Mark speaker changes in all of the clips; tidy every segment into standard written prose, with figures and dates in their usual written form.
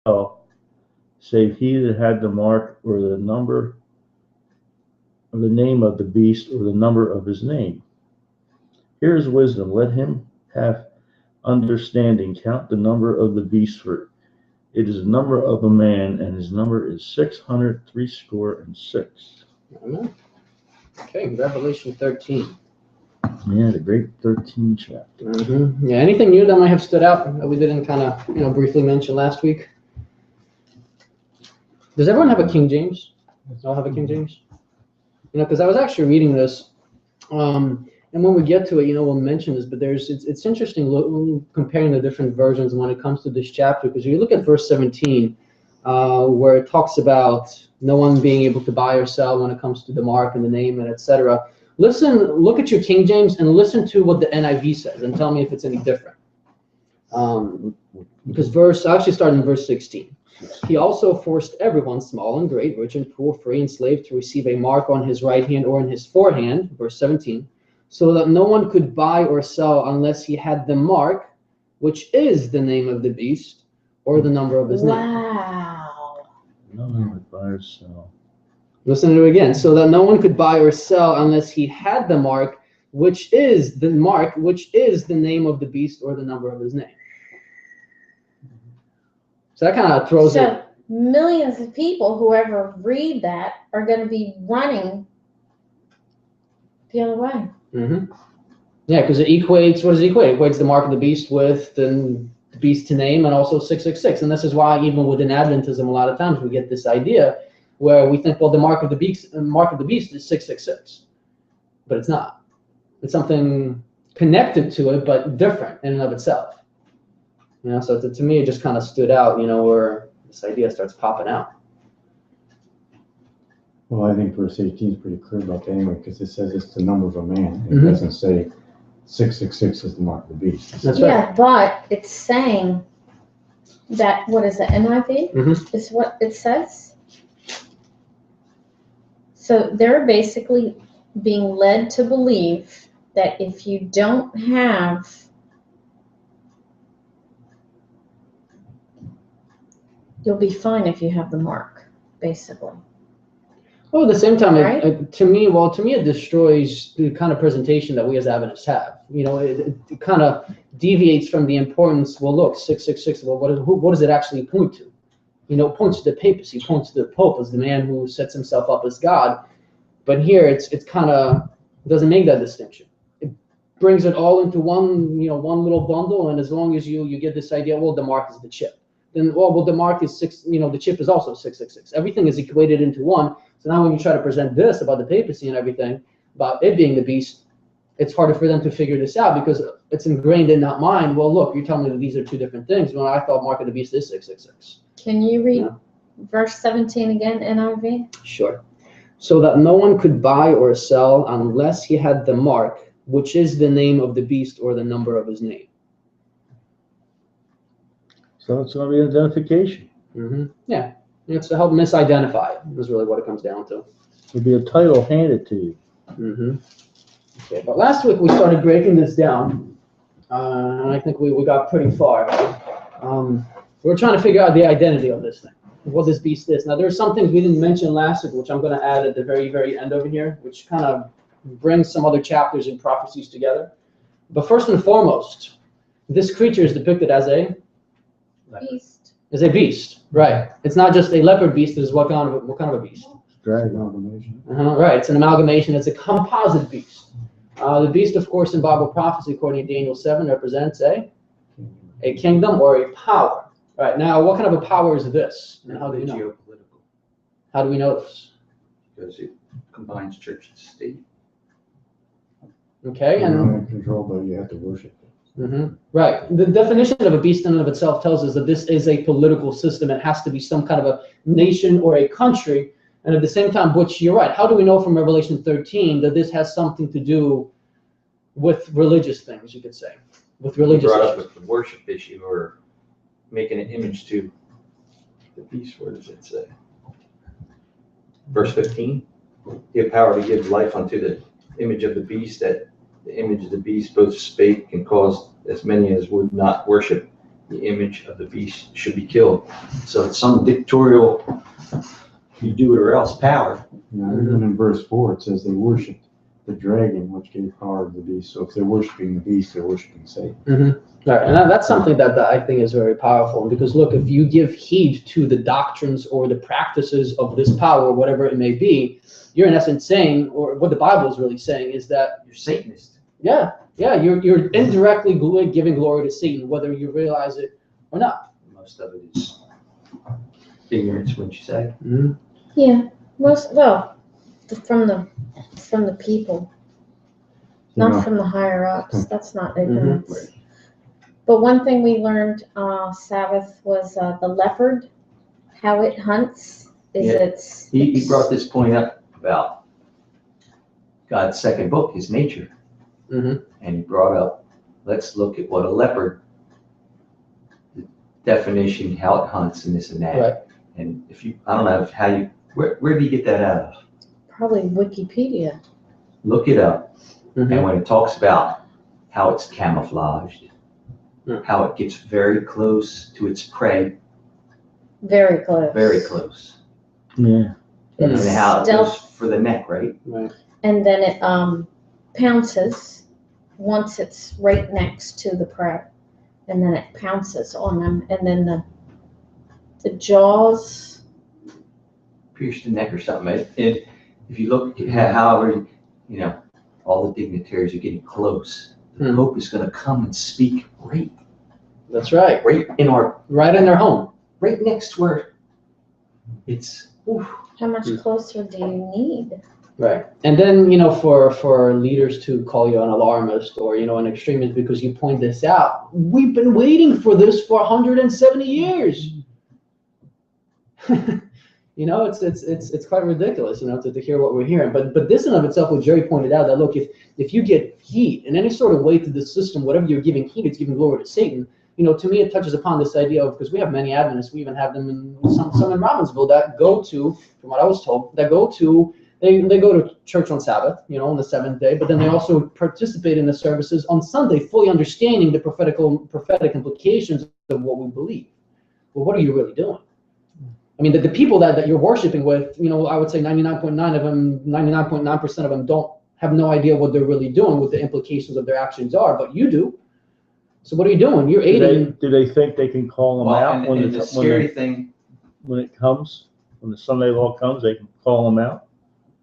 Speaker 1: save he that had the mark or the number of the name of the beast or the number of his name. Here is wisdom. Let him have understanding. Count the number of the beast, for it is the number of a man, and his number is 666.
Speaker 2: Amen. Okay, Revelation 13.
Speaker 1: Yeah, the great 13 chapter.
Speaker 2: Mm-hmm. Yeah, anything new that might have stood out that we didn't kind of, briefly mention last week? Does everyone have a King James? Does all have a King James? Because I was actually reading this, and when we get to it, we'll mention this, but it's interesting comparing the different versions when it comes to this chapter, because you look at verse 17, where it talks about no one being able to buy or sell when it comes to the mark and the name and etc. Look at your King James and listen to what the NIV says and tell me if it's any different. Because I actually started in verse 16. He also forced everyone, small and great, rich and poor, free and slave, to receive a mark on his right hand or in his forehead, verse 17, so that no one could buy or sell unless he had the mark, which is the name of the beast or the number of his name.
Speaker 3: Wow.
Speaker 1: No one would buy or sell.
Speaker 2: Listen to it again. So that no one could buy or sell unless he had the mark, which is the name of the beast or the number of his name. So that kind of throws it.
Speaker 3: So millions of people, whoever read that, are going to be running the other way.
Speaker 2: Mm-hmm. Yeah, because it equates. What does it equate? It equates the mark of the beast with the beast to name, and also 666. And this is why even within Adventism, a lot of times we get this idea where we think, well, the mark of the beast is 666, but it's not. It's something connected to it, but different in and of itself. So to me, it just kind of stood out, where this idea starts popping out.
Speaker 4: Well, I think verse 18 is pretty clear about that anyway, because it says it's the number of a man. It doesn't say 666 is the mark of the beast.
Speaker 2: That's
Speaker 3: Yeah,
Speaker 2: right.
Speaker 3: but it's saying that, what is it, NIV?
Speaker 2: Mm-hmm.
Speaker 3: Is what it says. So they're basically being led to believe that if you don't have you'll be fine if you have the mark, basically.
Speaker 2: Well, at the same time,
Speaker 3: Right?
Speaker 2: to me, it destroys the kind of presentation that we as Adventists have. It kind of deviates from the importance. Well, look, 666. Well, what does it actually point to? It points to the papacy. It points to the Pope as the man who sets himself up as God. But here, it's kind of doesn't make that distinction. It brings it all into one little bundle. And as long as you get this idea, well, the mark is the chip. Then, well, the mark is the chip is also 666. Everything is equated into one. So now when you try to present this about the papacy and everything, about it being the beast, it's harder for them to figure this out because it's ingrained in that mind. Well, look, you're telling me that these are two different things. When I thought mark of the beast is 666.
Speaker 3: Can you read verse 17 again, NIV?
Speaker 2: Sure. So that no one could buy or sell unless he had the mark, which is the name of the beast or the number of his name.
Speaker 1: So it's going to be an identification.
Speaker 2: Mm-hmm. Yeah. It's to help misidentify it, is really what it comes down to.
Speaker 1: It'll be a title handed to you.
Speaker 2: Mm-hmm. Okay, but last week we started breaking this down, and I think we got pretty far. We were trying to figure out the identity of this thing, what this beast is. Now, there's some things we didn't mention last week, which I'm going to add at the very, very end over here, which kind of brings some other chapters and prophecies together. But first and foremost, this creature is depicted as a
Speaker 3: Beast.
Speaker 2: Is a beast, right? It's not just a leopard beast. It's what kind of a beast?
Speaker 1: Dragon.
Speaker 4: Amalgamation.
Speaker 2: Right. It's an amalgamation. It's a composite beast. The beast, of course, in Bible prophecy, according to Daniel 7, represents a kingdom or a power. Right. Now, what kind of a power is this? And how do you know?
Speaker 5: Geopolitical.
Speaker 2: How do we know this?
Speaker 5: Because it combines church and state.
Speaker 2: Okay.
Speaker 4: You're
Speaker 2: And
Speaker 4: not in control, but you have to worship it.
Speaker 2: right. The definition of a beast in and of itself tells us that this is a political system. It has to be some kind of a nation or a country. And at the same time, which you're right, how do we know from Revelation 13 that this has something to do with religious things, you could say, with religious
Speaker 5: Brought up
Speaker 2: issues?
Speaker 5: with the worship issue or making an image to the beast. Where does it say? Verse 15, you have power to give life unto the image of the beast, that the image of the beast both spake and caused as many as would not worship the image of the beast should be killed. So it's some dictatorial, you do it or else power.
Speaker 4: You know, even in verse 4, it says they worshiped the dragon, which gave power to the beast. So if they're worshiping the beast, they're worshiping Satan.
Speaker 2: Right, and that's something that I think is very powerful. Because look, if you give heed to the doctrines or the practices of this power, whatever it may be, you're in essence saying, or what the Bible is really saying, is that
Speaker 5: You're Satanist.
Speaker 2: you're indirectly giving glory to Satan, whether you realize it or not.
Speaker 5: Most of it is ignorance, wouldn't you say?
Speaker 3: Yeah, from the people,
Speaker 4: You know,
Speaker 3: not from the higher ups. That's not ignorance. But one thing we learned Sabbath was the leopard, how it hunts.
Speaker 5: He brought this point up about God's second book, his nature. And he brought up, let's look at what a leopard, the definition, how it hunts and this and that.
Speaker 2: Right.
Speaker 5: And I don't know how where do you get that out of?
Speaker 3: Probably Wikipedia.
Speaker 5: Look it up. And when it talks about how it's camouflaged, how it gets very close to its prey,
Speaker 3: Very close.
Speaker 5: very close.
Speaker 1: Yeah.
Speaker 5: And
Speaker 3: It's
Speaker 5: how it goes
Speaker 3: stealth,
Speaker 5: for the neck, right?
Speaker 3: and then it pounces once it's right next to the prey, and then it pounces on them, and then the jaws.
Speaker 5: Pierce the neck or something. If you look at however, all the dignitaries are getting close, the Pope is going to come and speak right
Speaker 2: That's right.
Speaker 5: in
Speaker 2: Right in their home.
Speaker 5: right next where it's. Oof.
Speaker 3: How much closer do you need?
Speaker 2: Right. And then, for leaders to call you an alarmist or, an extremist because you point this out, we've been waiting for this for 170 years. It's quite ridiculous, to hear what we're hearing. But this in of itself, what Jerry pointed out, that look, if you get heat in any sort of way to the system, whatever you're giving heat, it's giving glory to Satan. To me, it touches upon this idea of, because we have many Adventists, we even have them in some in Robbinsville that go to, from what I was told, they go to church on Sabbath, on the seventh day, but then they also participate in the services on Sunday, fully understanding the prophetic implications of what we believe. Well, what are you really doing? I mean, the people that you're worshiping with, I would say 99.9% of them don't have no idea what they're really doing, what the implications of their actions are, but you do. So what are you doing? You're aiding.
Speaker 1: Do they think they can call them out when
Speaker 5: the scary thing,
Speaker 1: when it comes, when the Sunday law comes, they can call them out?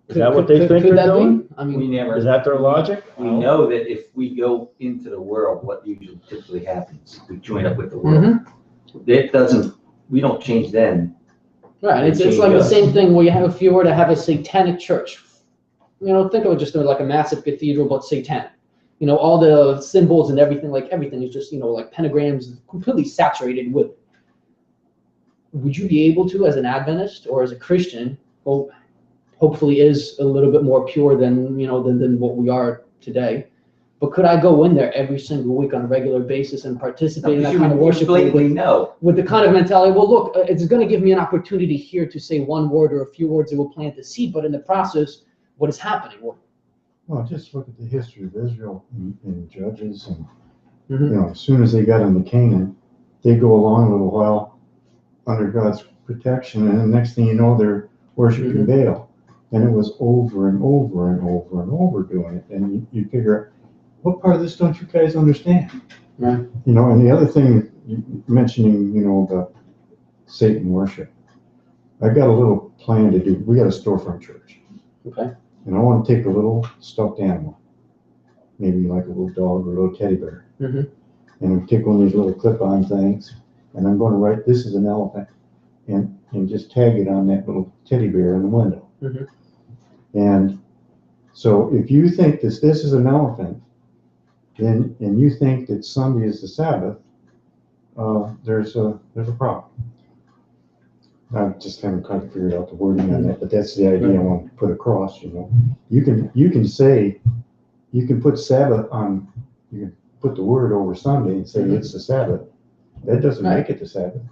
Speaker 1: Is that what they think they're doing?
Speaker 2: I mean,
Speaker 5: we never.
Speaker 1: Is that their logic?
Speaker 5: We know that if we go into the world, what usually typically happens, we join up with the world. It doesn't. We don't change them.
Speaker 2: Right. It's like the same thing where if you were to have a satanic church, think of it just like a massive cathedral, but satanic. All the symbols and everything is just, like pentagrams, completely saturated with it. Would you be able to, as an Adventist or as a Christian, hopefully is a little bit more pure than, than what we are today, but could I go in there every single week on a regular basis and participate in that kind of worship with the kind of mentality, well, look, it's going to give me an opportunity here to say one word or a few words that will plant the seed, but in the process, what is happening?
Speaker 4: Well, just look at the history of Israel in Judges, and as soon as they got into Canaan, they go along a little while under God's protection, and the next thing you know, they're worshiping Baal, and it was over and over and over and over doing it, and you figure, what part of this don't you guys understand?
Speaker 2: Right.
Speaker 4: And the other thing, mentioning, the Satan worship, I got a little plan to do. We got a storefront church.
Speaker 2: Okay.
Speaker 4: And I want to take a little stuffed animal, maybe like a little dog or a little teddy bear, and I'm take one of these little clip-on things, and I'm going to write, this is an elephant, and just tag it on that little teddy bear in the window. And so if you think this is an elephant, and you think that Sunday is the Sabbath, there's a problem. I just haven't quite figured out the wording on that, but that's the idea I want to put across. You can say, you can put Sabbath on, you can put the word over Sunday and say it's the Sabbath. That doesn't make it the Sabbath.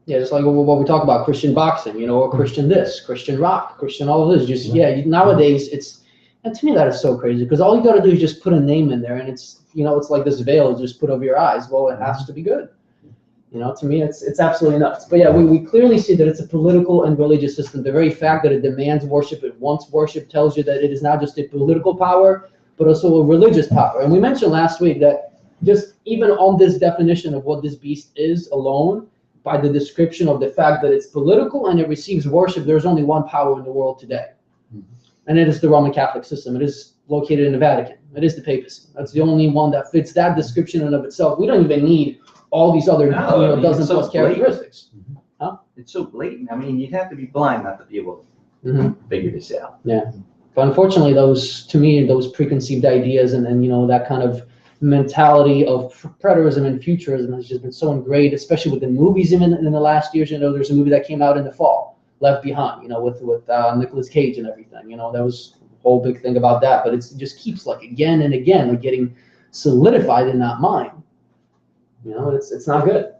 Speaker 2: Yeah, just like what we talk about Christian boxing, or Christian this, Christian rock, Christian all of this. Just nowadays and to me that is so crazy, because all you got to do is just put a name in there, and it's it's like this veil is just put over your eyes. Well, it has to be good. You know, to me, it's absolutely nuts. But yeah, we clearly see that it's a political and religious system. The very fact that it demands worship, it wants worship, tells you that it is not just a political power, but also a religious power. And we mentioned last week that just even on this definition of what this beast is alone, by the description of the fact that it's political and it receives worship, there's only one power in the world today. And it is the Roman Catholic system. It is located in the Vatican. It is the papacy. That's the only one that fits that description in and of itself. We don't even need all these other dozen plus characteristics. Huh?
Speaker 5: It's so blatant. I mean, you'd have to be blind not to be able to figure this out.
Speaker 2: Yeah. But unfortunately, to me, those preconceived ideas and that kind of mentality of preterism and futurism has just been so ingrained, especially with the movies even in the last years. There's a movie that came out in the fall, Left Behind, with Nicolas Cage and everything. That was a whole big thing about that. But it just keeps again and again getting solidified in that mind. It's not good.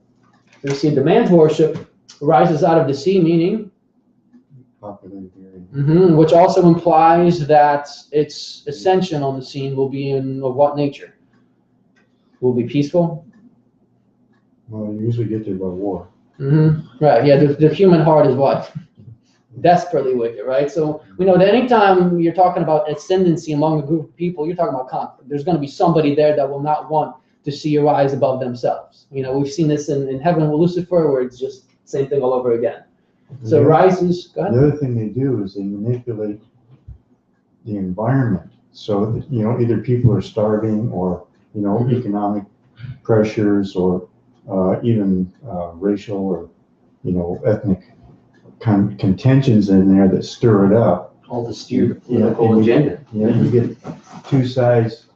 Speaker 2: So you see, demands worship, rises out of the sea, meaning which also implies that its ascension on the scene will be of what nature? Will be peaceful?
Speaker 4: Well, you usually get there by war.
Speaker 2: Right, yeah, the human heart is what? Desperately wicked, right? So we know that anytime you're talking about ascendancy among a group of people, you're talking about conflict. There's going to be somebody there that will not want to see you rise above themselves. We've seen this in Heaven with Lucifer, where it's just the same thing all over again. So rises, go ahead.
Speaker 4: The other thing they do is they manipulate the environment. So that, either people are starving or, economic pressures or even racial or, ethnic contentions in there that stir it up.
Speaker 5: All to steer the political agenda.
Speaker 4: You get two sides,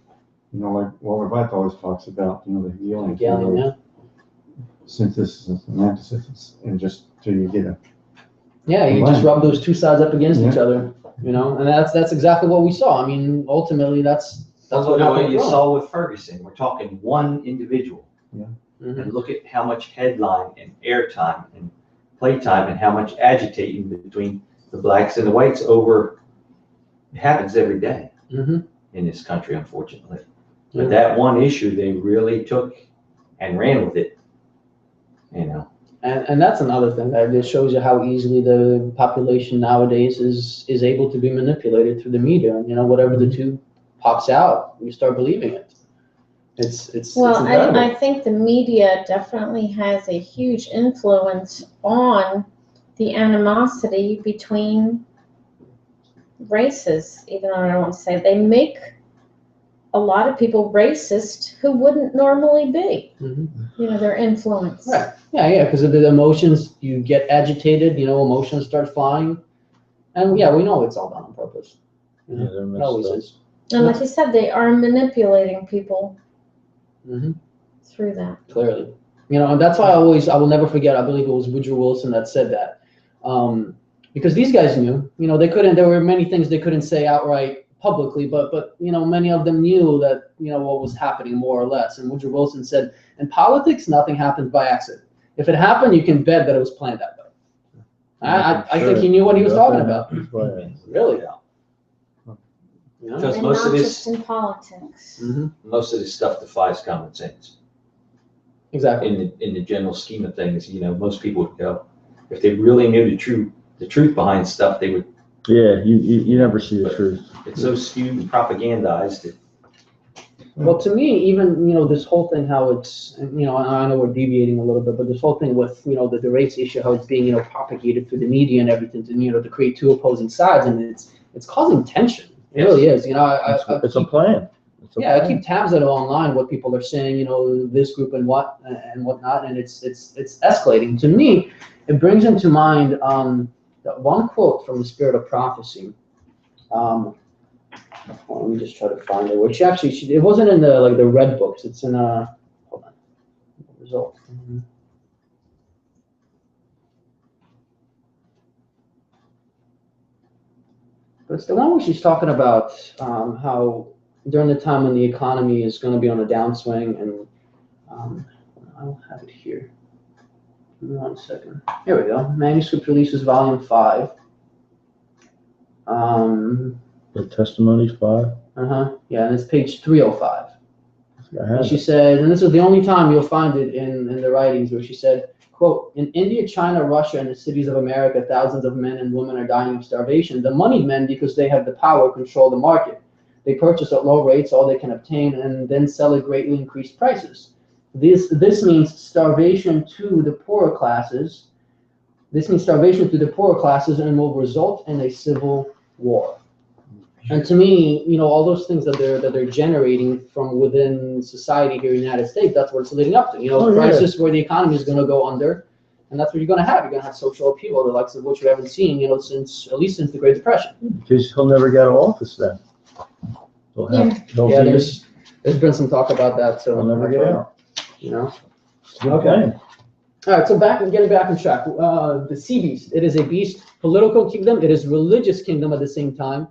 Speaker 4: like Walter White always talks about, the healing, synthesis and antithesis, and just till you get a.
Speaker 2: Yeah, you just rub those two sides up against each other, and that's exactly what we saw. I mean, ultimately, that's
Speaker 5: what you saw with Ferguson. We're talking one individual.
Speaker 4: Yeah.
Speaker 5: And look at how much headline and airtime and playtime and how much agitating between the blacks and the whites over. It happens every day in this country, unfortunately. But that one issue, they really took and ran with it.
Speaker 2: And that's another thing that just shows you how easily the population nowadays is able to be manipulated through the media. Whatever the tube pops out, you start believing it. It's
Speaker 3: I think the media definitely has a huge influence on the animosity between races. Even though I don't want to say, they make a lot of people racist who wouldn't normally be. Their influence.
Speaker 2: Right. Yeah, because of the emotions, you get agitated, emotions start flying. And we know it's all done on purpose. It always is.
Speaker 3: And like you said, they are manipulating people through that.
Speaker 2: Clearly. And that's why I will never forget, I believe it was Woodrow Wilson that said that. Because these guys knew, there were many things they couldn't say outright publicly, but many of them knew that, what was happening more or less. And Woodrow Wilson said, in politics, nothing happens by accident. If it happened, you can bet that it was planned that way. I think he knew what he was talking about. Really?
Speaker 5: Because
Speaker 3: And
Speaker 5: most
Speaker 3: not
Speaker 5: of this,
Speaker 3: just in politics.
Speaker 5: most of this stuff defies common sense.
Speaker 2: Exactly.
Speaker 5: In the general scheme of things, most people would go, if they really knew the truth behind stuff, they would.
Speaker 1: Yeah, you never see the truth.
Speaker 5: It's so skewed and propagandized.
Speaker 2: Well, to me, even, this whole thing, how it's, I know we're deviating a little bit, but this whole thing with, the race issue, how it's being, propagated through the media and everything to create two opposing sides, and it's causing tension. It really is.
Speaker 1: It's a plan.
Speaker 2: I keep tabs on it online, what people are saying, this group and whatnot, and it's escalating. To me, it brings into mind that one quote from the Spirit of Prophecy. Let me just try to find it. Which actually, it wasn't in the red books. It's in hold on, result. But it's the one where she's talking about how during the time when the economy is going to be on a downswing, and I don't have it here. Give me 1 second. Here we go. Manuscript releases volume 5.
Speaker 1: The Testimonies 5.
Speaker 2: Yeah, and it's page 305. And she said, and this is the only time you'll find it in the writings, where she said, quote, "In India, China, Russia, and the cities of America, thousands of men and women are dying of starvation. The moneyed men, because they have the power, control the market. They purchase at low rates all they can obtain and then sell at greatly increased prices. This means starvation to the poorer classes. This means starvation to the poorer classes and will result in a civil war." And to me, all those things that they're generating from within society here in the United States, that's what it's leading up to. Crisis where the economy is going to go under, and that's what you're going to have. You're going to have social upheaval, the likes of which we haven't seen, since the Great Depression.
Speaker 1: Because he'll never get out of office then.
Speaker 2: There's been some talk about that. So
Speaker 1: he'll never get out.
Speaker 2: Okay. All right. So getting back on track. The sea beast. It is a beast, political kingdom. It is religious kingdom at the same time.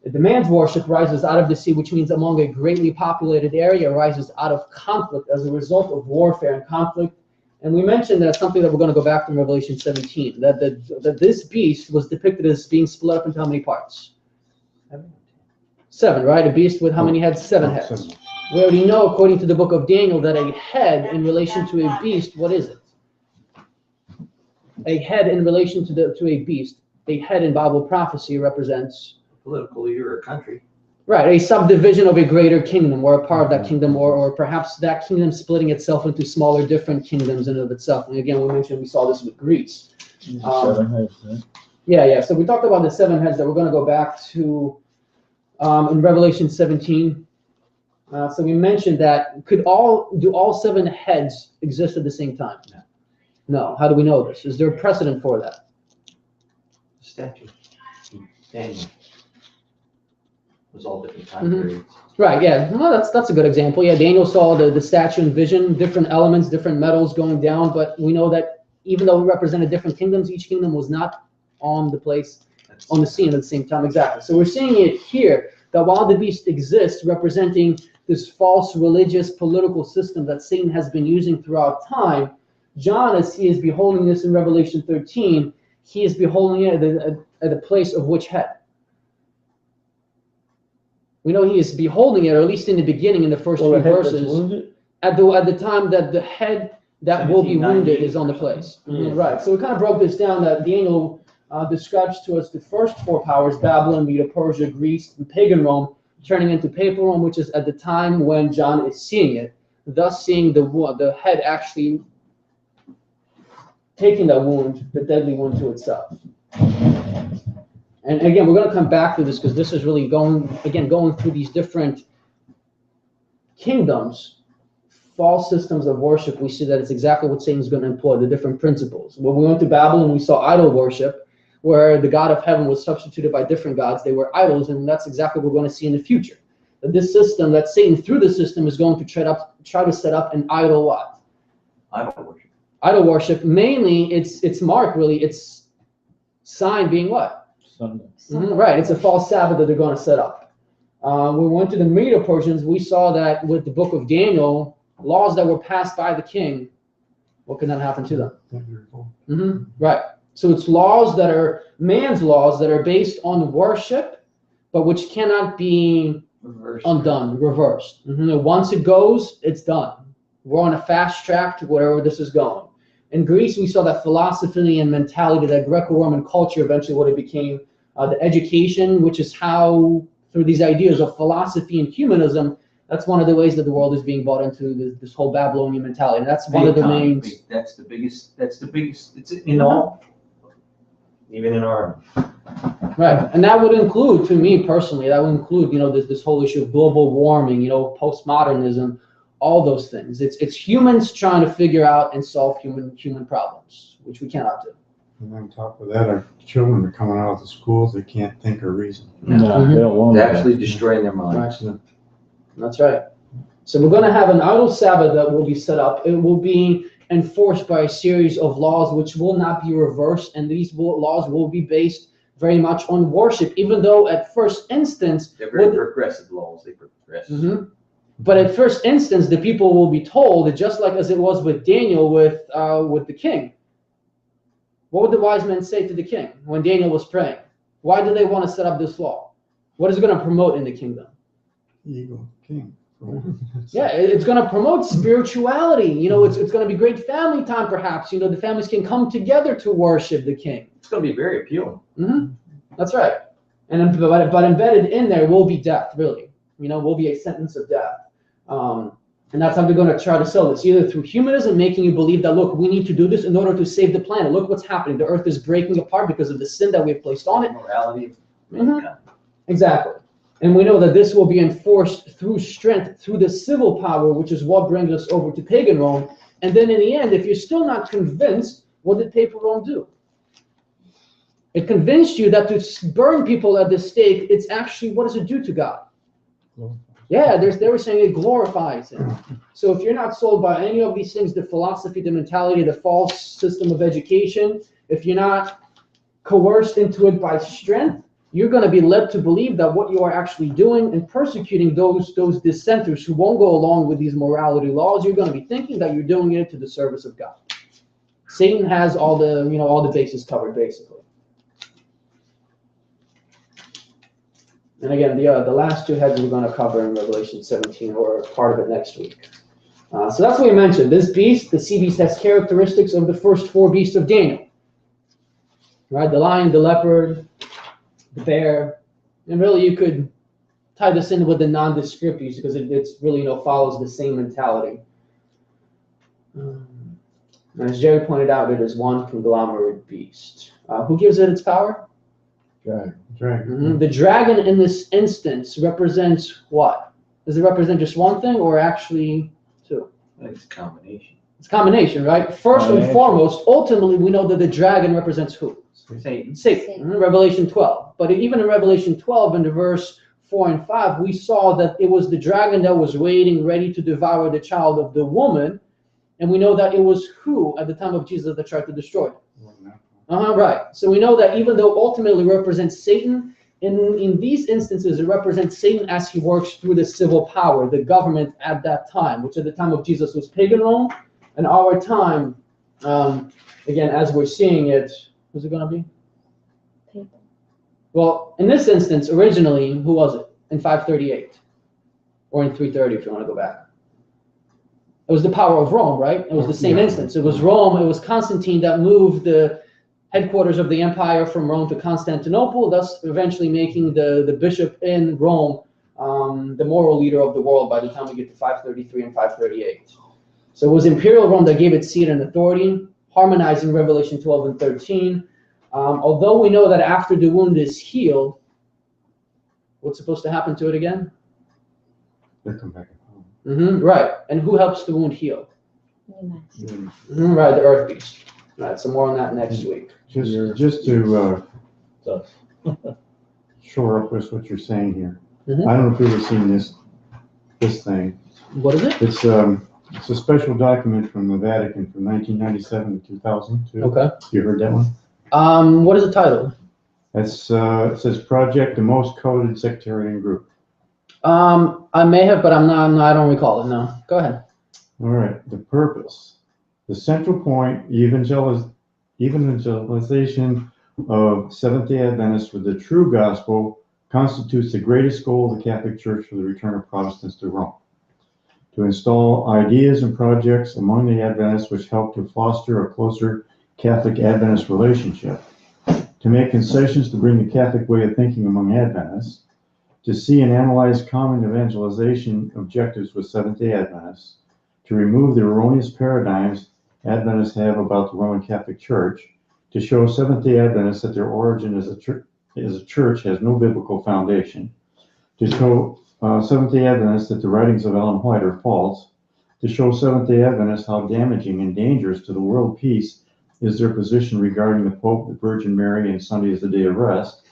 Speaker 2: It demands worship, rises out of the sea, which means among a greatly populated area, rises out of conflict as a result of warfare and conflict. And we mentioned that something that we're going to go back to in Revelation 17, that this beast was depicted as being split up into how many parts? 7, right? A beast with how many heads? 7 heads. We already know, according to the book of Daniel, that a head in relation to a beast, what is it? A head in relation to a beast, a head in Bible prophecy represents
Speaker 5: political leader or country.
Speaker 2: Right, a subdivision of a greater kingdom, or a part of that kingdom, or perhaps that kingdom splitting itself into smaller, different kingdoms in and of itself. And again, we saw this with Greece.
Speaker 1: 7 heads, right?
Speaker 2: Yeah. So we talked about the 7 heads that we're going to go back to in Revelation 17. So we mentioned that do all 7 heads exist at the same time? No. How do we know this? Is there a precedent for that?
Speaker 5: Statue. Daniel. Was all different time periods.
Speaker 2: Right, yeah. Well, that's a good example. Yeah, Daniel saw the statue and vision, different elements, different metals going down, but we know that even though we represented different kingdoms, each kingdom was not on the scene at the same time. Exactly. So we're seeing it here, that while the beast exists, representing this false religious political system that Satan has been using throughout time, John, as he is beholding this in Revelation 13, he is beholding it at the place of which head? We know he is beholding it, or at least in the beginning, in the first 3 verses, at the time that the head that will be wounded is on the place. Right. So we kind of broke this down, that Daniel describes to us the first 4 powers: Babylon, Medo-Persia, Greece, and pagan Rome, turning into papal Rome, which is at the time when John is seeing it, thus seeing the head actually taking that wound, the deadly wound, to itself. And again, we're going to come back to this, because this is really going through these different kingdoms, false systems of worship. We see that it's exactly what Satan's going to employ, the different principles. When we went to Babylon, we saw idol worship, where the God of heaven was substituted by different gods. They were idols, and that's exactly what we're going to see in the future. That this system, that Satan through the system is going to try to set up an idol what?
Speaker 5: Idol worship.
Speaker 2: Idol worship. Mainly, its mark, really, its sign being what?
Speaker 1: Sunday.
Speaker 2: Right, it's a false Sabbath that they're going to set up. We went to the Medo-Persians. We saw that with the book of Daniel, laws that were passed by the king, what can that happen to them? Right. So it's laws that are man's laws that are based on worship, but which cannot be reversed. Once it goes, it's done. We're on a fast track to wherever this is going. In Greece, we saw that philosophy and mentality, that Greco-Roman culture, eventually what it became, the education, which is how, through these ideas of philosophy and humanism, that's one of the ways that the world is being bought into, this whole Babylonian mentality. And that's one of the main.
Speaker 5: That's the biggest. It's in all, even in our.
Speaker 2: Right, and that would include, to me personally, this whole issue of global warming, postmodernism, all those things. It's humans trying to figure out and solve human problems, which we cannot do.
Speaker 4: And on top of that, our children are coming out of the schools, they can't think or reason.
Speaker 1: No, they don't want
Speaker 5: They're
Speaker 1: that.
Speaker 5: actually destroying their minds.
Speaker 2: Right. That's right. So we're going to have an idol Sabbath that will be set up. It will be enforced by a series of laws which will not be reversed, and these laws will be based very much on worship, even though at first instance...
Speaker 5: They're very progressive laws. They progress.
Speaker 2: But at first instance, the people will be told that, just like as it was with Daniel with the king. What would the wise men say to the king when Daniel was praying? Why do they want to set up this law? What is it going to promote in the kingdom?
Speaker 4: Evil king.
Speaker 2: Yeah, it's going to promote spirituality. You know, it's going to be great family time, perhaps. You know, the families can come together to worship the king.
Speaker 5: It's going to be very appealing.
Speaker 2: That's right. And but embedded in there will be death, really. You know, will be a sentence of death. And that's how they're going to try to sell this, either through humanism, making you believe that, look, we need to do this in order to save the planet. Look what's happening. The earth is breaking apart because of the sin that we've placed on it.
Speaker 5: Morality.
Speaker 2: Exactly. And we know that this will be enforced through strength, through the civil power, which is what brings us over to pagan Rome. And then in the end, if you're still not convinced, what did papal Rome do? It convinced you that to burn people at the stake, it's actually, what does it do to God? Yeah, they were saying it glorifies him. So if you're not sold by any of these things, the philosophy, the mentality, the false system of education, if you're not coerced into it by strength, you're going to be led to believe that what you are actually doing and persecuting those dissenters who won't go along with these morality laws, you're going to be thinking that you're doing it to the service of God. Satan has all the bases covered, basically. And again, the last two heads we're going to cover in Revelation 17, or part of it next week. So that's what we mentioned. This beast, the sea beast, has characteristics of the first four beasts of Daniel. Right? The lion, the leopard, the bear. And really, you could tie this in with the nondescripties because it's really, follows the same mentality. And as Jerry pointed out, it is one conglomerate beast. Who gives it its power?
Speaker 4: Dragon.
Speaker 2: The dragon in this instance represents what? Does it represent just one thing or actually two?
Speaker 5: I think it's a combination.
Speaker 2: It's a combination, right? First and foremost, ultimately, we know that the dragon represents who?
Speaker 5: Satan.
Speaker 2: Satan. Revelation 12. But even in Revelation 12, in the verse 4 and 5, we saw that it was the dragon that was waiting, ready to devour the child of the woman. And we know that it was who at the time of Jesus that tried to destroy it? Right. So we know that even though ultimately represents Satan, in these instances, it represents Satan as he works through the civil power, the government at that time, which at the time of Jesus was pagan Rome. And our time, again, as we're seeing it, who's it going to be?
Speaker 3: People.
Speaker 2: Well, in this instance, originally, who was it? In 538 or in 330, if you want to go back. It was the power of Rome, right? It was the same instance. It was Rome. It was Constantine that moved the headquarters of the empire from Rome to Constantinople, thus eventually making the bishop in Rome the moral leader of the world by the time we get to 533 and 538. So it was imperial Rome that gave it seat and authority, harmonizing Revelation 12 and 13. Although we know that after the wound is healed, what's supposed to happen to it again?
Speaker 4: They'll come back home.
Speaker 2: Right. And who helps the wound heal? Right, the earth beast. Right, so more on that next week.
Speaker 4: Just to shore up with what you're saying here. I don't know if you've ever seen this thing.
Speaker 2: What is it?
Speaker 4: It's a special document from the Vatican from 1997 to 2002.
Speaker 2: Okay.
Speaker 4: You heard that one?
Speaker 2: What is the title?
Speaker 4: It says Project the Most Coded Sectarian Group.
Speaker 2: I may have, but I don't recall it. No. Go ahead.
Speaker 4: All right. The purpose. The central point, evangelization of Seventh-day Adventists with the true gospel constitutes the greatest goal of the Catholic Church for the return of Protestants to Rome. To install ideas and projects among the Adventists which help to foster a closer Catholic Adventist relationship. To make concessions to bring the Catholic way of thinking among Adventists. To see and analyze common evangelization objectives with Seventh-day Adventists. To remove the erroneous paradigms Adventists have about the Roman Catholic Church, to show Seventh-day Adventists that their origin as a church has no biblical foundation, to show Seventh-day Adventists that the writings of Ellen White are false, to show Seventh-day Adventists how damaging and dangerous to the world peace is their position regarding the Pope, the Virgin Mary, and Sunday as the day of rest,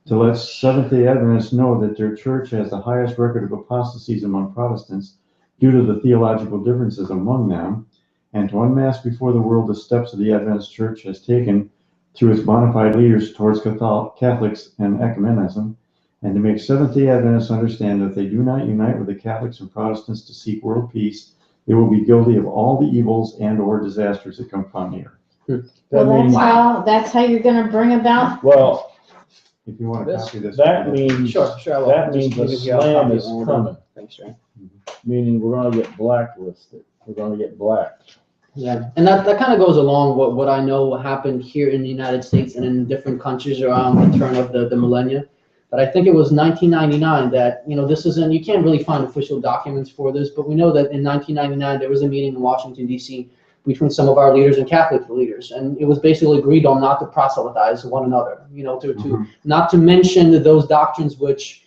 Speaker 4: to let Seventh-day Adventists know that their church has the highest record of apostasies among Protestants due to the theological differences among them, and to unmask before the world the steps of the Adventist Church has taken through its bona fide leaders towards Catholics and ecumenism, and to make Seventh-day Adventists understand that if they do not unite with the Catholics and Protestants to seek world peace, they will be guilty of all the evils and or disasters that come upon the earth.
Speaker 3: That's how you're going to bring about.
Speaker 1: Well,
Speaker 4: If you want to copy this.
Speaker 1: that means
Speaker 2: Sure, I will.
Speaker 1: that means the slam is coming.
Speaker 2: Thanks, Ray.
Speaker 1: Meaning we're gonna get blacklisted. We're gonna get blacked.
Speaker 2: Yeah, and that kind of goes along what I know happened here in the United States and in different countries around the turn of the millennia. But I think it was 1999 that, this isn't, you can't really find official documents for this, but we know that in 1999 there was a meeting in Washington, D.C. between some of our leaders and Catholic leaders, and it was basically agreed on not to proselytize one another, to not to mention those doctrines which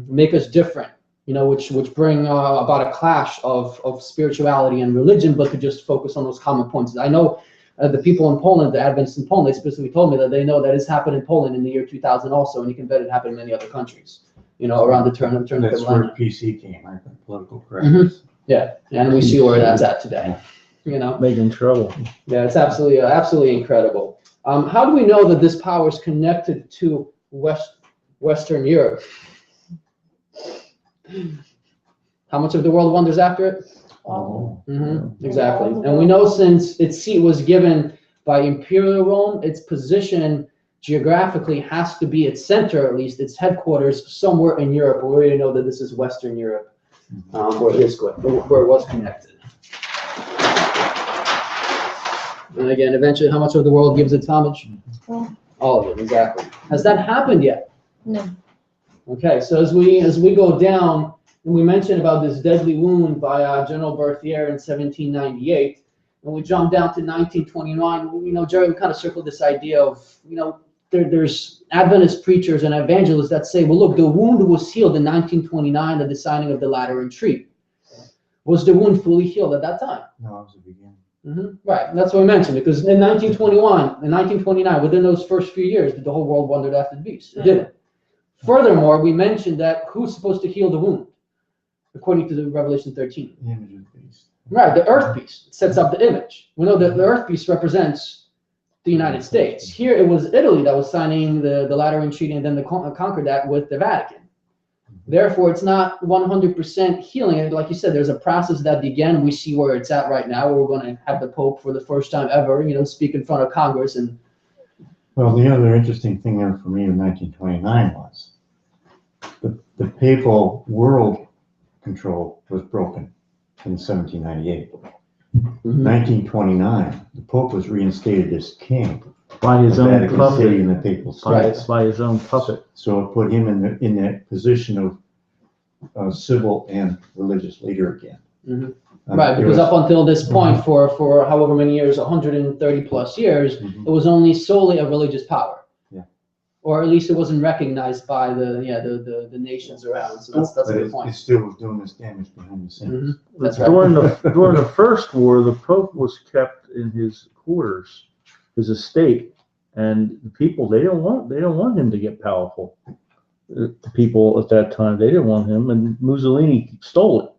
Speaker 2: make us different, which bring about a clash of spirituality and religion, but to just focus on those common points. I know the people in Poland, the Adventists in Poland, they specifically told me that they know that it's happened in Poland in the year 2000 also, and you can bet it happened in many other countries, around the turn of the
Speaker 4: That's
Speaker 2: millennium.
Speaker 4: where PC came, I think, political correctness.
Speaker 2: Yeah, and we see where that's at today.
Speaker 1: Making trouble.
Speaker 2: Yeah, it's absolutely incredible. How do we know that this power is connected to Western Europe? How much of the world wanders after it?
Speaker 3: Oh.
Speaker 2: Exactly. And we know since its seat was given by Imperial Rome, its position geographically has to be its center, at least its headquarters, somewhere in Europe. We already know that this is Western Europe, where it was connected. And again, eventually, how much of the world gives its homage? All of it, exactly. Has that happened yet?
Speaker 3: No.
Speaker 2: Okay, so as we go down, and we mentioned about this deadly wound by General Berthier in 1798, and we jump down to 1929. Jerry, we kind of circled this idea of, there's Adventist preachers and evangelists that say, well, look, the wound was healed in 1929 at the signing of the Lateran Treaty. Was the wound fully healed at that time?
Speaker 4: No, it was the beginning.
Speaker 2: Right, that's what we mentioned, because in 1929, within those first few years, the whole world wondered after the beast. It didn't. Furthermore, we mentioned that who's supposed to heal the wound, according to the Revelation 13?
Speaker 4: The image of the beast.
Speaker 2: Right, the earth beast sets up the image. We know that the earth beast represents the United States. Here it was Italy that was signing the Lateran Treaty and then the Concordat with the Vatican. Therefore, it's not 100% healing. And like you said, there's a process that began. We see where it's at right now, where we're going to have the Pope for the first time ever, speak in front of Congress. And
Speaker 4: well, the other interesting thing there for me in 1929 was the papal world control was broken in 1798. 1929, the Pope was reinstated as king
Speaker 1: By his
Speaker 4: of
Speaker 1: own
Speaker 4: Vatican
Speaker 1: puppet.
Speaker 4: City in the papal states.
Speaker 1: By his own puppet.
Speaker 4: So it put him in that position of civil and religious leader again.
Speaker 2: right, because up until this point, for however many years, 130 plus years, it was only solely a religious power.
Speaker 4: Yeah.
Speaker 2: Or at least it wasn't recognized by the nations around. So that's
Speaker 4: But
Speaker 2: a good
Speaker 4: it
Speaker 2: point.
Speaker 4: still was doing this damage behind the scenes.
Speaker 2: That's right.
Speaker 1: During the First War, the Pope was kept in his quarters, his estate, and the people they don't want him to get powerful. The people at that time, they didn't want him, and Mussolini stole it.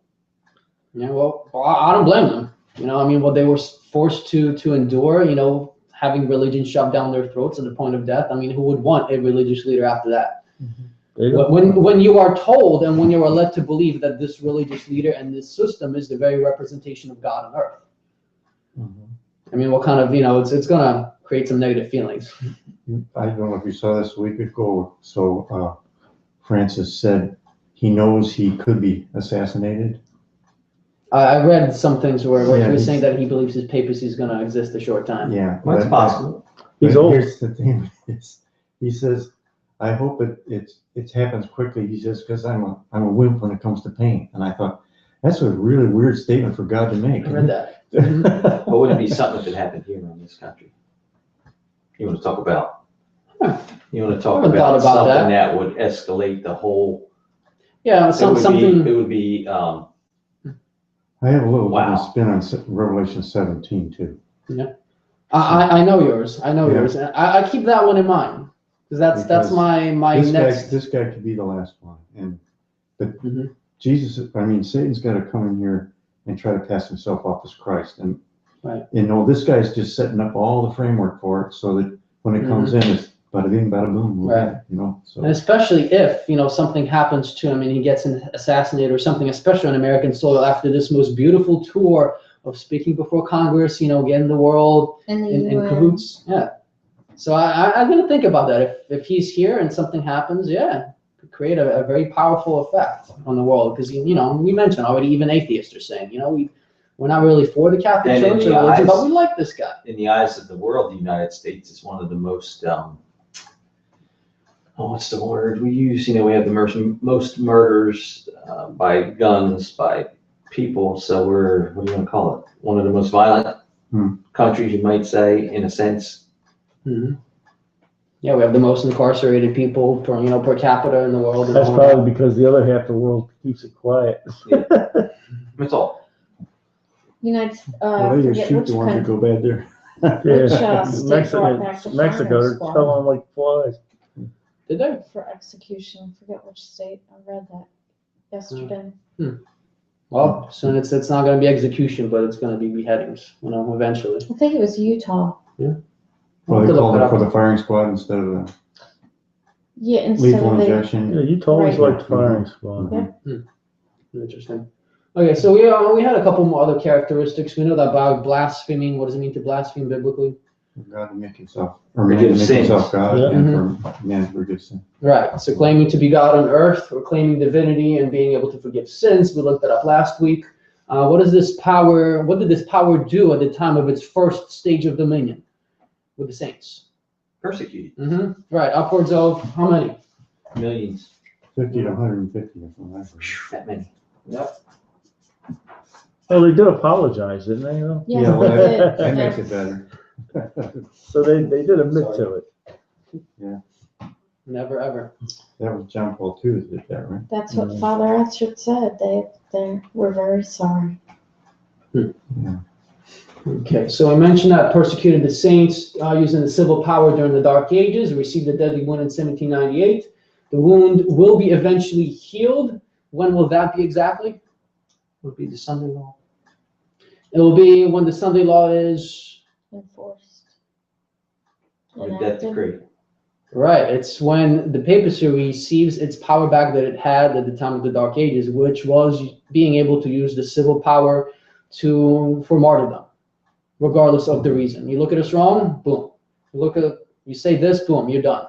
Speaker 2: Yeah, well, I don't blame them. What they were forced to endure, having religion shoved down their throats at the point of death. Who would want a religious leader after that? When you are told and when you are led to believe that this religious leader and this system is the very representation of God on earth. What kind of, it's going to create some negative feelings.
Speaker 4: I don't know if you saw this a week ago. So Francis said he knows he could be assassinated.
Speaker 2: I read some things where
Speaker 4: Yeah,
Speaker 2: he was saying that he believes his papacy is going to exist a short time.
Speaker 4: Yeah,
Speaker 5: Well, it's possible.
Speaker 1: He's
Speaker 4: but
Speaker 1: old.
Speaker 4: Here's the thing: he says, "I hope it happens quickly." He says, "Because I'm a wimp when it comes to pain." And I thought that's a really weird statement for God to make.
Speaker 2: I read that.
Speaker 5: But would it be something that could happen here in this country? You want to talk about? You want to talk
Speaker 2: haven't
Speaker 5: about
Speaker 2: thought about
Speaker 5: something that would escalate the whole?
Speaker 2: Yeah,
Speaker 5: It would be.
Speaker 4: I have a little
Speaker 5: Wow.
Speaker 4: different spin on Revelation 17 too.
Speaker 2: I know yours. I know yours. And I keep that one in mind because that's
Speaker 4: Because
Speaker 2: my next.
Speaker 4: This guy could be the last one, but
Speaker 2: Mhm.
Speaker 4: Satan's got to come in here and try to pass himself off as Christ, and
Speaker 2: Right.
Speaker 4: this guy's just setting up all the framework for it, so that when it comes in, it's bada bing, bada boom,
Speaker 2: Right.
Speaker 4: So
Speaker 2: And especially if something happens to him and he gets assassinated or something, especially on American soil after this most beautiful tour of speaking before Congress, getting the world
Speaker 3: In the
Speaker 2: in
Speaker 3: UN.
Speaker 2: cahoots. Yeah. So I'm gonna think about that. If he's here and something happens, could create a very powerful effect on the world. Because, you know, we mentioned already, even atheists are saying, you know, we're not really for the Catholic
Speaker 5: And in
Speaker 2: Church
Speaker 5: the
Speaker 2: or religion, but
Speaker 5: eyes-
Speaker 2: we like this guy.
Speaker 5: In the eyes of the world, the United States is one of the most, what's the word we use? You know, we have the most murders by guns, by people. So we're, what do you want to call it? One of the most violent countries, you might say, in a sense.
Speaker 2: Mm-hmm. Yeah, we have the most incarcerated people per, you know, per capita in the world. And
Speaker 1: That's
Speaker 2: all
Speaker 1: probably because the other half of the world keeps it quiet.
Speaker 5: That's all.
Speaker 3: United,
Speaker 4: Well, they just
Speaker 3: forget
Speaker 4: shoot
Speaker 3: which
Speaker 4: the ones that
Speaker 3: country.
Speaker 4: go bad there.
Speaker 3: Which,
Speaker 1: Yeah,
Speaker 3: state brought back the
Speaker 1: Mexico,
Speaker 3: firing
Speaker 1: they're
Speaker 3: squad?
Speaker 1: killing like flies.
Speaker 2: Did they?
Speaker 3: For execution, forget which state, I read that yesterday.
Speaker 2: Well, soon it's not going to be execution, but it's going to be beheadings, you know, eventually.
Speaker 3: I think it was Utah.
Speaker 4: Well, they called it for the firing squad instead of the
Speaker 3: Yeah, instead
Speaker 4: lethal
Speaker 3: of the,
Speaker 4: injection.
Speaker 1: Yeah, you always
Speaker 3: Right.
Speaker 1: liked firing squad.
Speaker 3: Yeah.
Speaker 2: Interesting. Okay, so we had a couple more other characteristics. We know that by blaspheming, what does it mean to blaspheme biblically?
Speaker 4: For God to make himself, or man to
Speaker 5: Forgive
Speaker 4: make
Speaker 5: sins.
Speaker 4: himself God,
Speaker 1: Yeah.
Speaker 4: and for man to forgive sin.
Speaker 2: Right. So claiming to be God on earth, or claiming divinity and being able to forgive sins. We looked that up last week. What did this power do at the time of its first stage of dominion with the saints?
Speaker 5: Persecuted.
Speaker 2: Right. Upwards of how many?
Speaker 5: Millions.
Speaker 4: 50 to 150 or something like that.
Speaker 5: That many.
Speaker 1: Oh, they did apologize, didn't they? Though?
Speaker 3: yes,
Speaker 4: Yeah, well,
Speaker 3: they did.
Speaker 4: that makes
Speaker 3: yes.
Speaker 4: it better.
Speaker 1: So they did admit to it.
Speaker 2: Never ever.
Speaker 4: That was John Paul II that did that, right?
Speaker 3: That's what Father Astrid said. They were very sorry.
Speaker 2: Okay, so I mentioned that persecuted the saints using the civil power during the Dark Ages, received a deadly wound in 1798. The wound will be eventually healed. When will that be exactly? Will be the Sunday law. It will be when the Sunday law is
Speaker 3: Enforced.
Speaker 5: Or death
Speaker 3: Enacted.
Speaker 5: decree.
Speaker 2: right. It's when the papacy receives its power back that it had at the time of the Dark Ages, which was being able to use the civil power for martyrdom, regardless of the reason. You look at us wrong, boom. You say this, boom, you're done.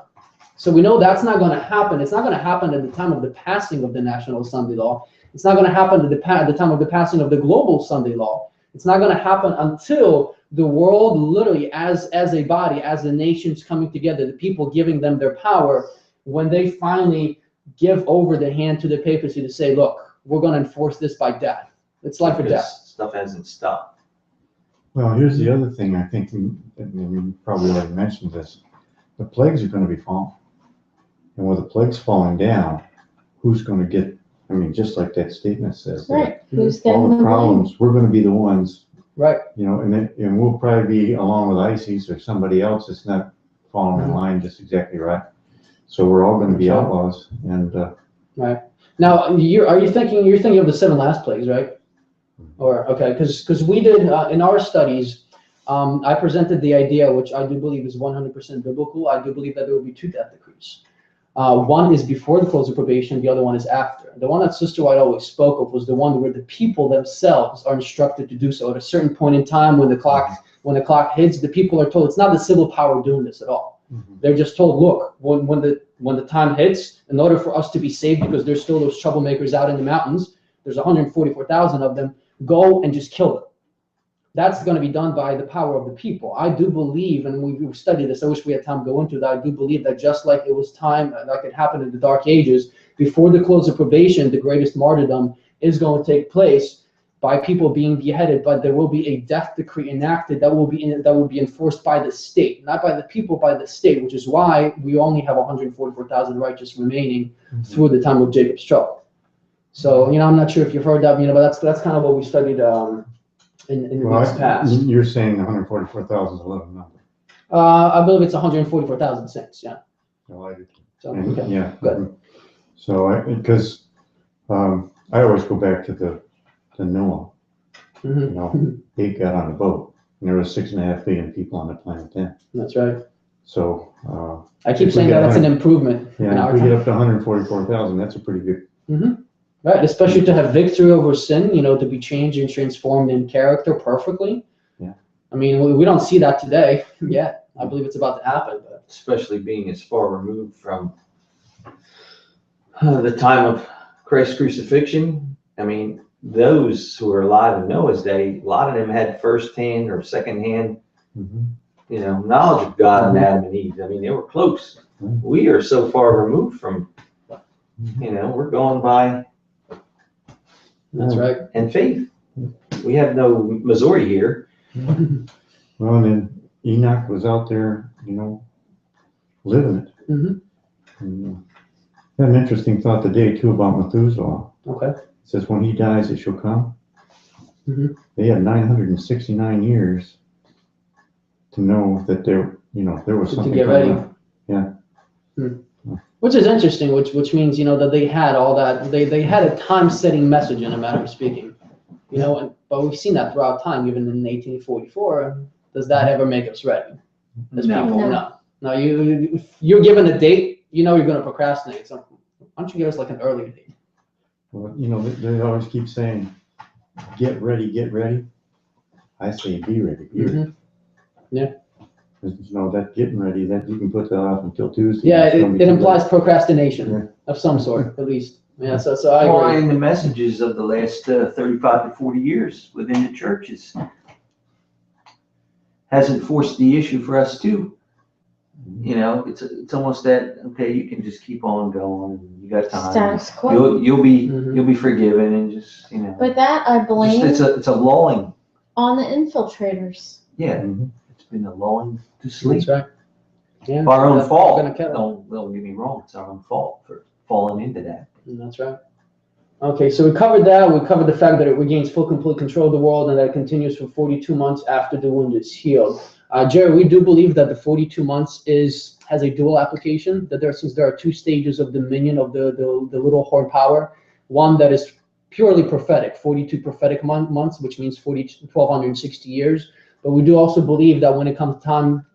Speaker 2: So we know that's not going to happen. It's not going to happen at the time of the passing of the National Sunday Law. It's not going to happen at the time of the passing of the Global Sunday Law. It's not going to happen until the world, literally as a body, as the nations coming together, the people giving them their power, when they finally give over the hand to the papacy to say, look, we're going to enforce this by death. It's life or
Speaker 5: Because
Speaker 2: death.
Speaker 5: stuff hasn't stopped.
Speaker 4: Well, here's the other thing I think, and we probably already mentioned this. The plagues are going to be falling. And with the plagues falling down, who's going to get, I mean, just like that statement says, that
Speaker 3: Right. Who's getting
Speaker 4: all
Speaker 3: the
Speaker 4: the problems, we're going to be the ones,
Speaker 2: Right.
Speaker 4: you know, and we'll probably be along with ISIS or somebody else that's not falling in line just exactly right. So we're all going to be
Speaker 2: Sure.
Speaker 4: outlaws. And
Speaker 2: Right. Now, you're thinking of the 7 last plagues, right? Or okay, because we did in our studies, I presented the idea, which I do believe is 100% biblical. I do believe that there will be 2 death decrees. One is before the close of probation, the other one is after. The one that Sister White always spoke of was the one where the people themselves are instructed to do so at a certain point in time when the clock hits. The people are told it's not the civil power doing this at all. They're just told, look, when the time hits, in order for us to be saved, because there's still those troublemakers out in the mountains, there's 144,000 of them, go and just kill them. That's going to be done by the power of the people. I do believe, and we've studied this, I wish we had time to go into that, I do believe that just like it was time, like it happened in the Dark Ages, before the close of probation, the greatest martyrdom is going to take place by people being beheaded, but there will be a death decree enacted that will be enforced by the state, not by the people, by the state, which is why we only have 144,000 righteous remaining through the time of Jacob's trouble. So, I'm not sure if you've heard that, but that's kind of what we studied in the weeks past.
Speaker 4: You're saying 144,000 is a little number.
Speaker 2: I believe it's 144,000 saints, yeah.
Speaker 4: No, I do.
Speaker 2: So,
Speaker 4: And,
Speaker 2: okay.
Speaker 4: yeah.
Speaker 2: Good.
Speaker 4: So, because I always go back to Noah.
Speaker 2: Mhm.
Speaker 4: He got on the boat, and there was 6.5 billion people on the planet then.
Speaker 2: That's right.
Speaker 4: So,
Speaker 2: I keep
Speaker 4: If we
Speaker 2: saying
Speaker 4: get
Speaker 2: that's an improvement in
Speaker 4: yeah,
Speaker 2: our
Speaker 4: if we get
Speaker 2: time.
Speaker 4: up to 144,000, that's a pretty good.
Speaker 2: Right, especially to have victory over sin, to be changed and transformed in character perfectly.
Speaker 4: Yeah.
Speaker 2: I mean, we don't see that today yet. I believe it's about to happen, but
Speaker 5: Especially being as far removed from the time of Christ's crucifixion, I mean, those who are alive in Noah's day, a lot of them had first-hand or second-hand, knowledge of God and Adam and Eve. I mean, they were close. We are so far removed from, we're going by.
Speaker 2: That's right.
Speaker 5: And faith. We have no Missouri here.
Speaker 4: Well, and then Enoch was out there, living it. And, had an interesting thought today too about Methuselah.
Speaker 2: Okay.
Speaker 4: It says when he dies, it shall come.
Speaker 2: Mm-hmm.
Speaker 4: They had 969 years to know that there was something
Speaker 2: to get ready.
Speaker 4: up. Yeah.
Speaker 2: Which is interesting, which means, that they had all that, they had a time-setting message in a matter of speaking, but we've seen that throughout time, even in 1844. Does that ever make us ready? As people, no. No, if you're given a date, you're going to procrastinate. So why don't you give us like an earlier date?
Speaker 4: Well, they always keep saying, get ready, get ready. I say, be ready, be ready.
Speaker 2: Yeah.
Speaker 4: That getting ready, that you can put that off until Tuesday.
Speaker 2: Yeah, it implies procrastination of some sort, at least. Yeah, so I agree.
Speaker 5: Well, in the messages of the last 35 to 40 years within the churches hasn't forced the issue for us too. It's almost that, okay, you can just keep on going. You got time.
Speaker 3: Status quo.
Speaker 5: You'll be forgiven and just,
Speaker 3: But that I blame
Speaker 5: it's a lulling.
Speaker 3: on the infiltrators.
Speaker 5: Yeah, it's been a lulling to sleep.
Speaker 2: That's right. Yeah,
Speaker 5: Our own fault.
Speaker 2: Don't
Speaker 5: Don't get me wrong. It's our own fault for falling into that.
Speaker 2: That's right. Okay, so we covered that. We covered the fact that it regains full, complete control of the world and that it continues for 42 months after the wound is healed. Jerry, we do believe that the 42 months has a dual application, that since there are two stages of dominion of the little horn power, one that is purely prophetic, 42 prophetic months, which means 1,260 years. But we do also believe that when it comes time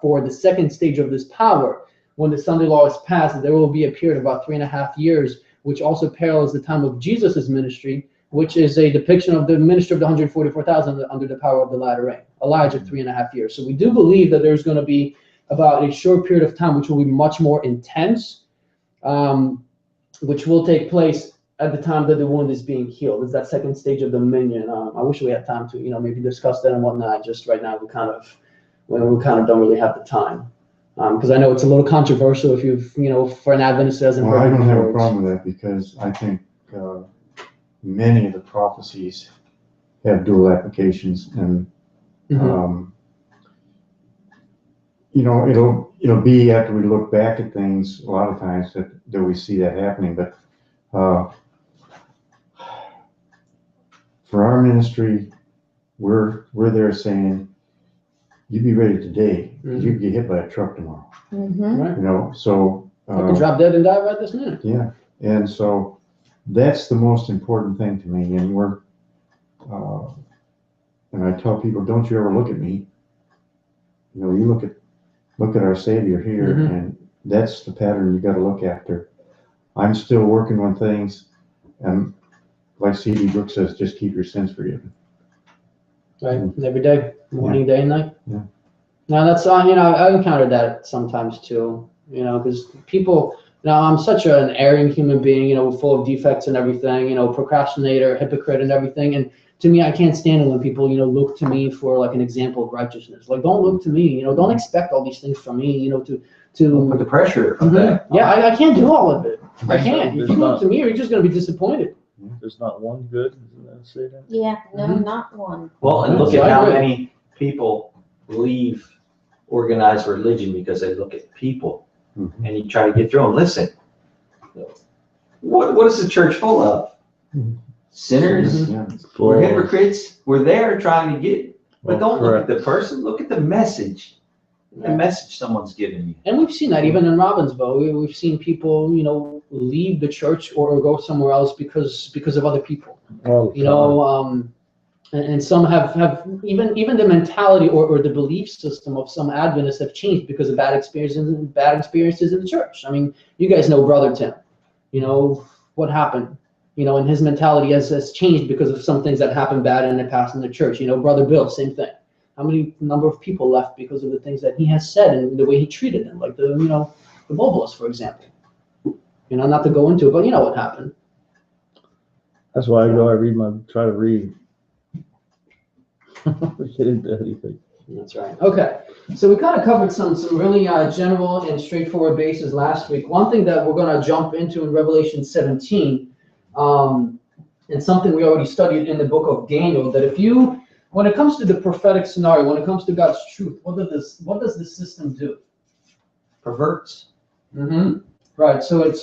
Speaker 2: for the second stage of this power, when the Sunday law is passed, there will be a period of about 3.5 years, which also parallels the time of Jesus's ministry, which is a depiction of the ministry of the 144,000 under the power of the latter rain. Elijah, 3.5 years. So we do believe that there's going to be about a short period of time, which will be much more intense, which will take place at the time that the wound is being healed. It's that second stage of dominion. I wish we had time to, maybe discuss that and whatnot. Just right now, we kind of don't really have the time. Because I know it's a little controversial if for an Adventist who hasn't heard
Speaker 4: I
Speaker 2: it
Speaker 4: don't
Speaker 2: before.
Speaker 4: have a problem with that because I think many of the prophecies have dual applications, and it'll be after we look back at things a lot of times that we see that happening. But for our ministry, we're there saying, you be ready today, because you can get hit by a truck tomorrow.
Speaker 2: Right.
Speaker 4: So
Speaker 2: I could drop dead and die right this minute.
Speaker 4: Yeah, and so that's the most important thing to me. And and I tell people, don't you ever look at me. You look at our Savior here, and that's the pattern you got to look after. I'm still working on things, and like C.D. Brooks says, just keep your sins forgiven.
Speaker 2: Right, every day, morning, day, and night.
Speaker 4: Yeah.
Speaker 2: Now that's I've encountered that sometimes too. Because people. I'm such an erring human being. Full of defects and everything. Procrastinator, hypocrite, and everything. And to me, I can't stand it when people look to me for like an example of righteousness. Like, don't look to me. Don't expect all these things from me. To
Speaker 5: put the pressure of that.
Speaker 2: Yeah, I can't do all of it. I can't. If you look
Speaker 1: not-
Speaker 2: to me, you're just going to be disappointed.
Speaker 1: There's not one good, isn't that say that?
Speaker 3: Yeah, no, not one.
Speaker 5: Well, and look
Speaker 2: So
Speaker 5: at
Speaker 2: I
Speaker 5: how
Speaker 2: agree.
Speaker 5: many people leave organized religion because they look at people and you try to get through them. Listen, what is the church full of? Sinners.
Speaker 4: Yeah.
Speaker 5: We're hypocrites. We're there trying to get, but
Speaker 1: Well,
Speaker 5: don't look at
Speaker 1: correct.
Speaker 5: the person. Look at the message. The message someone's giving you.
Speaker 2: And we've seen that even in Robbinsville. We've seen people, leave the church or go somewhere else because of other people. And some have even the mentality or the belief system of some Adventists have changed because of bad experiences in the church. I mean, you guys know Brother Tim. What happened. And his mentality has changed because of some things that happened bad in the past in the church. Brother Bill, same thing. How many number of people left because of the things that he has said and the way he treated them, like the Mobilists, for example. You know, not to go into it, but you know what happened.
Speaker 1: That's why try to read. Get into anything.
Speaker 2: That's right. Okay, so we kind of covered some really general and straightforward bases last week. One thing that we're going to jump into in Revelation 17, and something we already studied in the book of Daniel, that when it comes to the prophetic scenario, when it comes to God's truth, what does this system do?
Speaker 5: Perverts.
Speaker 2: Right. So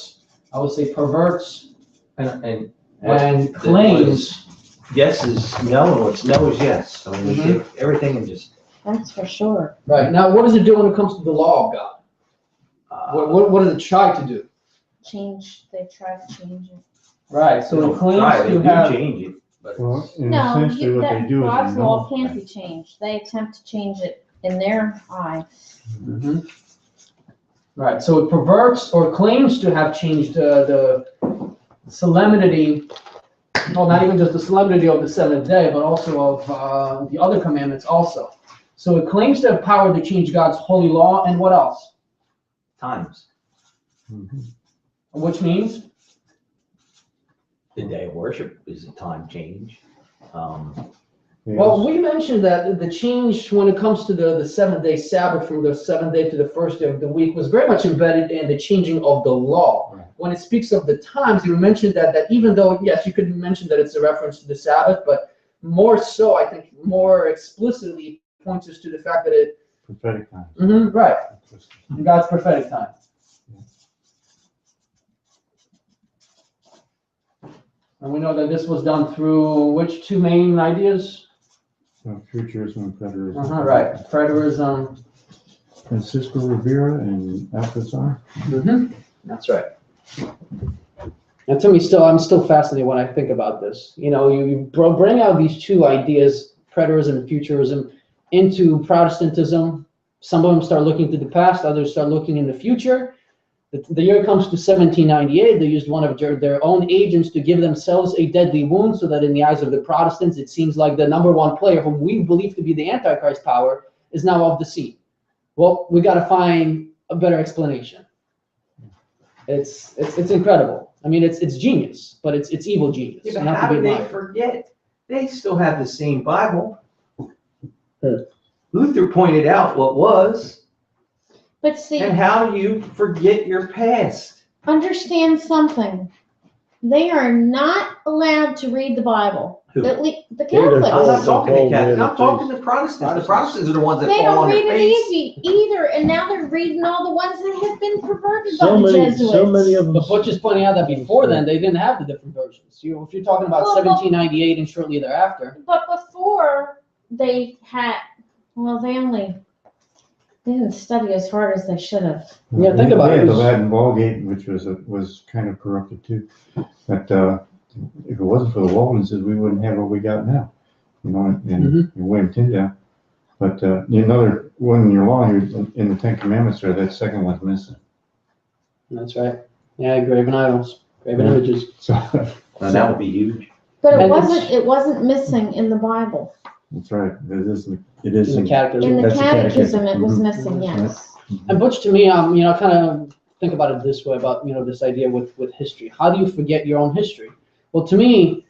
Speaker 2: I would say perverts
Speaker 5: And
Speaker 2: claims.
Speaker 5: Yes is no, and what's no is yes. I mean, we take everything and just.
Speaker 3: That's for sure.
Speaker 2: Right. Now, what does it do when it comes to the law of God? What does it try to do?
Speaker 3: They try to change it.
Speaker 2: Right. So it claims
Speaker 5: They
Speaker 2: to
Speaker 5: do
Speaker 2: have.
Speaker 5: change it, but
Speaker 4: Well, and
Speaker 3: No,
Speaker 4: essentially what they do is
Speaker 3: God's
Speaker 4: they
Speaker 3: law
Speaker 4: know.
Speaker 3: can't be changed. They attempt to change it in their eyes.
Speaker 2: Right. So it perverts or claims to have changed the solemnity. Well, not even just the solemnity of the seventh day, but also of the other commandments also. So it claims to have power to change God's holy law and what else?
Speaker 5: times.
Speaker 2: Which means?
Speaker 5: The day of worship is a time change.
Speaker 2: Well, we mentioned that the change when it comes to the seventh day Sabbath from the seventh day to the first day of the week was very much embedded in the changing of the law.
Speaker 4: Right.
Speaker 2: When it speaks of the times, you mentioned that even though, yes, you could mention that it's a reference to the Sabbath, but more so, I think, more explicitly points us to the fact that it.
Speaker 4: Prophetic times.
Speaker 2: Right. In God's prophetic time. And we know that this was done through which two main ideas?
Speaker 4: Futurism and preterism.
Speaker 2: Right. Preterism.
Speaker 4: Francisco Rivera and Alcazar.
Speaker 2: That's right. And to me, I'm still fascinated when I think about this. You know, you bring out these two ideas, preterism and futurism, into Protestantism. Some of them start looking to the past, others start looking in the future. The year comes to 1798, they used one of their own agents to give themselves a deadly wound so that in the eyes of the Protestants, it seems like the number one player whom we believe to be the Antichrist power is now off the scene. Well, we got to find a better explanation. It's incredible. I mean, it's genius, but it's evil genius.
Speaker 5: Yeah, but how do they forget? They still have the same Bible. Luther pointed out what was.
Speaker 3: But see,
Speaker 5: And how do you forget your past?
Speaker 3: understand something. They are not allowed to read the Bible.
Speaker 5: Who?
Speaker 3: At least the
Speaker 1: They're
Speaker 5: I'm not
Speaker 3: Catholics.
Speaker 5: talking to
Speaker 1: Oh,
Speaker 5: Catholics.
Speaker 1: yeah,
Speaker 5: I'm talking to Protestants. The Protestants are the ones that
Speaker 3: They
Speaker 5: fall
Speaker 3: don't
Speaker 5: on
Speaker 3: read
Speaker 5: their
Speaker 3: it
Speaker 5: face.
Speaker 3: easy either, and now they're reading all the ones that have been perverted
Speaker 1: So
Speaker 3: by the
Speaker 1: many
Speaker 3: Jesuits.
Speaker 1: of them.
Speaker 2: But Butch is pointing out that before then, they didn't have the different versions. If you're talking about
Speaker 3: Well,
Speaker 2: 1798 and shortly thereafter.
Speaker 3: But before they had, they didn't study as hard as they should have.
Speaker 2: Yeah, think about it.
Speaker 4: Yeah, the Latin Vulgate, which was kind of corrupted too. But if it wasn't for the Waldenses, we wouldn't have what we got now. You know, and William Tyndale. But another one in your law here, in the Ten Commandments, there, that second one's missing.
Speaker 2: That's right. Yeah, graven idols, graven images.
Speaker 4: So
Speaker 5: And that would be huge.
Speaker 3: But
Speaker 2: And
Speaker 3: it wasn't missing in the Bible.
Speaker 4: that's right. It is.
Speaker 2: In the catechism.
Speaker 3: In the
Speaker 4: That's the
Speaker 3: catechism,
Speaker 4: catechism.
Speaker 3: it was
Speaker 4: Mhm.
Speaker 3: missing, yes.
Speaker 2: And Butch, to me, kind of think about it this way about, this idea with history. How do you forget your own history? Well, to me,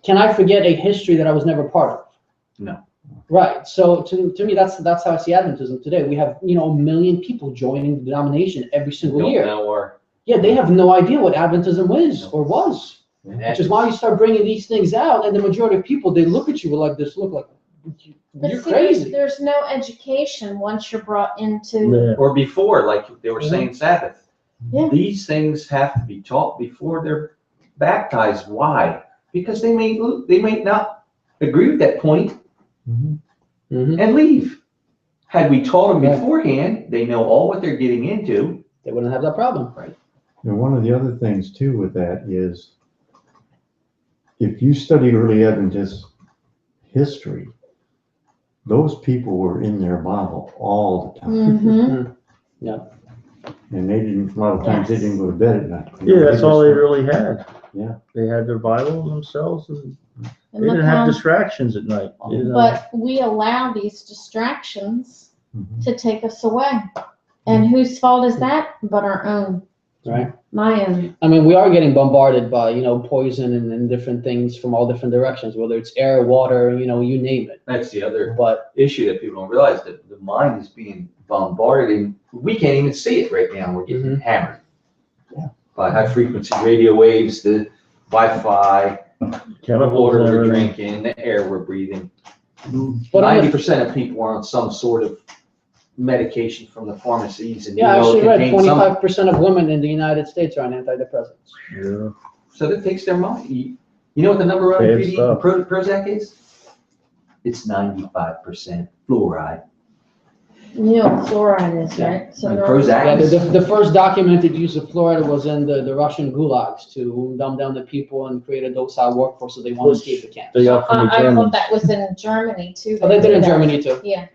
Speaker 2: can I forget a history that I was never part of?
Speaker 5: No.
Speaker 2: Right. So to me, that's how I see Adventism today. We have, a million people joining the denomination every single year. Yeah, they have no idea what Adventism is or was. Which is why you start bringing these things out, and the majority of people, they look at you like this,
Speaker 3: But
Speaker 2: you're
Speaker 3: see,
Speaker 2: crazy.
Speaker 3: there's no education once you're brought into.
Speaker 5: Or before, like they were saying Sabbath.
Speaker 3: Yeah.
Speaker 5: These things have to be taught before they're baptized. Why? Because they may not agree with that point and leave. Had we taught them beforehand, they know all what they're getting into.
Speaker 2: They wouldn't have that problem.
Speaker 5: Right.
Speaker 4: And one of the other things too with that is, if you study early Adventist history, those people were in their Bible all the time.
Speaker 3: Mm-hmm.
Speaker 4: And they didn't, a lot of times they
Speaker 3: Yes.
Speaker 4: didn't go to bed at night.
Speaker 1: Yeah, that's all they really had.
Speaker 4: Yeah.
Speaker 1: They had their Bible themselves, and they
Speaker 3: And
Speaker 1: didn't
Speaker 3: look
Speaker 1: have
Speaker 3: how,
Speaker 1: distractions at night.
Speaker 3: but we allow these distractions
Speaker 4: Mhm.
Speaker 3: to take us away. And whose fault is that but our own?
Speaker 2: right?
Speaker 3: My
Speaker 2: I mean, we are getting bombarded by, poison and different things from all different directions, whether it's air, water, you name it.
Speaker 5: That's the other
Speaker 2: But
Speaker 5: issue that people don't realize, that the mind is being bombarded, and we can't even see it right now. We're getting hammered by high frequency radio waves, the Wi-Fi, the
Speaker 1: Chemicals
Speaker 5: water
Speaker 1: and
Speaker 5: we're
Speaker 1: everything.
Speaker 5: drinking, the air we're breathing.
Speaker 2: But on the-
Speaker 5: 90% of people are on some sort of medication from the pharmacies, and
Speaker 2: yeah, I
Speaker 5: it
Speaker 2: actually read
Speaker 5: contains some.
Speaker 2: 25% of women in the United States are on antidepressants.
Speaker 1: Yeah.
Speaker 5: So that takes their mind. You know what the number one
Speaker 1: Bad
Speaker 5: ingredient in
Speaker 1: stuff.
Speaker 5: Prozac is? It's 95% fluoride.
Speaker 3: you know what fluoride is, right? So
Speaker 5: And
Speaker 3: no-
Speaker 5: Prozac
Speaker 2: Yeah,
Speaker 5: is
Speaker 2: the first documented use of fluoride was in the Russian gulags to dumb down the people and create a docile workforce so they won't
Speaker 1: Which
Speaker 2: escape the camps.
Speaker 1: They got from the
Speaker 3: I thought
Speaker 1: Germans.
Speaker 3: that was in Germany too.
Speaker 2: Oh, they did in
Speaker 3: that.
Speaker 2: Germany too,
Speaker 3: Yeah.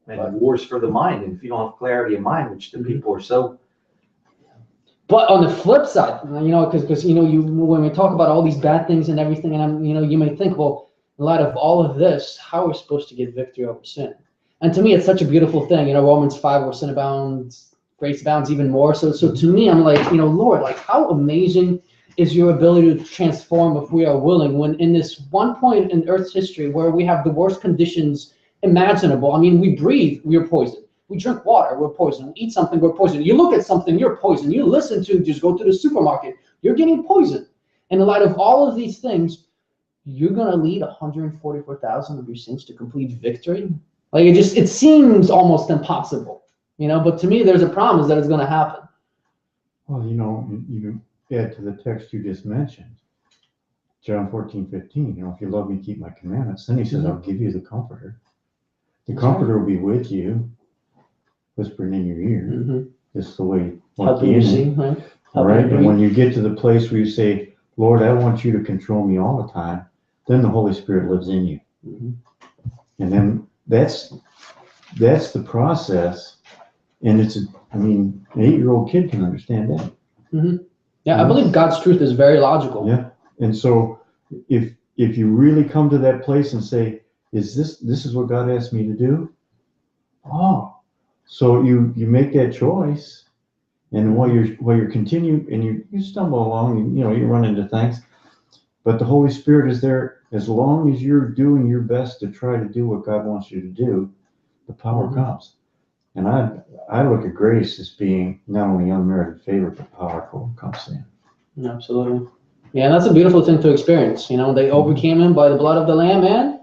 Speaker 5: and wars for the mind. And if you don't have clarity of mind, which the people are so.
Speaker 2: But on the flip side, because when we talk about all these bad things and everything, and you may think, well, in light of all of this, how are we supposed to get victory over sin? And to me, it's such a beautiful thing. Romans 5, where sin abounds, grace abounds even more. So to me, I'm like, Lord, like how amazing is your ability to transform if we are willing, when in this one point in Earth's history where we have the worst conditions imaginable. I mean, we breathe, we're poisoned. We drink water, we're poisoned. We eat something, we're poisoned. You look at something, you're poisoned. You listen to, just go to the supermarket, you're getting poisoned. And in light of all of these things, you're going to lead 144,000 of your saints to complete victory? Like, it seems almost impossible, but to me, there's a promise that it's going to happen.
Speaker 4: Well, you add to the text you just mentioned, John 14:15, if you love me, keep my commandments. Then he says, I'll give you the Comforter. The Comforter will be with you, whispering in your ear. This is the way.
Speaker 2: Helping you see, right?
Speaker 4: All right. And when you get to the place where you say, Lord, I want you to control me all the time, then the Holy Spirit lives in you. And then that's the process. And an 8-year-old kid can understand that.
Speaker 2: Yeah, I believe God's truth is very logical.
Speaker 4: Yeah. And so if you really come to that place and say, this is what God asked me to do? Oh, so you make that choice, and while you're continuing, and you stumble along, you run into things, but the Holy Spirit is there as long as you're doing your best to try to do what God wants you to do. The power comes, and I look at grace as being not only unmerited favor but powerful. Comes in.
Speaker 2: Absolutely. Yeah, and that's a beautiful thing to experience. They overcame him by the blood of the Lamb and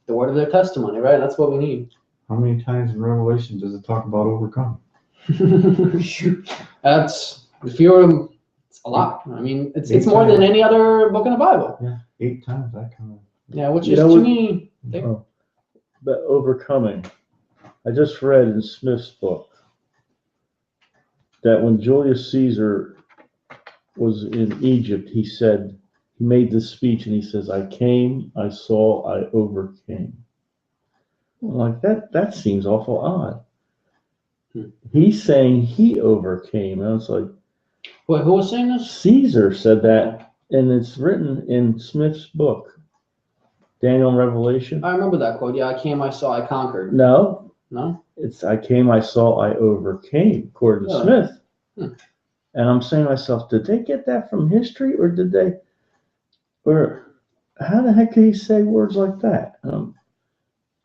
Speaker 2: the word of their testimony, right? That's what we need.
Speaker 4: How many times in Revelation does it talk about overcome?
Speaker 2: That's, if you're, it's a lot. I mean, it's more than any other book in the Bible.
Speaker 4: Yeah, 8 times that kind of.
Speaker 2: Yeah, which is to me.
Speaker 1: But overcoming. I just read in Smith's book that when Julius Caesar was in Egypt, he made this speech and he says, I came, I saw, I overcame. I'm like, that seems awful odd. He's saying he overcame. And I was like,
Speaker 2: Wait, who was saying this?
Speaker 1: Caesar said that, and it's written in Smith's book, Daniel and Revelation.
Speaker 2: I remember that quote. Yeah, I came, I saw, I conquered.
Speaker 1: No,
Speaker 2: No?
Speaker 1: it's I came, I saw, I overcame, according to
Speaker 2: Really?
Speaker 1: Smith. And I'm saying to myself, did they get that from history, or how the heck can he say words like that? I don't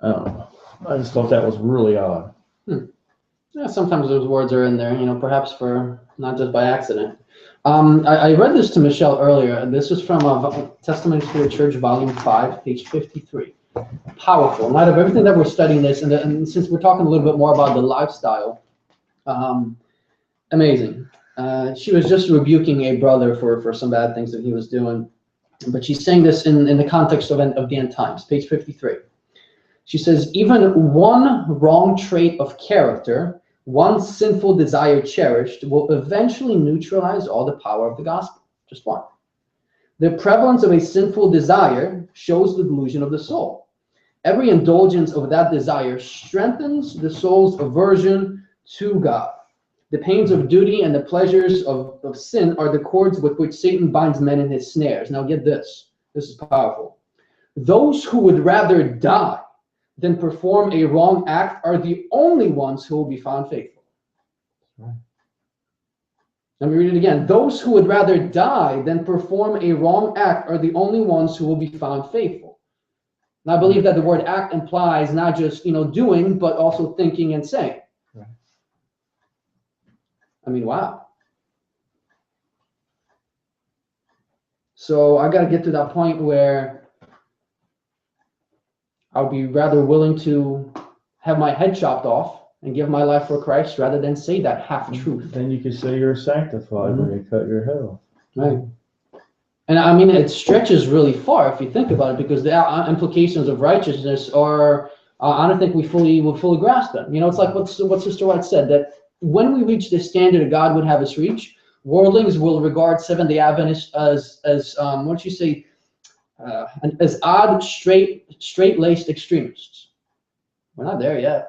Speaker 1: know. I just thought that was really odd.
Speaker 2: Yeah, sometimes those words are in there, perhaps for not just by accident. I read this to Michelle earlier, and this is from Testimonies for the Church, Volume 5, page 53. Powerful. In light of everything that we're studying this, and since we're talking a little bit more about the lifestyle, amazing. She was just rebuking a brother for some bad things that he was doing, but she's saying this in the context of the end times, page 53. She says, even one wrong trait of character, one sinful desire cherished, will eventually neutralize all the power of the gospel. Just one. The prevalence of a sinful desire shows the delusion of the soul. Every indulgence of that desire strengthens the soul's aversion to God. The pains of duty and the pleasures of sin are the cords with which Satan binds men in his snares. Now get this. This is powerful. Those who would rather die than perform a wrong act are the only ones who will be found faithful.
Speaker 4: Right.
Speaker 2: Let me read it again. Those who would rather die than perform a wrong act are the only ones who will be found faithful. And I believe that the word act implies not just, doing, but also thinking and saying.
Speaker 4: Right.
Speaker 2: I mean, wow. So I got to get to that point where I would be rather willing to have my head chopped off and give my life for Christ rather than say that half truth.
Speaker 1: Then you can say you're sanctified when you cut your head off.
Speaker 2: Right. And I mean, it stretches really far if you think about it, because the implications of righteousness are, I don't think we will fully grasp them. It's like what Sister White said, that when we reach the standard that God would have us reach, worldlings will regard Seventh-day Adventists as what did you say, as odd, straight-laced extremists. We're not there yet.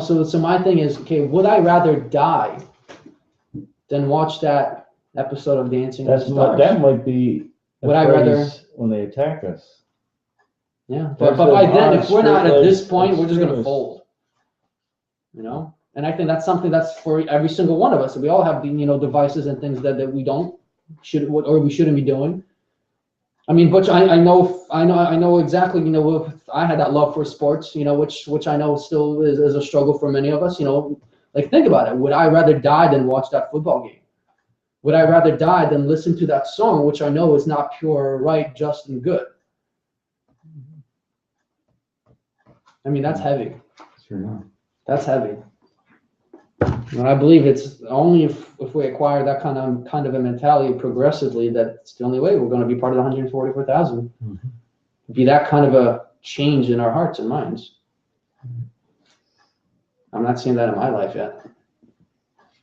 Speaker 2: So my thing is, okay, would I rather die than watch that episode of Dancing with the Stars?
Speaker 1: That might be
Speaker 2: Would I rather
Speaker 1: when they attack us.
Speaker 2: Yeah, but by then, if we're not at this point, we're just going to fold. And I think that's something that's for every single one of us. We all have the devices and things that we we shouldn't be doing. I mean, Butch, I know exactly. I had that love for sports. Which I know still is a struggle for many of us. Like, think about it. Would I rather die than watch that football game? Would I rather die than listen to that song, which I know is not pure, right, just, and good? I mean, that's heavy.
Speaker 4: Sure enough.
Speaker 2: That's heavy. And I believe it's only if we acquire that kind of a mentality progressively, that's the only way we're going to be part of the 144,000.
Speaker 4: Mm-hmm.
Speaker 2: Be that kind of a change in our hearts and minds. I'm not seeing that in my life yet.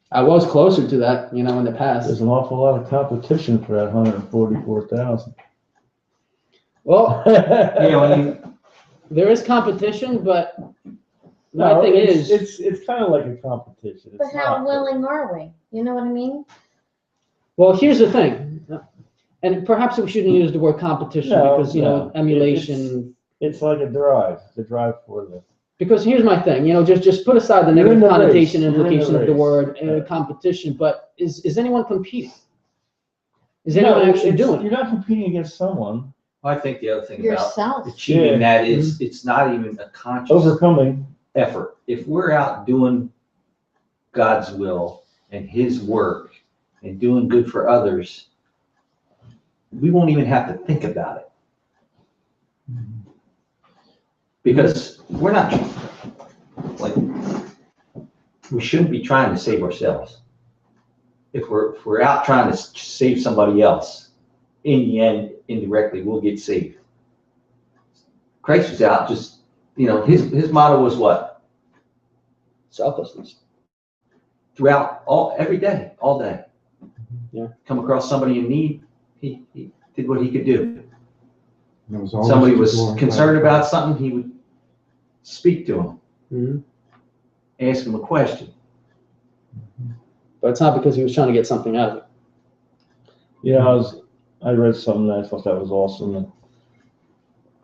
Speaker 2: I was closer to that, in the past.
Speaker 1: There's an awful lot of competition for that 144,000.
Speaker 2: Well,
Speaker 5: When
Speaker 2: there is competition, but my thing is,
Speaker 1: it's kind of like a competition.
Speaker 3: But how willing are we? You know what I mean?
Speaker 2: well, here's the thing, and perhaps we shouldn't use the word competition because emulation.
Speaker 1: It's like a drive. The drive for the.
Speaker 2: Because here's my thing, just put aside the negative connotation and implication of the word competition, but is anyone competing? Is anyone actually doing it?
Speaker 1: You're not competing against someone.
Speaker 5: I think the other thing
Speaker 3: Yourself.
Speaker 5: about achieving that is it's not even a conscious
Speaker 1: Overcoming.
Speaker 5: effort. If we're out doing God's will and His work and doing good for others, we won't even have to think about it. Because we're not, we shouldn't be trying to save ourselves. If we're out trying to save somebody else, in the end, indirectly, we'll get saved. Christ was out just, his motto was what?
Speaker 2: Selflessness.
Speaker 5: Throughout every day, all day.
Speaker 2: Yeah.
Speaker 5: Come across somebody in need, he did what he could do.
Speaker 4: Somebody
Speaker 5: Somebody was concerned about something, he would speak to him,
Speaker 2: Mm-hmm.
Speaker 5: ask him a question.
Speaker 2: But it's not because he was trying to get something out of it.
Speaker 1: I read something that I thought that was awesome.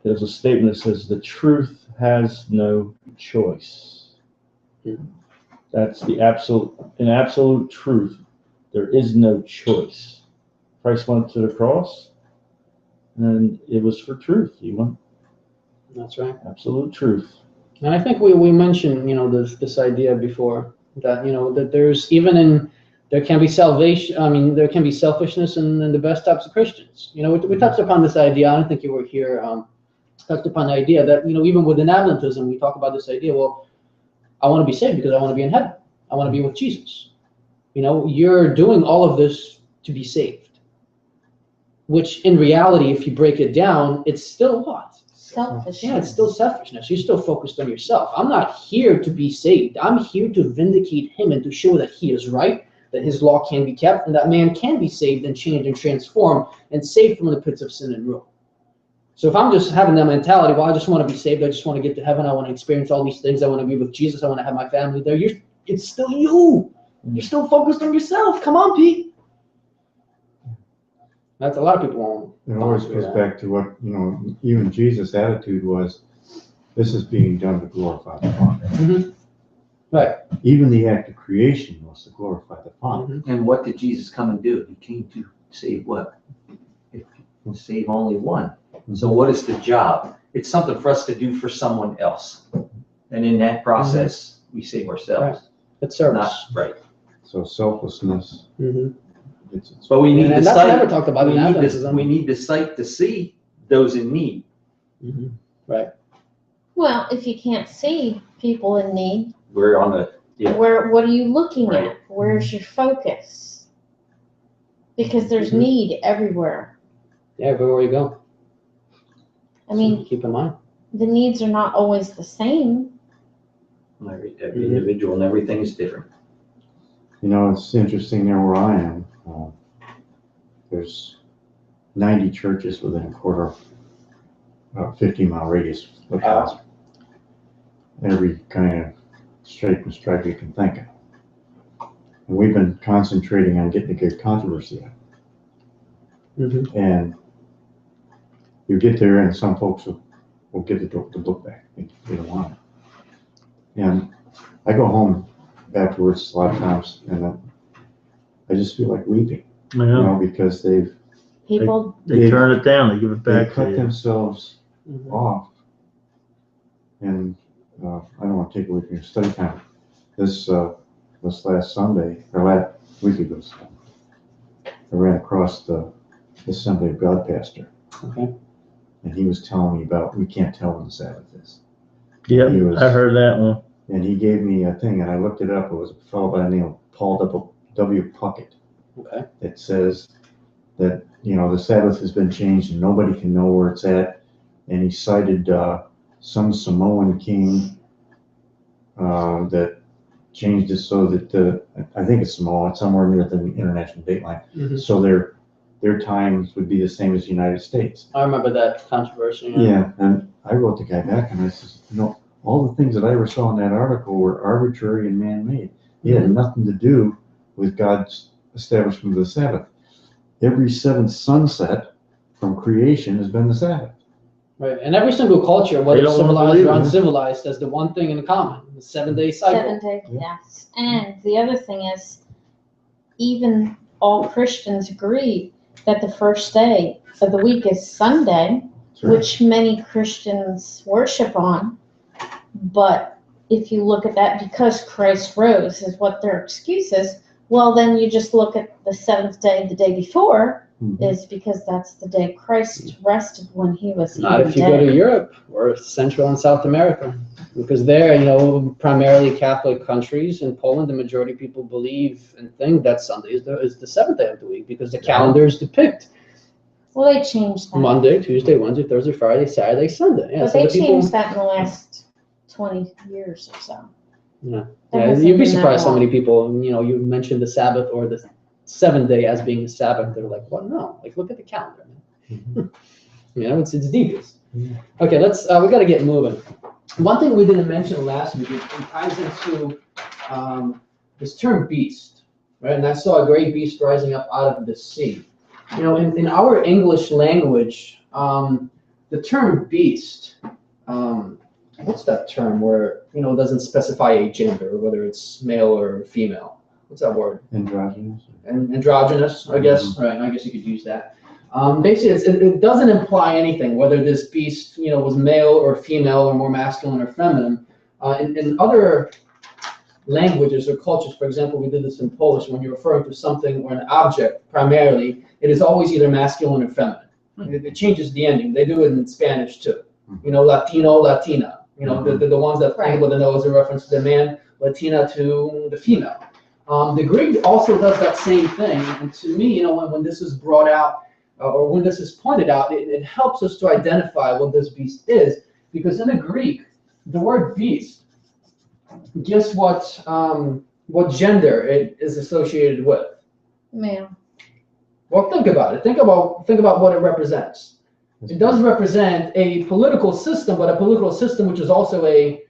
Speaker 1: There's a statement that says the truth has no choice.
Speaker 2: Mm-hmm.
Speaker 1: That's in absolute truth. There is no choice. Christ went to the cross, and it was for truth. He went.
Speaker 2: That's right.
Speaker 1: Absolute truth.
Speaker 2: And I think we mentioned, this idea before that, that there can be salvation. I mean, there can be selfishness in the best types of Christians. We touched upon this idea. I don't think you were here. Touched upon the idea that, even within Adventism, we talk about this idea. Well, I want to be saved because I want to be in heaven. I want to be with Jesus. You're doing all of this to be saved. Which in reality, if you break it down, it's still what?
Speaker 3: Selfishness.
Speaker 2: Yeah, it's still selfishness. You're still focused on yourself. I'm not here to be saved. I'm here to vindicate Him and to show that He is right, that His law can be kept, and that man can be saved and changed and transformed and saved from the pits of sin and ruin. So if I'm just having that mentality, well, I just want to be saved, I just want to get to heaven, I want to experience all these things, I want to be with Jesus, I want to have my family there, it's still you. You're still focused on yourself. Come on, Pete. That's a lot of people won't.
Speaker 4: It always goes back to what, even Jesus' attitude was, this is being done to glorify the Father.
Speaker 2: Mm-hmm. Right.
Speaker 4: Even the act of creation was to glorify the Father.
Speaker 5: And what did Jesus come and do? He came to save what? Save only one. So what is the job? It's something for us to do for someone else. And in that process, we save ourselves.
Speaker 2: It's service.
Speaker 5: Not right.
Speaker 4: So selflessness. It's
Speaker 5: But we need
Speaker 2: And
Speaker 5: the
Speaker 2: that's
Speaker 5: sight.
Speaker 2: never talked about in Adventism.
Speaker 5: We need the sight to see those in need.
Speaker 2: Right.
Speaker 3: Well, if you can't see people in need,
Speaker 5: We're on the
Speaker 3: what are you looking
Speaker 5: Right.
Speaker 3: at? Where's your focus? Because there's need everywhere.
Speaker 2: Yeah, everywhere you go.
Speaker 3: I mean,
Speaker 2: Keep in mind.
Speaker 3: the needs are not always the same.
Speaker 5: every individual and everything is different.
Speaker 4: You know, it's interesting there where I am. There's 90 churches within a quarter, 50-mile radius of the house. Every kind of shape and stripe you can think of. And we've been concentrating on getting a good controversy out. And you get there and some folks will give the book back. They don't want it. And I go home afterwards a lot of times and I just feel like weeping, you know, because they
Speaker 1: turn it down, they give it back
Speaker 4: cut
Speaker 1: to you.
Speaker 4: themselves off. And I don't want to take away from your study time. This last Sunday, or last week ago, I ran across the Assembly of God pastor.
Speaker 2: Okay.
Speaker 4: And he was telling me about, we can't tell when the Sabbath is.
Speaker 1: Yep, I heard that one.
Speaker 4: And he gave me a thing, and I looked it up. It was a fellow by the name of Paul W. Puckett.
Speaker 2: Okay.
Speaker 4: It says that, you know, the Sabbath has been changed and nobody can know where it's at. And he cited some Samoan king that changed it so that I think it's Samoa, it's somewhere near the international date line. So their times would be the same as the United States.
Speaker 2: I remember that controversy.
Speaker 4: Yeah, and I wrote the guy back and I said, you know, all the things that I ever saw in that article were arbitrary and man-made. It had nothing to do with God's establishment of the Sabbath. Every seventh sunset from creation has been the Sabbath.
Speaker 2: Right, and every single culture, whether
Speaker 1: They don't wanna
Speaker 2: civilized
Speaker 1: believe
Speaker 2: or
Speaker 1: it.
Speaker 2: uncivilized, has the one thing in common: the 7-day cycle.
Speaker 3: 7 day, yes. And the other thing is, even all Christians agree that the first day of the week is Sunday, which many Christians worship on. But if you look at that, because Christ rose is what their excuse is, well, then you just look at the seventh day, the day before, is because that's the day Christ rested when he was
Speaker 2: Not if you go to Europe or Central and South America, because there, you know, primarily Catholic countries. In Poland, the majority of people believe and think that Sunday is the seventh day of the week because the calendars depict
Speaker 3: Well, they changed that.
Speaker 2: Monday, Tuesday, Wednesday, Thursday, Friday, Saturday, Sunday. Yeah,
Speaker 3: But
Speaker 2: so
Speaker 3: they
Speaker 2: the people,
Speaker 3: changed that in the last 20 years or so.
Speaker 2: Yeah,
Speaker 3: That
Speaker 2: yeah,
Speaker 3: hasn't
Speaker 2: you'd be
Speaker 3: been that
Speaker 2: surprised how
Speaker 3: long.
Speaker 2: many people, you know, you mentioned the Sabbath or the 7th day as being the Sabbath. They're like, what? No, like look at the calendar, man. You know, it's devious. Okay, let's. We got to get moving. One thing we didn't mention last week, it ties into this term beast, right? And I saw a great beast rising up out of the sea. You know, in our English language, the term beast, what's that term where, you know, it doesn't specify a gender, whether it's male or female? What's that word?
Speaker 4: Androgynous.
Speaker 2: Androgynous, I guess. Right, I guess you could use that. Basically, it doesn't imply anything, whether this beast, you know, was male or female or more masculine or feminine. In other languages or cultures, for example, we did this in Polish, when you're referring to something or an object primarily, it is always either masculine or feminine. It changes the ending. They do it in Spanish too. You know, Latino, Latina. You know, the ones that think with the nose in reference to the man, Latina to the female. The Greek also does that same thing. And to me, you know, when this is brought out, or when this is pointed out, it helps us to identify what this beast is, because in the Greek, the word beast, guess what gender it is associated with?
Speaker 3: Male.
Speaker 2: Well, think about it. Think about what it represents. It does represent a political system, but a political system which is also a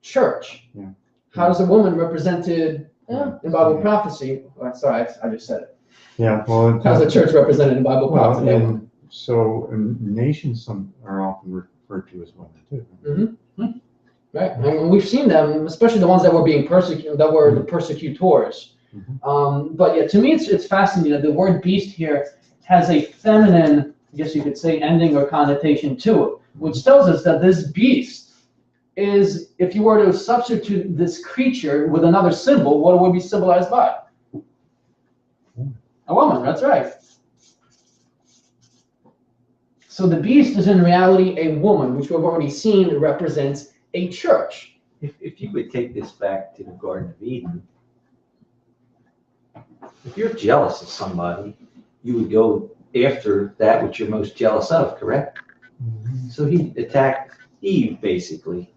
Speaker 2: church.
Speaker 4: Yeah.
Speaker 2: How is a woman represented in Bible
Speaker 4: Yeah.
Speaker 2: prophecy? Oh, sorry, I just said it.
Speaker 4: Yeah, well,
Speaker 2: How's the church represented in Bible prophecy?
Speaker 4: well, and so nations are often referred to as women too.
Speaker 2: Mm-hmm. Right, and we've seen them, especially the ones that were being persecuted, that were the persecutors. But yeah, to me, it's fascinating that the word beast here has a feminine, I guess you could say, ending or connotation to it, which tells us that this beast is, if you were to substitute this creature with another symbol, what would be symbolized by? A woman, that's right. So the beast is in reality a woman, which we've already seen represents a church.
Speaker 5: If you would take this back to the Garden of Eden, if you're jealous of somebody, you would go after that which you're most jealous of, correct? So he attacked Eve, basically.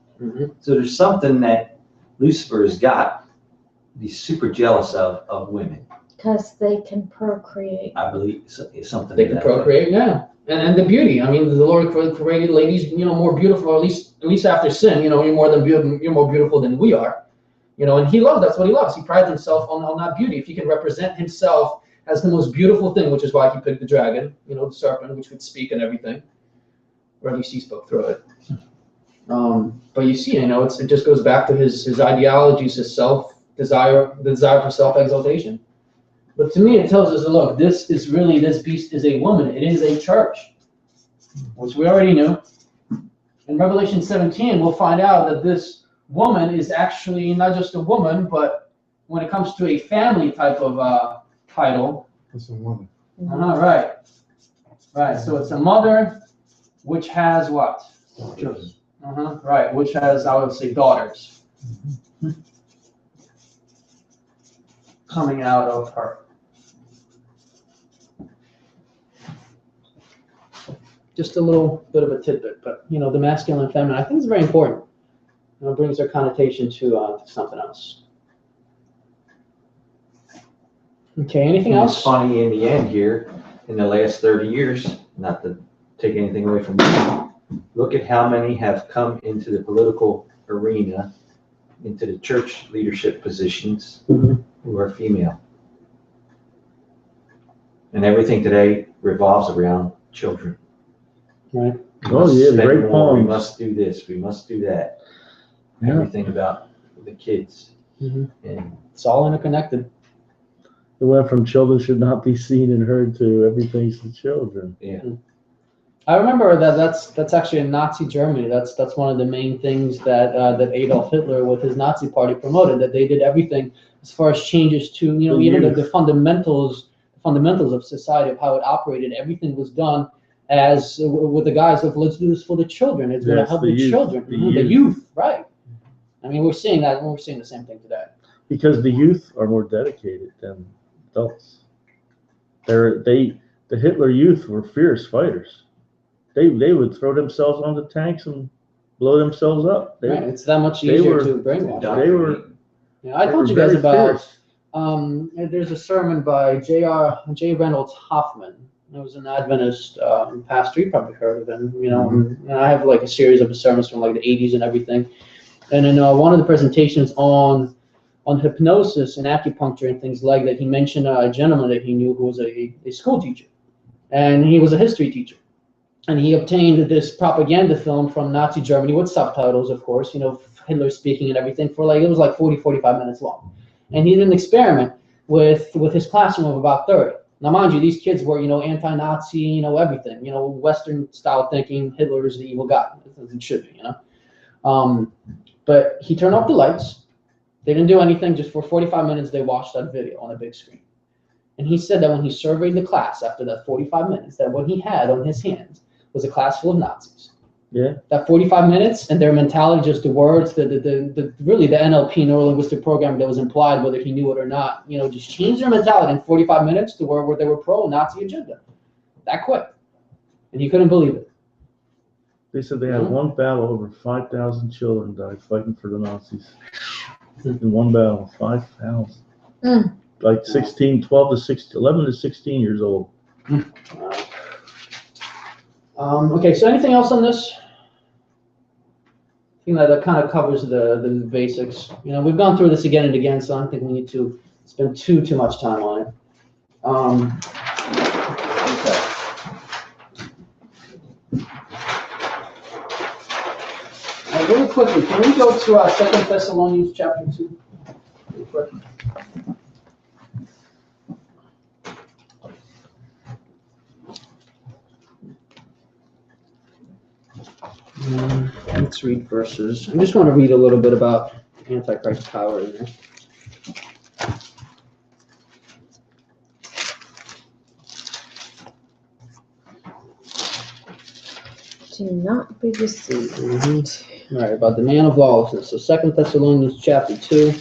Speaker 5: So there's something that Lucifer has got, he's super jealous of women.
Speaker 3: Because they can procreate.
Speaker 5: I believe it's something
Speaker 2: They can procreate, yeah. And the beauty. I mean, the Lord created ladies, more beautiful, or at least after sin. You're more beautiful than we are. And He loves. That's what He loves. He prides Himself on that beauty. If He can represent Himself as the most beautiful thing, which is why He picked the dragon, the serpent, which would speak and everything, or at least He spoke through it. But you see, it just goes back to His ideologies, His self-desire, the desire for self-exaltation. But to me, it tells us, look, this beast is a woman. It is a church, which we already knew. In Revelation 17, we'll find out that this woman is actually not just a woman, but when it comes to a family type of title.
Speaker 4: It's a woman.
Speaker 2: Right. So it's a mother, which has what?
Speaker 4: Children.
Speaker 2: Right, which has, I would say, daughters coming out of her. Just a little bit of a tidbit, but the masculine and feminine, I think, is very important. It brings their connotation to something else. Okay, anything else?
Speaker 5: It's funny in the end here, in the last 30 years, not to take anything away from you, look at how many have come into the political arena, into the church leadership positions, who are female. And everything today revolves around children.
Speaker 2: Right.
Speaker 1: The great
Speaker 5: We
Speaker 1: poems.
Speaker 5: must do this, we must do that.
Speaker 1: Yeah.
Speaker 5: Everything about the kids. And
Speaker 2: It's all interconnected.
Speaker 1: It went from children should not be seen and heard to everything's the children.
Speaker 5: yeah,
Speaker 2: I remember that's actually in Nazi Germany. That's one of the main things that Adolf Hitler with his Nazi party promoted. That they did everything as far as changes to even the fundamentals of society, of how it operated. Everything was done as with the guise of, let's do this for the children. It's going to help the children, the youth, right? I mean, we're seeing that, and we're seeing the same thing today.
Speaker 1: Because the youth are more dedicated than adults. The Hitler youth were fierce fighters. They would throw themselves on the tanks and blow themselves up.
Speaker 2: Right. It's that much easier to brainwash.
Speaker 1: They were.
Speaker 2: I told you guys about. There's a sermon by J. Reynolds Hoffman. It was an Adventist pastor. You probably heard of him. And I have like a series of his sermons from like the 80s and everything. And in one of the presentations on hypnosis and acupuncture and things like that, he mentioned a gentleman that he knew who was a school teacher, and he was a history teacher, and he obtained this propaganda film from Nazi Germany with subtitles, of course, Hitler speaking and everything, for it was like 40-45 minutes long, and he did an experiment with his classroom of about 30. Now, mind you, these kids were, anti-Nazi, everything, Western style thinking. Hitler is the evil guy, as it should be, But he turned off the lights. They didn't do anything. Just for 45 minutes, they watched that video on a big screen. And he said that when he surveyed the class after that 45 minutes, that what he had on his hands was a class full of Nazis.
Speaker 1: Yeah.
Speaker 2: That 45 minutes and their mentality, just the words, really the NLP, neuro-linguistic programming that was implied, whether he knew it or not, just changed their mentality in 45 minutes to where they were pro-Nazi agenda. That quick. And he couldn't believe it.
Speaker 1: They said they had one battle, over 5,000 children died fighting for the Nazis. In one battle, 5,000. Like 11 to 16 years old.
Speaker 2: Okay, so anything else on this? I think that kind of covers the basics. We've gone through this again and again, so I don't think we need to spend too much time on it. Okay. really quickly, can we go to 2 Thessalonians chapter 2? Really quick. Let's read verses. I'm just going to read a little bit about Antichrist power in there.
Speaker 3: Do not be deceived.
Speaker 2: All right, about the man of lawlessness. So 2 Thessalonians chapter 2.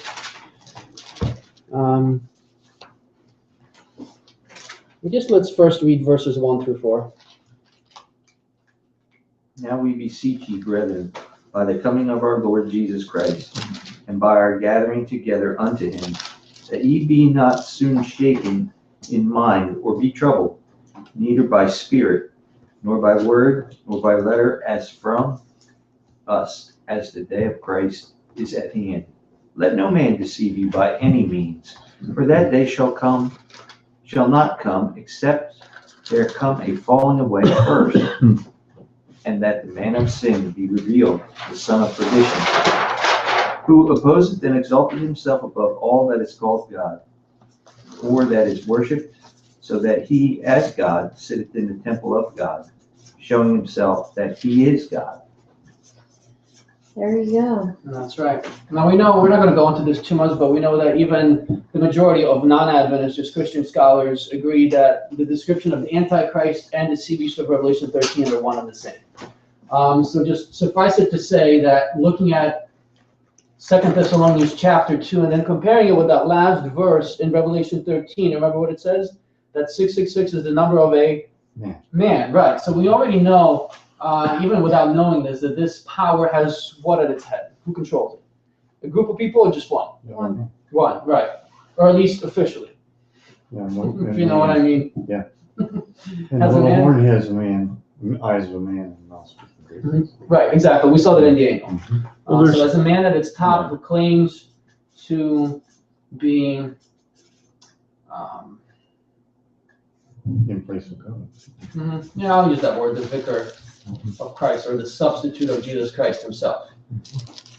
Speaker 2: Let's first read verses 1 through 4.
Speaker 5: Now we beseech ye, brethren, by the coming of our Lord Jesus Christ, and by our gathering together unto him, that ye be not soon shaken in mind, or be troubled, neither by spirit, nor by word, nor by letter, as from us, as the day of Christ is at hand. Let no man deceive you by any means, for that day shall not come, except there come a falling away first, and that the man of sin be revealed, the son of perdition, who opposeth and exalteth himself above all that is called God, or that is worshipped, so that he, as God, sitteth in the temple of God, showing himself that he is God.
Speaker 3: There you go.
Speaker 2: That's right. Now we know, we're not going to go into this too much, but we know that even the majority of non-Adventists, just Christian scholars, agree that the description of the Antichrist and the sea beast of Revelation 13 are one and the same. So just suffice it to say that looking at 2 Thessalonians chapter 2 and then comparing it with that last verse in Revelation 13, remember what it says? That 666 is the number of a man, right? So we already know, even without knowing this, that this power has what at its head? Who controls it? A group of people or just one?
Speaker 3: One.
Speaker 2: One, right. Or at least officially. If you know what I mean.
Speaker 4: Yeah. And
Speaker 2: As
Speaker 4: the
Speaker 2: a
Speaker 4: little
Speaker 2: man?
Speaker 4: horn has a man, eyes of a man, and mouth speaking great things.
Speaker 2: Right, exactly. We saw that in the angle.
Speaker 1: Well,
Speaker 2: So
Speaker 1: there's-
Speaker 2: as a man at its top who claims to be
Speaker 4: In place of God.
Speaker 2: yeah, I'll use that word, the vicar of Christ, or the substitute of Jesus Christ himself.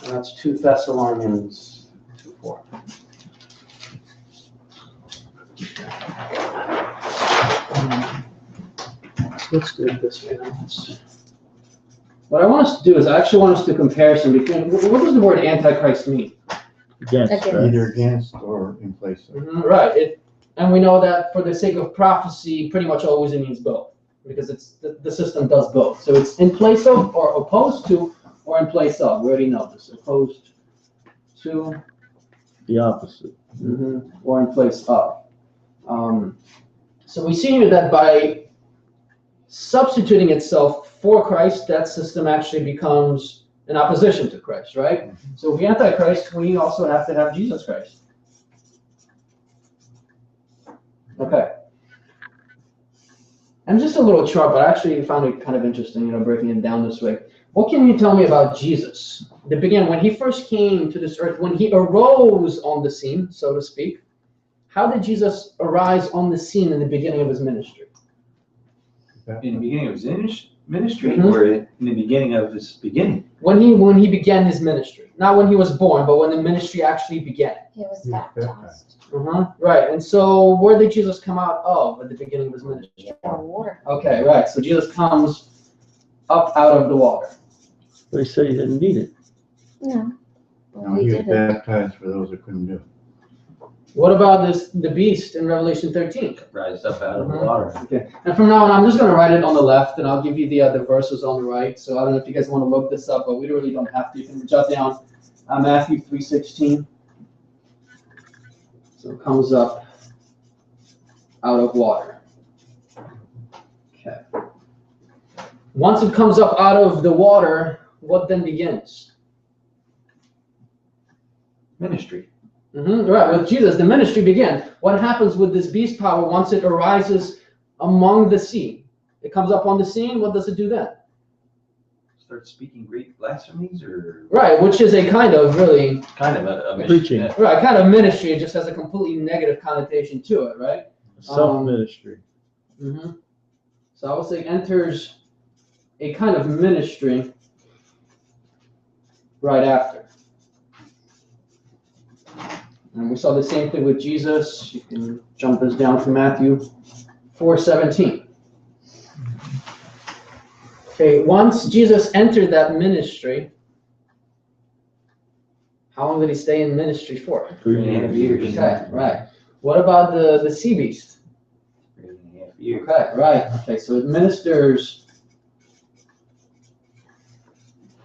Speaker 2: And that's 2 Thessalonians 2:4. Let's do it this way now. What I want us to do is I actually want us to comparison between, what does the word Antichrist mean?
Speaker 1: Against,
Speaker 3: Against.
Speaker 1: right?
Speaker 4: Either against or in place of.
Speaker 2: Right. And we know that for the sake of prophecy, pretty much always it means both, because it's the system does both. So it's in place of, or opposed to, or in place of. We already know this. Opposed to,
Speaker 1: The opposite.
Speaker 2: or in place of. So we see here that by substituting itself for Christ, that system actually becomes in opposition to Christ, right? So if we Antichrist, we also have to have Jesus Christ. Okay. And just a little chart, but I actually found it kind of interesting, breaking it down this way. What can you tell me about Jesus? The beginning, when he first came to this earth, when he arose on the scene, so to speak, how did Jesus arise on the scene in the beginning of his ministry?
Speaker 5: In the beginning of his ministry, or in the beginning of his beginning?
Speaker 2: When he began his ministry. Not when he was born, but when the ministry actually began.
Speaker 3: He was baptized.
Speaker 2: Right. And so where did Jesus come out of at the beginning of his ministry?
Speaker 3: The water.
Speaker 2: Okay, right. So Jesus comes up out of the water.
Speaker 1: They say he didn't need it.
Speaker 3: No.
Speaker 4: No,
Speaker 3: He
Speaker 4: he was
Speaker 3: didn't.
Speaker 4: baptized for those that couldn't do it.
Speaker 2: What about the beast in Revelation 13?
Speaker 5: Rised up out of the water.
Speaker 2: Okay. And from now on, I'm just going to write it on the left, and I'll give you the other verses on the right. So I don't know if you guys want to look this up, but we really don't have to. You can jot down Matthew 3:16. So it comes up out of water. Okay. Once it comes up out of the water, what then begins?
Speaker 5: Ministry.
Speaker 2: Right, with Jesus, the ministry began. What happens with this beast power once it arises among the sea? It comes up on the scene, what does it do then?
Speaker 5: Start speaking great blasphemies, or
Speaker 2: Right, which is a kind of really,
Speaker 5: kind of a
Speaker 1: Preaching.
Speaker 5: mission.
Speaker 2: right, kind of ministry. It just has a completely negative connotation to it, right?
Speaker 1: Self-ministry.
Speaker 2: So I would say enters a kind of ministry. right after. And we saw the same thing with Jesus. You can jump this down to Matthew 4:17. Okay, once Jesus entered that ministry, how long did he stay in ministry for?
Speaker 5: 3.5 years.
Speaker 2: Okay, right. What about the sea beast?
Speaker 5: 3.5 years.
Speaker 2: Okay, right. Okay, so it ministers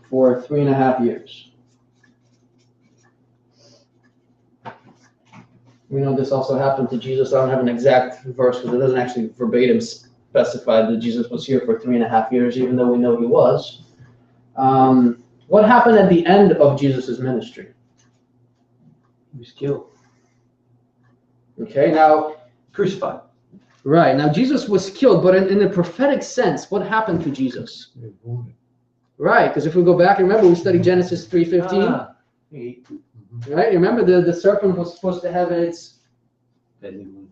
Speaker 2: for 3.5 years. We know this also happened to Jesus. I don't have an exact verse because it doesn't actually verbatim specify that Jesus was here for 3.5 years, even though we know he was. What happened at the end of Jesus' ministry?
Speaker 5: He was killed.
Speaker 2: Okay, now,
Speaker 5: Crucified.
Speaker 2: right, now Jesus was killed, but in a prophetic sense, what happened to Jesus? Right, because if we go back, remember we studied Genesis 3:15, right? Remember the serpent was supposed to have its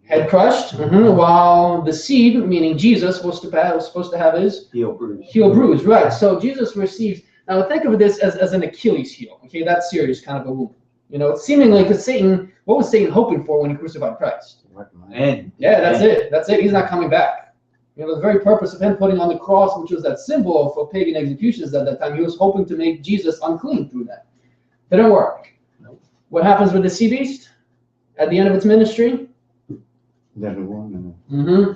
Speaker 2: head crushed, while the seed, meaning Jesus, was supposed to have his
Speaker 5: heel bruised.
Speaker 2: heel bruised, right? So Jesus receives. Now think of this as an Achilles heel. Okay, that's serious, kind of a wound. You know, it's seemingly because Satan. What was Satan hoping for when he crucified Christ?
Speaker 5: And
Speaker 2: Yeah, that's it. That's it. He's not coming back. You know, the very purpose of him putting on the cross, which was that symbol for pagan executions at that time, he was hoping to make Jesus unclean through that. Didn't work.
Speaker 5: Nope.
Speaker 2: What happens with the sea beast at the end of its ministry?
Speaker 4: That a woman.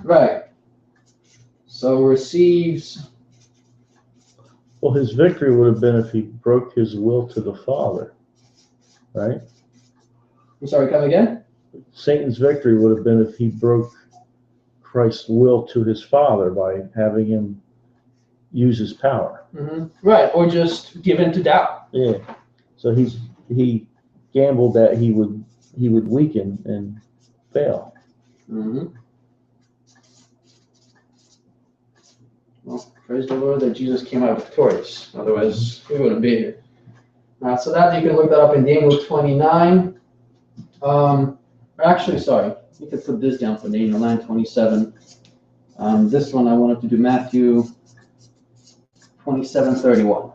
Speaker 2: Right. So receives.
Speaker 1: Well, his victory would have been if he broke his will to the Father, right?
Speaker 2: I'm sorry, come again?
Speaker 1: Satan's victory would have been if he broke Christ's will to his Father by having him use his power.
Speaker 2: Right, or just give in to doubt.
Speaker 1: Yeah. So he gambled that he would weaken and fail.
Speaker 2: Well, praise the Lord that Jesus came out victorious. Otherwise, we wouldn't be here. So that you can look that up in Daniel 29. Actually, sorry, you could put this down for Daniel 9:27. This one I wanted to do Matthew 27:31.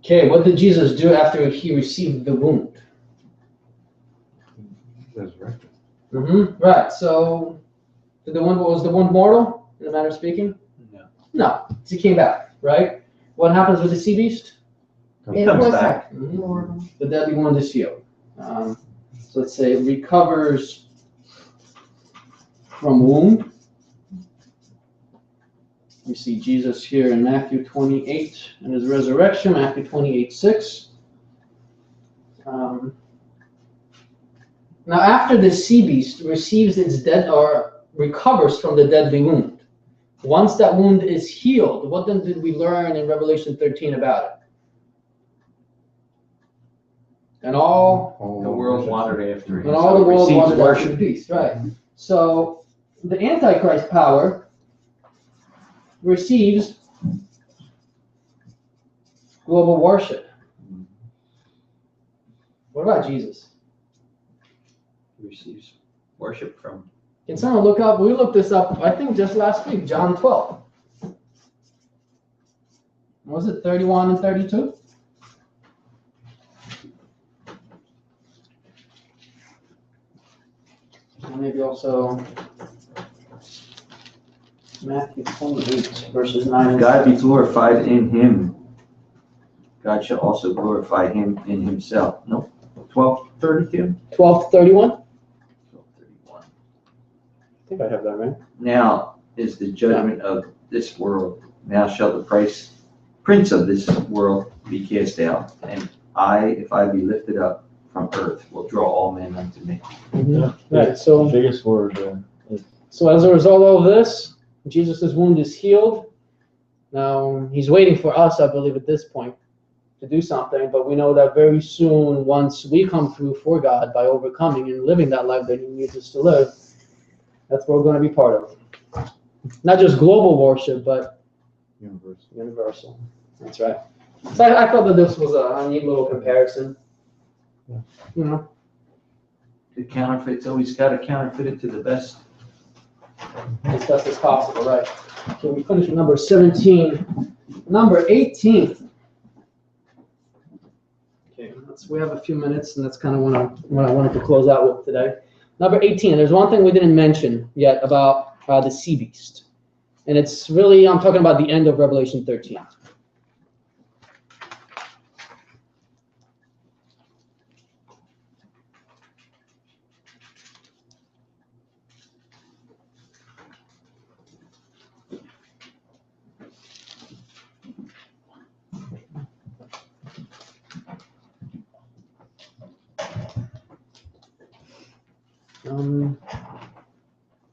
Speaker 2: Okay, what did Jesus do after he received the wound?
Speaker 4: Resurrected.
Speaker 2: Right. So, was the wound mortal in the manner of speaking?
Speaker 5: No.
Speaker 2: No. He came back. Right. What happens with the sea beast?
Speaker 3: It
Speaker 5: Comes
Speaker 3: was
Speaker 5: back.
Speaker 3: mortal.
Speaker 2: The deadly wound is healed. So let's say it recovers from wound. We see Jesus here in Matthew 28 and his resurrection, Matthew 28:6. Now, after the sea beast receives its dead or recovers from the deadly wound, once that wound is healed, what then did we learn in Revelation 13 about it? And all
Speaker 5: The world wandered after him.
Speaker 2: And all the world
Speaker 5: receives
Speaker 2: wanted after
Speaker 5: worship.
Speaker 2: the beast, right? So the Antichrist power receives global worship. What about Jesus?
Speaker 5: Receives worship from.
Speaker 2: Can someone look up? We looked this up, I think, just last week. John 12. Was it 31 and 32? And maybe also Matthew 28, verses 9 and
Speaker 5: God
Speaker 2: 10.
Speaker 5: be glorified in him. God shall also glorify him in himself. No, 12:32.
Speaker 2: 12:31?
Speaker 5: 12:31.
Speaker 2: I think I have that right.
Speaker 5: Now is the judgment of this world. Now shall the prince of this world be cast out. And I, if I be lifted up from earth, will draw all men unto me.
Speaker 2: Right, so
Speaker 1: Biggest word there.
Speaker 2: So as a result of this, Jesus' wound is healed. Now, he's waiting for us, I believe, at this point to do something, but we know that very soon, once we come through for God by overcoming and living that life that he needs us to live, that's what we're going to be part of. Not just global worship, but universal. That's right. So I thought that this was a neat little comparison. You know,
Speaker 5: The counterfeit's always got to counterfeit it to the best.
Speaker 2: as best as possible, right? Okay, we finished with number 17. number 18. Okay, we have a few minutes, and that's kind of what I wanted to close out with today. Number 18. There's one thing we didn't mention yet about the sea beast, and it's really, I'm talking about the end of Revelation 13.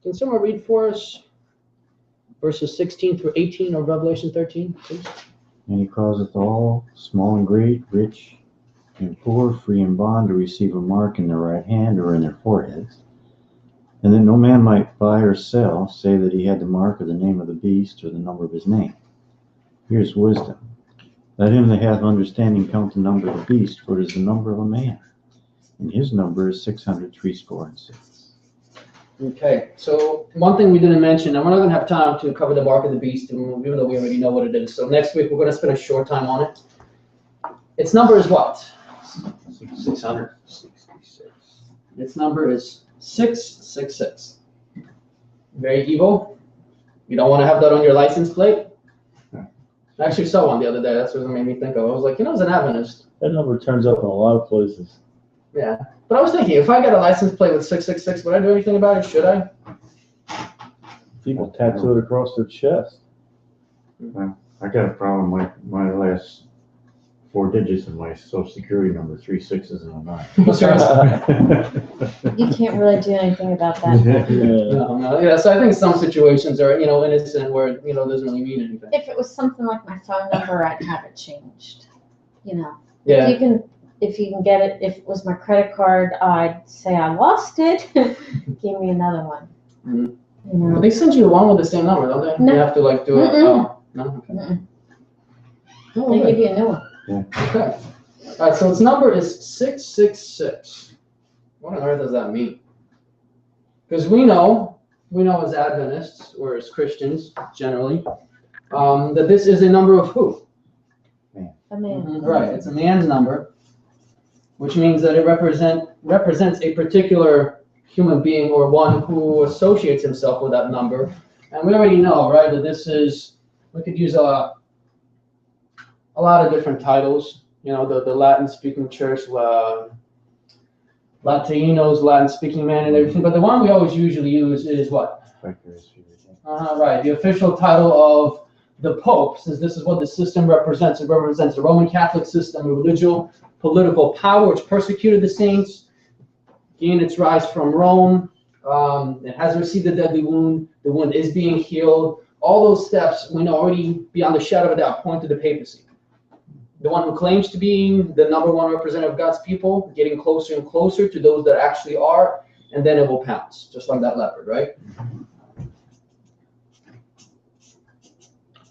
Speaker 2: Can someone read for us verses 16 through 18 of Revelation 13, please?
Speaker 4: And he causeth all, small and great, rich and poor, free and bond, to receive a mark in their right hand or in their foreheads, and that no man might buy or sell, save that he had the mark of the name of the beast or the number of his name. Here's wisdom. Let him that hath understanding count the number of the beast, for it is the number of a man, and his number is 666.
Speaker 2: Okay, so one thing we didn't mention, and we're not going to have time to cover the mark of the beast, even though we already know what it is. So next week we're going to spend a short time on it. Its number is what?
Speaker 5: 666.
Speaker 2: Its number is 666. Very evil. You don't want to have that on your license plate. I actually saw one the other day. That's what it made me think of. I was like, as an Adventist.
Speaker 1: That number turns up in a lot of places.
Speaker 2: Yeah. But I was thinking, if I got a license plate with 666, would I do anything about it? Should I?
Speaker 1: People tattoo it across their chest.
Speaker 4: I got a problem. My last 4 digits of my social security number, 3 6s and a 9.
Speaker 2: What's yours?
Speaker 3: You can't really do anything about that.
Speaker 2: No. Yeah, so I think some situations are, innocent where, it doesn't really mean anything.
Speaker 3: If it was something like my phone number, I'd have it changed.
Speaker 2: Yeah.
Speaker 3: If you can get it, if it was my credit card, I'd say I lost it. Give me another one.
Speaker 2: Mm-hmm. But they send you one with the same number, don't they?
Speaker 3: No.
Speaker 2: You have to do it. Oh, no. Okay. Oh,
Speaker 3: They give you a new one.
Speaker 4: Yeah.
Speaker 2: Okay. All right. So its number is 666. What on earth does that mean? Because we know as Adventists or as Christians generally, that this is a number of who?
Speaker 3: A man.
Speaker 2: Mm-hmm. Right. It's a man's number, which means that it represents a particular human being or one who associates himself with that number. And we already know, right, that this is, we could use a lot of different titles. The Latin-speaking church, Latinos, Latin-speaking man, and everything. But the one we always usually use is what? Right. The official title of the Pope, since this is what the system represents. It represents the Roman Catholic system of religious political power, which persecuted the saints, gained its rise from Rome. It has received a deadly wound. The wound is being healed. All those steps, we know already beyond the shadow of a doubt, point to the papacy. The one who claims to be the #1 representative of God's people, getting closer and closer to those that actually are, and then it will pounce, just like that leopard, right?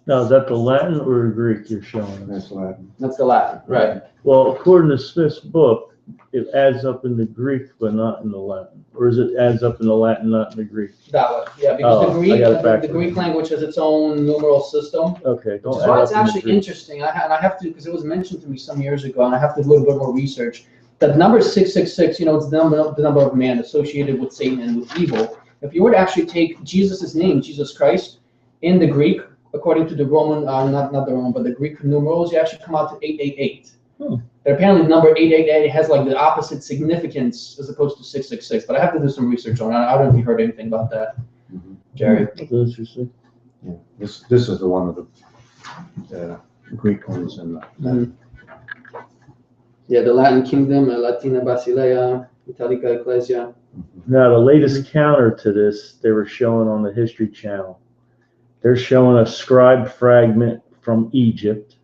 Speaker 1: Now, is that the Latin or the Greek you're showing us?
Speaker 4: That's Latin.
Speaker 2: That's the Latin, right?
Speaker 1: Well, according to Smith's book, it adds up in the Greek, but not in the Latin. Or is it adds up in the Latin, not in the Greek?
Speaker 2: That way, yeah, because
Speaker 1: Oh, I got it
Speaker 2: the
Speaker 1: backwards.
Speaker 2: Greek language has its own numeral system.
Speaker 1: Okay,
Speaker 2: Which
Speaker 1: don't
Speaker 2: is
Speaker 1: add
Speaker 2: why
Speaker 1: up
Speaker 2: it's
Speaker 1: in the
Speaker 2: actually
Speaker 1: Greek.
Speaker 2: interesting. I have to, because it was mentioned to me some years ago, and I have to do a little bit more research. That the number 666, it's the number of man associated with Satan and with evil. If you were to actually take Jesus' name, Jesus Christ, in the Greek, according to the Roman, not the Roman, but the Greek numerals, you actually come out to 888. But apparently the number 888 has like the opposite significance as opposed to 666. But I have to do some research on it. I don't know if you heard anything about that, Jerry.
Speaker 1: That's interesting.
Speaker 4: Yeah. This is the one of the Greek ones and
Speaker 2: Yeah, the Latin Kingdom, Latina Basileia, Italica Ecclesia.
Speaker 1: Now, the latest counter to this, they were showing on the History Channel. They're showing a scribed fragment from Egypt.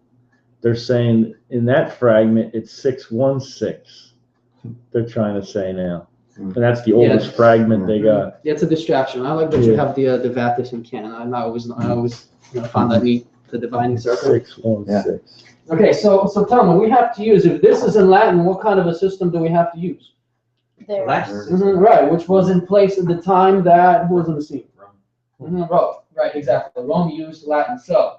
Speaker 1: They're saying in that fragment, it's 616. They're trying to say now. And that's the oldest fragment they got.
Speaker 2: Yeah, it's a distraction. I like that you have the Vatican canon. I always found that neat, the divining circle.
Speaker 1: 616.
Speaker 2: Okay, so tell me, we have to use, if this is in Latin, what kind of a system do we have to use?
Speaker 3: There.
Speaker 2: Right, which was in place at the time that, who was on the scene? Rome, right, exactly. Rome used Latin. So,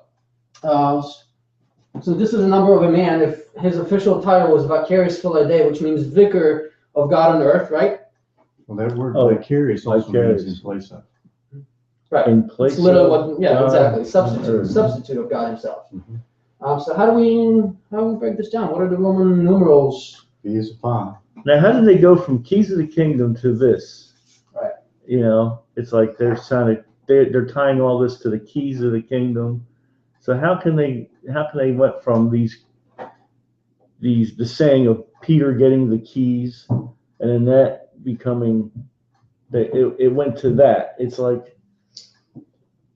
Speaker 2: So this is a number of a man. If his official title was vicarious Philadelphia, which means vicar of God on earth, right?
Speaker 4: Well, that word
Speaker 1: Oh,
Speaker 4: vicarious also
Speaker 1: vicarious.
Speaker 4: means in place of.
Speaker 2: Right.
Speaker 1: In place
Speaker 2: It's literally
Speaker 1: of
Speaker 2: what, yeah,
Speaker 1: God
Speaker 2: exactly.
Speaker 1: on
Speaker 2: Substitute,
Speaker 1: earth.
Speaker 2: substitute of God Himself.
Speaker 4: Mhm.
Speaker 2: So how do we break this down? What are the Roman numerals?
Speaker 4: He is a 5.
Speaker 1: Now, how did they go from keys of the kingdom to this?
Speaker 2: Right.
Speaker 1: You know, it's like they're tying all this to the keys of the kingdom. So how can they went from the saying of Peter getting the keys, and then that becoming it went to that. It's like,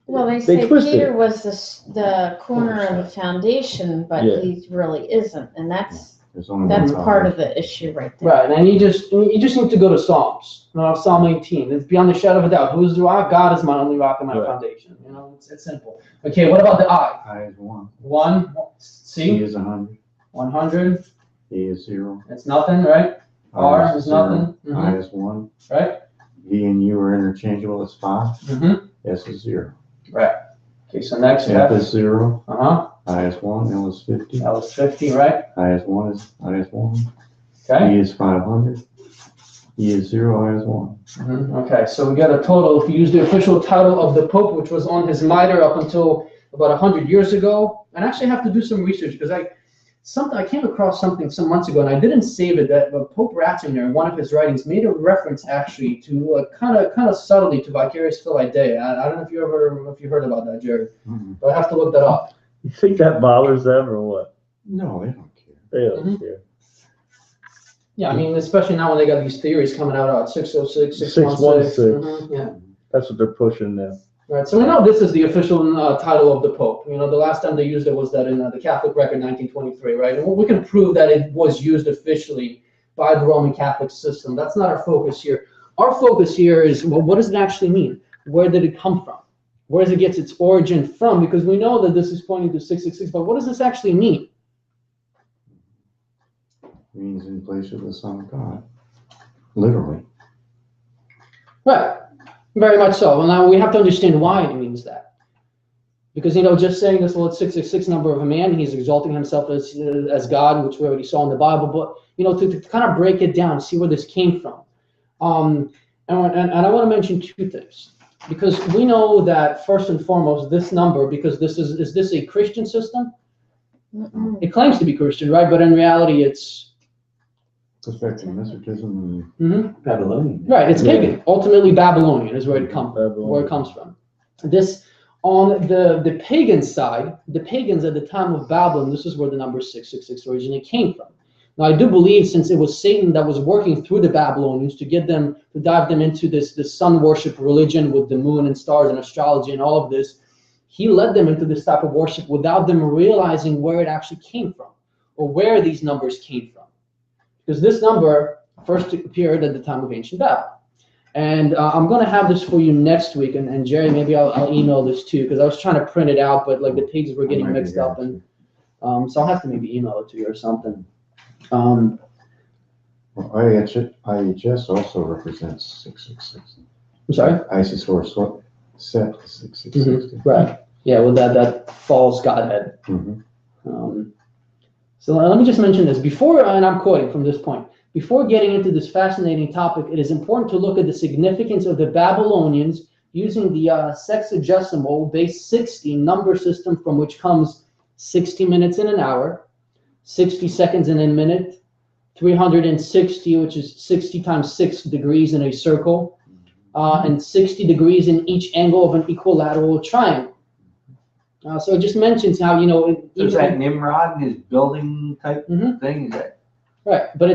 Speaker 3: Well, they
Speaker 1: They
Speaker 3: say
Speaker 1: twisted
Speaker 3: Peter
Speaker 1: it.
Speaker 3: was the corner of the foundation, but
Speaker 1: Yeah.
Speaker 3: he really isn't, and that's
Speaker 4: There's only
Speaker 3: that's
Speaker 4: one
Speaker 3: part
Speaker 4: God.
Speaker 3: of the issue right there.
Speaker 2: Right, and you just need to go to Psalms. Psalm 18. It's beyond the shadow of a doubt. Who's the rock? God is my only rock and my
Speaker 1: Right.
Speaker 2: foundation. It's simple. Okay, what about the I?
Speaker 4: I is 1.
Speaker 2: 1.
Speaker 4: He
Speaker 2: C.
Speaker 4: is 100.
Speaker 2: 100.
Speaker 4: He is 0.
Speaker 2: It's nothing, right? R is
Speaker 4: 0.
Speaker 2: nothing.
Speaker 4: I is 1.
Speaker 2: Right.
Speaker 4: He and you are interchangeable. It's 5.
Speaker 2: Mm-hmm.
Speaker 4: S is 0.
Speaker 2: Right. Okay, so next
Speaker 4: F
Speaker 2: F.
Speaker 4: is 0.
Speaker 2: Uh-huh.
Speaker 4: I is 1. L is 50.
Speaker 2: That was 50, right?
Speaker 4: I is 1 is I is 1.
Speaker 2: Okay.
Speaker 4: He is 500. He is 0. I is 1.
Speaker 2: Okay, so we got a total, if you use the official title of the Pope, which was on his mitre up until about 100 years ago, and actually have to do some research because I came across something some months ago and I didn't save it, that Pope Ratzinger in one of his writings made a reference actually to kind of subtly to vicarious Philadelphia. I don't know if you heard about that, Jerry, but I have to look that up.
Speaker 1: you think that bothers them or what?
Speaker 4: No, they don't care.
Speaker 1: They don't
Speaker 2: Mhm.
Speaker 1: care.
Speaker 2: Yeah, I mean, especially now when they got these theories coming out about 606,
Speaker 1: 616.
Speaker 2: Yeah.
Speaker 1: That's what they're pushing now.
Speaker 2: Right, so we know this is the official title of the Pope. The last time they used it was that in the Catholic record 1923, right? And we can prove that it was used officially by the Roman Catholic system. That's not our focus here. Our focus here is, well, what does it actually mean? Where did it come from? Where does it get its origin from? Because we know that this is pointing to 666, but what does this actually mean?
Speaker 4: Means in place of the Son of God. Literally.
Speaker 2: Right, very much so. Well, now we have to understand why it means that. Because, just saying this, well, it's 666 number of a man, he's exalting himself as God, which we already saw in the Bible, but, to kind of break it down, see where this came from. And I want to mention two things. Because we know that, first and foremost, this number, because is this a Christian system?
Speaker 3: Mm-mm.
Speaker 2: It claims to be Christian, right? But in reality, it's...
Speaker 4: Perfecting mysticism
Speaker 2: Mhm.
Speaker 5: Babylonian.
Speaker 2: Right, it's
Speaker 1: Yeah.
Speaker 2: pagan. Ultimately, Babylonian is where it
Speaker 1: Babylonian.
Speaker 2: comes from. This, on the pagan side, the pagans at the time of Babylon, this is where the number 666 originally came from. Now, I do believe, since it was Satan that was working through the Babylonians to get them, to dive them into this sun worship religion with the moon and stars and astrology and all of this, he led them into this type of worship without them realizing where it actually came from or where these numbers came from. Because this number first appeared at the time of ancient Babylon. And I'm going to have this for you next week. And Jerry, maybe I'll email this too, because I was trying to print it out, but like the pages were getting mixed up. And so I'll have to maybe email it to you or something.
Speaker 4: Well, IHS also represents 666.
Speaker 2: I'm sorry?
Speaker 4: Isis or set 666.
Speaker 2: Right. Yeah, well, that false Godhead. So let me just mention this. Before, and I'm quoting from this point, before getting into this fascinating topic, it is important to look at the significance of the Babylonians using the sexagesimal base 60 number system, from which comes 60 minutes in an hour, 60 seconds in a minute, 360, which is 60 times 6 degrees in a circle, and 60 degrees in each angle of an equilateral triangle. So it just mentions how,
Speaker 5: Is that Nimrod and his building type thing? Is that?
Speaker 2: Right, but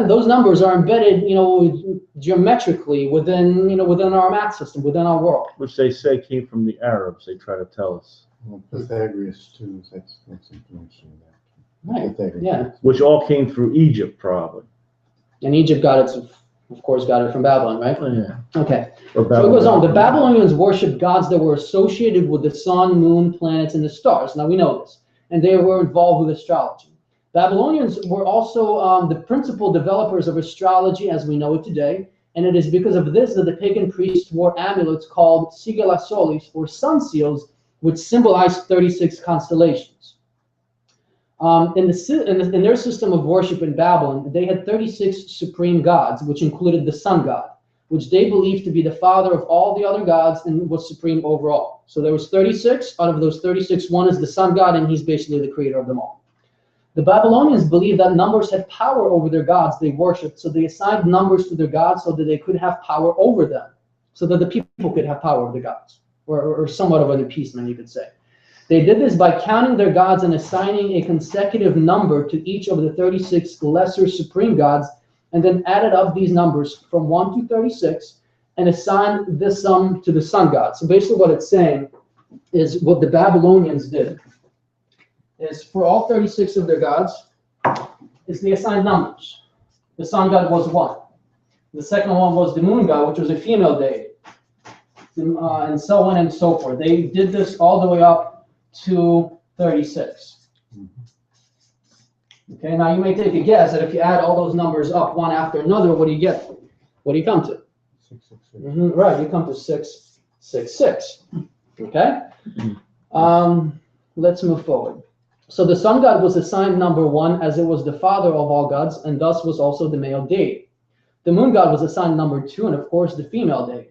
Speaker 2: those numbers are embedded, geometrically within our math system, within our world.
Speaker 1: Which they say came from the Arabs, they try to tell us.
Speaker 4: Well, Pythagoras too, that's information of that.
Speaker 2: Right,
Speaker 4: Pythagoras.
Speaker 2: yeah.
Speaker 1: Which all came through Egypt, probably.
Speaker 2: And Egypt got it, of course, got it from Babylon, right?
Speaker 1: Oh, yeah.
Speaker 2: Okay.
Speaker 1: Or
Speaker 2: So it goes on. The Babylonians worshipped gods that were associated with the sun, moon, planets, and the stars. Now we know this. And they were involved with astrology. Babylonians were also the principal developers of astrology as we know it today. And it is because of this that the pagan priests wore amulets called sigilla solis, or sun seals, which symbolize 36 constellations. In their system of worship in Babylon, they had 36 supreme gods, which included the sun god, which they believed to be the father of all the other gods and was supreme overall. So there was 36. Out of those 36, one is the sun god, and he's basically the creator of them all. The Babylonians believed that numbers had power over their gods they worshipped, so they assigned numbers to their gods so that they could have power over them, so that the people could have power over the gods, or somewhat of an appeasement, you could say. They did this by counting their gods and assigning a consecutive number to each of the 36 lesser supreme gods, and then added up these numbers from 1 to 36 and assigned this sum to the sun god. So basically what it's saying is what the Babylonians did is for all 36 of their gods is they assigned numbers. The sun god was 1. The second one was the moon god, which was a female deity, and so on and so forth. They did this all the way up to 36. Okay, now you may take a guess that if you add all those numbers up one after another, what do you get? What do you come to?
Speaker 4: 666.
Speaker 2: Right, you come to 666. Okay? Let's move forward. So the sun god was assigned number 1 as it was the father of all gods, and thus was also the male deity. The moon god was assigned number 2, and of course the female deity.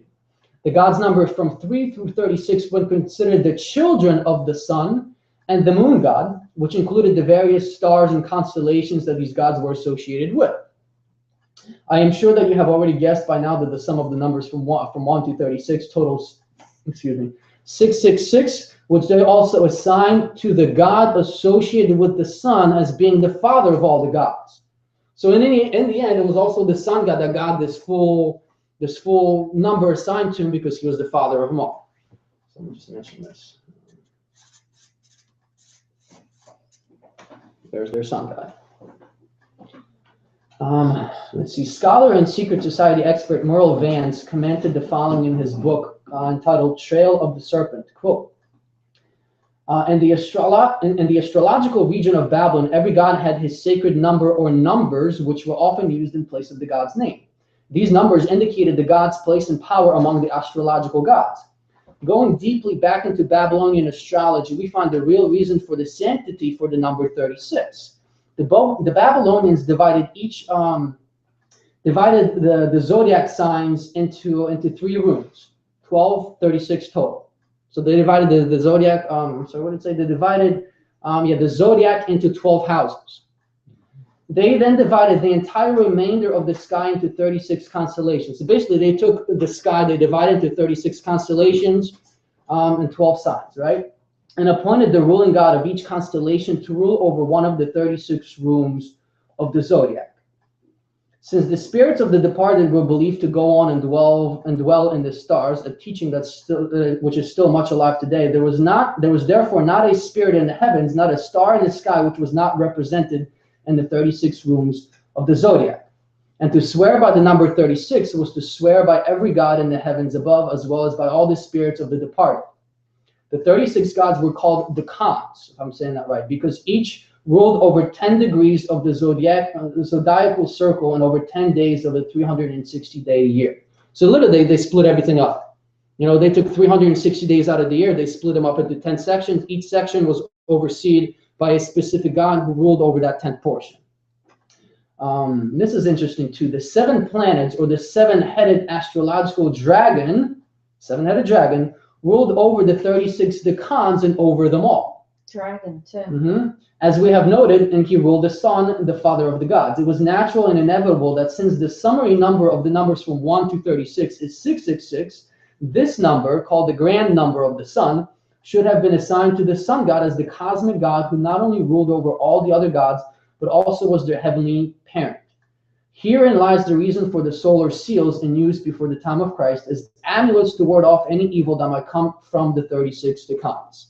Speaker 2: The gods numbered from 3 through 36 were considered the children of the sun and the moon god, which included the various stars and constellations that these gods were associated with. I am sure that you have already guessed by now that the sum of the numbers from 1 to 36 totals, 666, which they also assigned to the god associated with the sun as being the father of all the gods. So in the end, it was also the sun god that got this full number assigned to him because he was the father of them all. So let me just mention this. There's their sun god. Let's see. Scholar and secret society expert Merle Vance commented the following in his book entitled Trail of the Serpent. Quote, in the astrological region of Babylon, every god had his sacred number or numbers, which were often used in place of the god's name. These numbers indicated the god's place and power among the astrological gods. Going deeply back into Babylonian astrology, we find the real reason for the sanctity for the number 36. The Babylonians divided the zodiac signs into 3 rooms, 12, 36 total. So they divided the zodiac. So what did it say? They divided the zodiac into 12 houses. They then divided the entire remainder of the sky into 36 constellations. So basically, they took the sky, they divided into 36 constellations and 12 signs, right? And appointed the ruling god of each constellation to rule over one of the 36 rooms of the zodiac. Since the spirits of the departed were believed to go on and dwell in the stars, a teaching that's still, which is still much alive today, there was therefore not a spirit in the heavens, not a star in the sky, which was not represented in the 36 rooms of the zodiac. And to swear by the number 36 was to swear by every god in the heavens above, as well as by all the spirits of the departed. The 36 gods were called the Khans, if I'm saying that right, because each ruled over 10 degrees of the zodiacal circle and over 10 days of a 360-day year. So literally, they split everything up. You know, they took 360 days out of the year, they split them up into 10 sections. Each section was overseen by a specific god who ruled over that 10th portion. This is interesting too. The 7 planets, or the 7-headed astrological dragon, 7-headed dragon, ruled over the 36 decans and over them all.
Speaker 3: Dragon too.
Speaker 2: As we have noted, and he ruled the sun, the father of the gods. It was natural and inevitable that since the summary number of the numbers from 1 to 36 is 666, this number, called the grand number of the sun, should have been assigned to the sun god as the cosmic god who not only ruled over all the other gods, but also was their heavenly parent. Herein lies the reason for the solar seals in use before the time of Christ as amulets to ward off any evil that might come from the 36 decans.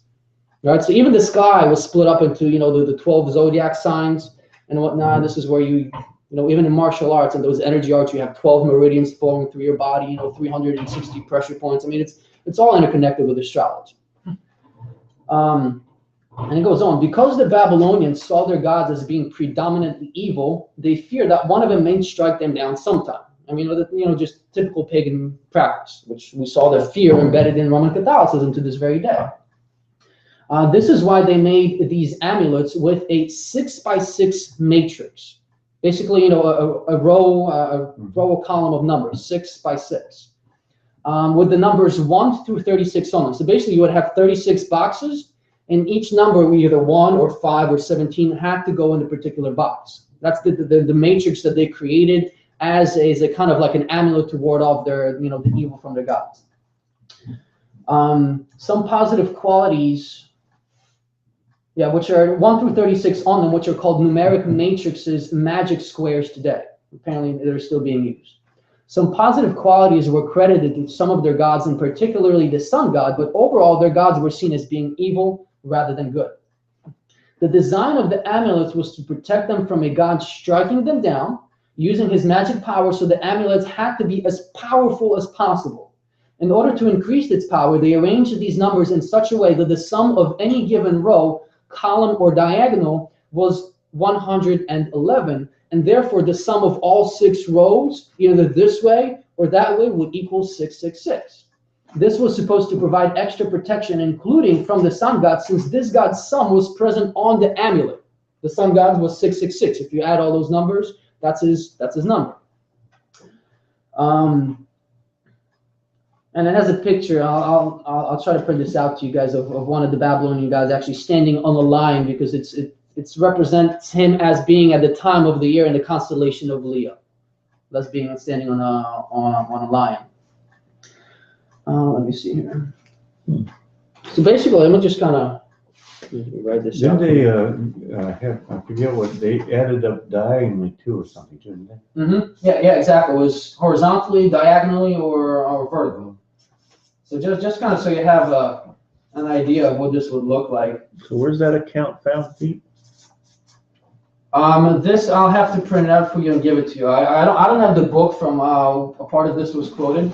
Speaker 2: Right, so even the sky was split up into, the 12 zodiac signs and whatnot. This is where even in martial arts and those energy arts, you have 12 meridians flowing through your body, 360 pressure points. I mean, it's all interconnected with astrology. And it goes on. Because the Babylonians saw their gods as being predominantly evil, they feared that one of them may strike them down sometime. I mean, just typical pagan practice, which we saw the fear embedded in Roman Catholicism to this very day. This is why they made these amulets with a 6x6 matrix. Basically, a row column of numbers, 6x6, with the numbers 1 through 36 on them. So basically, you would have 36 boxes, and each number, either 1 or 5 or 17, had to go in a particular box. That's the matrix that they created as a kind of like an amulet to ward off their, the evil from their gods. Some positive qualities, which are 1 through 36 on them, which are called numeric matrices, magic squares today. Apparently, they're still being used. Some positive qualities were credited to some of their gods, and particularly the sun god, but overall, their gods were seen as being evil rather than good. The design of the amulets was to protect them from a god striking them down, using his magic power, so the amulets had to be as powerful as possible. In order to increase its power, they arranged these numbers in such a way that the sum of any given row, column, or diagonal was 111, and therefore the sum of all 6 rows, either this way or that way, would equal 666. This was supposed to provide extra protection, including from the sun god, since this god's sum was present on the amulet. The sun god was 666. If you add all those numbers, that's his number. And it has a picture. I'll try to print this out to you guys of one of the Babylonian gods actually standing on a lion, because it represents him as being at the time of the year in the constellation of Leo. Thus being standing on a lion. Let me see here. So basically, let me just kind of write this
Speaker 4: Didn't
Speaker 2: out.
Speaker 4: they I forget what, they added up diagonally too or something, didn't they?
Speaker 2: Mm-hmm. Yeah, exactly. It was horizontally, diagonally, or vertically. So just kind of so you have an idea of what this would look like.
Speaker 1: So where's that account found, Pete?
Speaker 2: This I'll have to print it out for you and give it to you. I don't have the book from a part of this was quoted.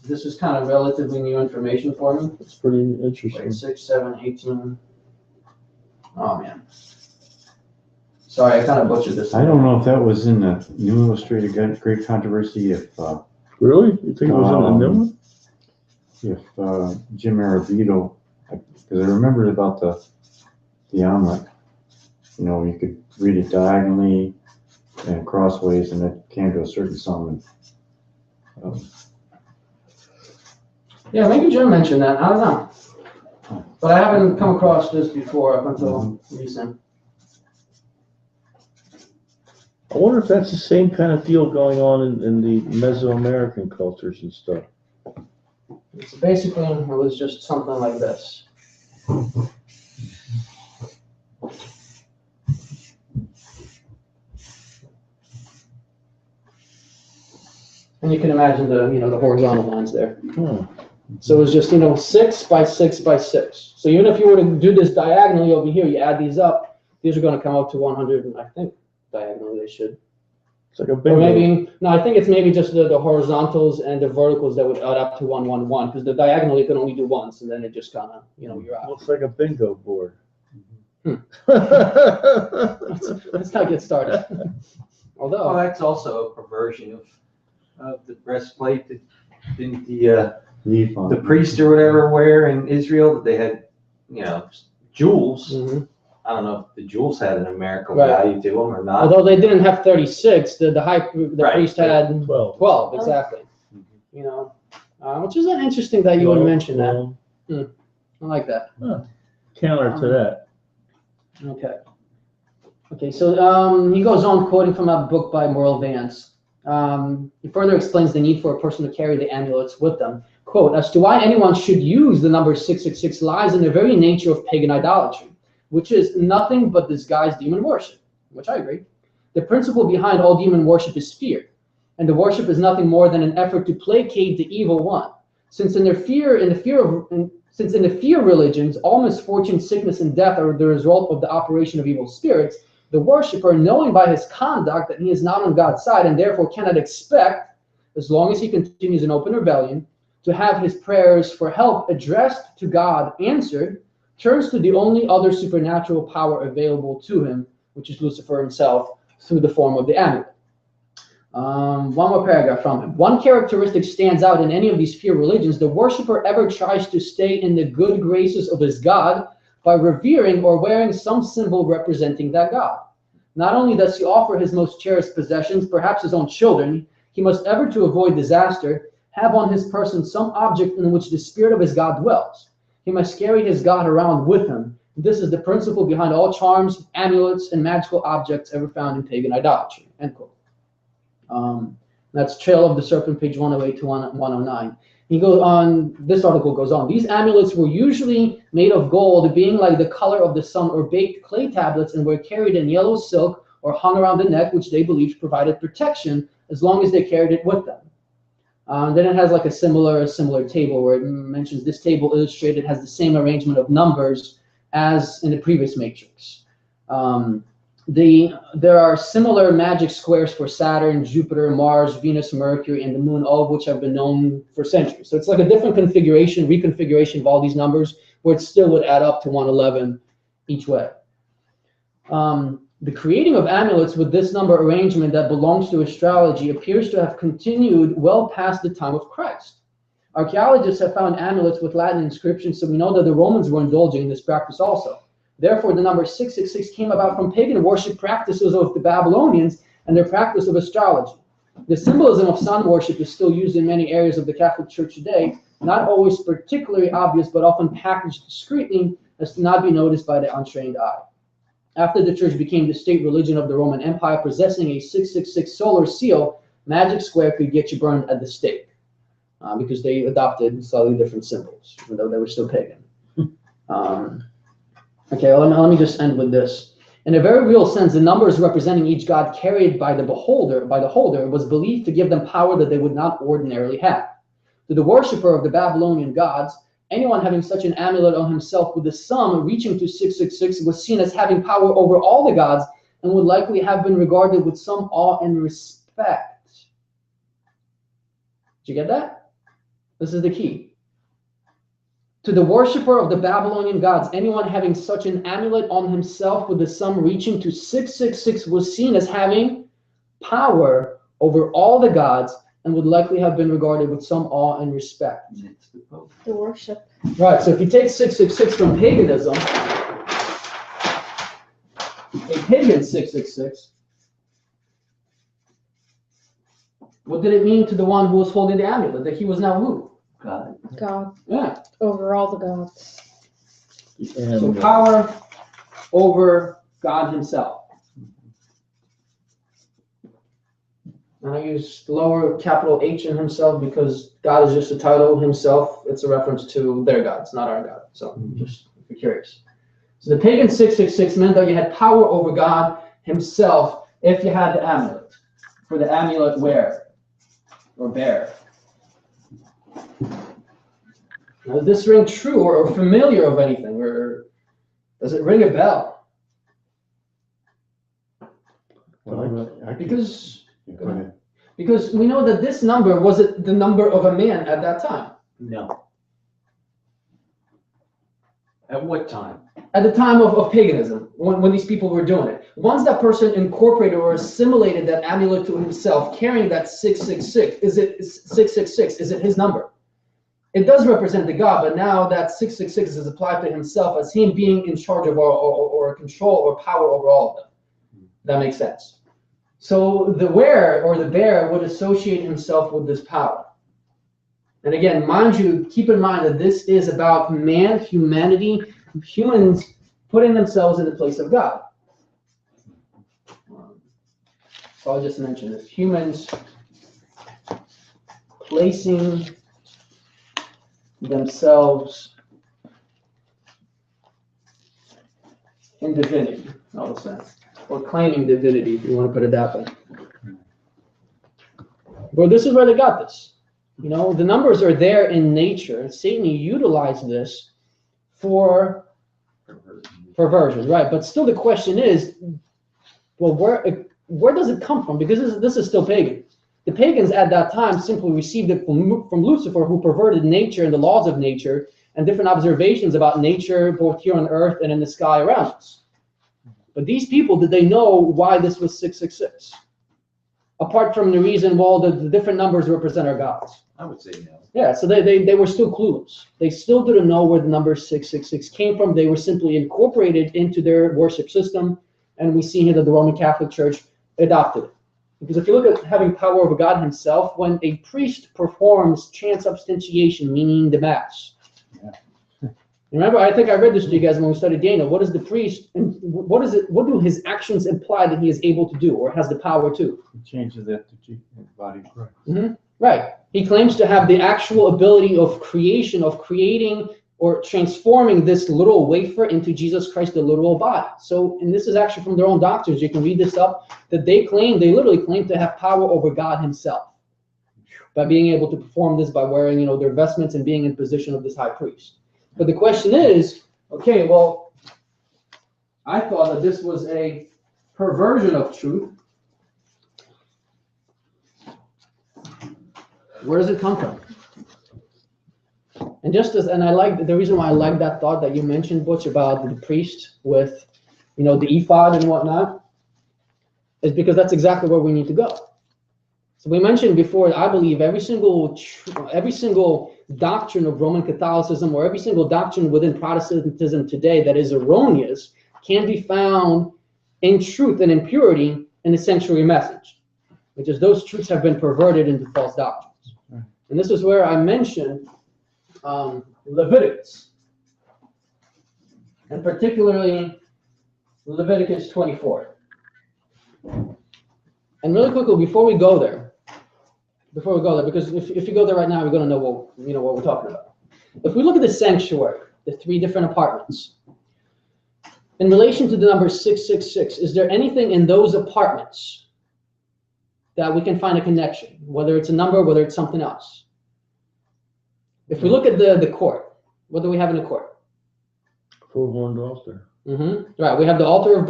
Speaker 2: This is kind of relatively new information for me.
Speaker 1: It's pretty interesting.
Speaker 2: Wait, 6, 7, 18. Oh man. Sorry, I kind of butchered this.
Speaker 4: I don't know if that was in the New Illustrated Great Controversy, if
Speaker 1: Really? You think it was in the new one?
Speaker 4: Jim Arabito, because I remembered about the omelet. You could read it diagonally and crossways, and it came to a certain sum.
Speaker 2: Yeah, maybe Jim mentioned that. I don't know. But I haven't come across this before up until recent.
Speaker 1: I wonder if that's the same kind of deal going on in the Mesoamerican cultures and stuff.
Speaker 2: So basically, it was just something like this. And you can imagine the horizontal lines there. So it was just 6 by 6 by 6. So even if you were to do this diagonally over here, you add these up, these are going to come up to 100, and I think diagonally they should.
Speaker 1: It's like a bingo.
Speaker 2: Or maybe, no, I think it's maybe just the horizontals and the verticals that would add up to 111, because the diagonal you can only do once, and then it just kind of, you're out.
Speaker 1: Looks like a bingo board.
Speaker 2: Let's not get started. Although,
Speaker 5: Well, that's also a perversion of the breastplate that didn't the priest or whatever wear in Israel, that they had, jewels.
Speaker 2: mm-hmm.
Speaker 5: I don't know if the jewels had an numerical
Speaker 2: Right.
Speaker 5: value to them or not.
Speaker 2: Although they didn't have 36, the
Speaker 5: Right.
Speaker 2: priest had
Speaker 1: 12.
Speaker 2: exactly. Which is interesting that you would mention that. I like that.
Speaker 1: Counter to that.
Speaker 2: Okay, so he goes on quoting from a book by Morel Vance. He further explains the need for a person to carry the amulets with them. Quote, as to why anyone should use the number 666 lies in the very nature of pagan idolatry, which is nothing but disguised demon worship, which I agree. The principle behind all demon worship is fear, and the worship is nothing more than an effort to placate the evil one. Since in the fear religions, all misfortune, sickness, and death are the result of the operation of evil spirits, the worshiper, knowing by his conduct that he is not on God's side and therefore cannot expect, as long as he continues in open rebellion, to have his prayers for help addressed to God answered, turns to the only other supernatural power available to him, which is Lucifer himself, through the form of the amulet. One more paragraph from him. One characteristic stands out in any of these few religions. The worshiper ever tries to stay in the good graces of his God by revering or wearing some symbol representing that God. Not only does he offer his most cherished possessions, perhaps his own children, he must ever, to avoid disaster, have on his person some object in which the spirit of his God dwells. He must carry his God around with him. This is the principle behind all charms, amulets, and magical objects ever found in pagan idolatry. End quote. That's Trail of the Serpent, page 108 to 109. He goes on, this article goes on. These amulets were usually made of gold, being like the color of the sun, or baked clay tablets, and were carried in yellow silk or hung around the neck, which they believed provided protection as long as they carried it with them. Then it has like a similar table where it mentions this table illustrated has the same arrangement of numbers as in the previous matrix. There are similar magic squares for Saturn, Jupiter, Mars, Venus, Mercury, and the Moon, all of which have been known for centuries. So it's like a different configuration, reconfiguration of all these numbers, where it still would add up to 111 each way. The creating of amulets with this number arrangement that belongs to astrology appears to have continued well past the time of Christ. Archaeologists have found amulets with Latin inscriptions, so we know that the Romans were indulging in this practice also. Therefore, the number 666 came about from pagan worship practices of the Babylonians and their practice of astrology. The symbolism of sun worship is still used in many areas of the Catholic Church today, not always particularly obvious, but often packaged discreetly as to not be noticed by the untrained eye. After the church became the state religion of the Roman Empire, possessing a 666 solar seal, magic square could get you burned at the stake because they adopted slightly different symbols, even though they were still pagan. Okay, let me just end with this. In a very real sense, the numbers representing each god carried by the holder was believed to give them power that they would not ordinarily have. To the worshiper of the Babylonian gods, anyone having such an amulet on himself with the sum reaching to 666 was seen as having power over all the gods and would likely have been regarded with some awe and respect. Did you get that? This is the key. To the worshiper of the Babylonian gods, anyone having such an amulet on himself with the sum reaching to 666 was seen as having power over all the gods and would likely have been regarded with some awe and respect.
Speaker 3: The worship.
Speaker 2: Right, so if you take 666 from paganism, a pagan 666, what did it mean to the one who was holding the amulet? That he was now who?
Speaker 5: God.
Speaker 3: God.
Speaker 2: Yeah.
Speaker 3: Over all the gods.
Speaker 2: So power over God himself. And I use lower capital H in himself because God is just a title. Himself, it's a reference to their gods, not our God. So just if you're curious. So the pagan 666 meant that you had power over God himself if you had the amulet. For the amulet wear or bear. Now, does this ring true or familiar of anything, or does it ring a bell?
Speaker 4: Well,
Speaker 2: Because
Speaker 4: go ahead.
Speaker 2: Because we know that this number was the number of a man at that time.
Speaker 5: No. At what time?
Speaker 2: At the time of paganism, when these people were doing it. Once that person incorporated or assimilated that amulet to himself, carrying that 666, is it 666? Is it his number? It does represent the God, but now that 666 is applied to himself as him being in charge of or control or power over all of them. That makes sense. So the wearer or the bearer would associate himself with this power. And again, mind you, keep in mind that this is about man, humanity, humans putting themselves in the place of God. So I'll just mention this. Humans placing themselves in divinity, all of a sudden. Or claiming divinity, if you want to put it that way. Well, this is where they got this. You know, the numbers are there in nature. Satan utilized this for perversion, right? But still the question is, well, where does it come from? Because this is still pagan. The pagans at that time simply received it from Lucifer, who perverted nature and the laws of nature and different observations about nature, both here on earth and in the sky around us. But these people, did they know why this was 666? apart from the reason, well, the different numbers represent our gods.
Speaker 5: I would say no.
Speaker 2: Yeah, so they were still clueless. They still didn't know where the number 666 came from. They were simply incorporated into their worship system, and we see here that the Roman Catholic Church adopted it. Because if you look at having power over God himself, when a priest performs transubstantiation, meaning the Mass.
Speaker 4: Yeah.
Speaker 2: Remember, I think I read this to you guys when we studied Daniel. What is the priest, and what do his actions imply that he is able to do or has the power to?
Speaker 4: It changes that to body of Christ.
Speaker 2: Mm-hmm. Right. He claims to have the actual ability of creating or transforming this literal wafer into Jesus Christ, the literal body. So, and this is actually from their own doctrines. You can read this up, that they literally claim to have power over God himself by being able to perform this by wearing, their vestments and being in position of this high priest. But the question is, okay, well, I thought that this was a perversion of truth. Where does it come from? And I like the reason why I like that thought that you mentioned, Butch, about the priest with, the ephod and whatnot, is because that's exactly where we need to go. So we mentioned before, I believe every single doctrine of Roman Catholicism or every single doctrine within Protestantism today that is erroneous can be found in truth and in purity in the sanctuary message, which is those truths have been perverted into false doctrines. And this is where I mentioned Leviticus, and particularly Leviticus 24. And really quickly, before we go there, because if you go there right now, you're going to know what we're talking about. If we look at the sanctuary, the three different apartments, in relation to the number 666, is there anything in those apartments that we can find a connection, whether it's a number, whether it's something else? If we look at the court, what do we have in the court?
Speaker 1: Four-horned altar.
Speaker 2: Mm-hmm. Right. We have the altar of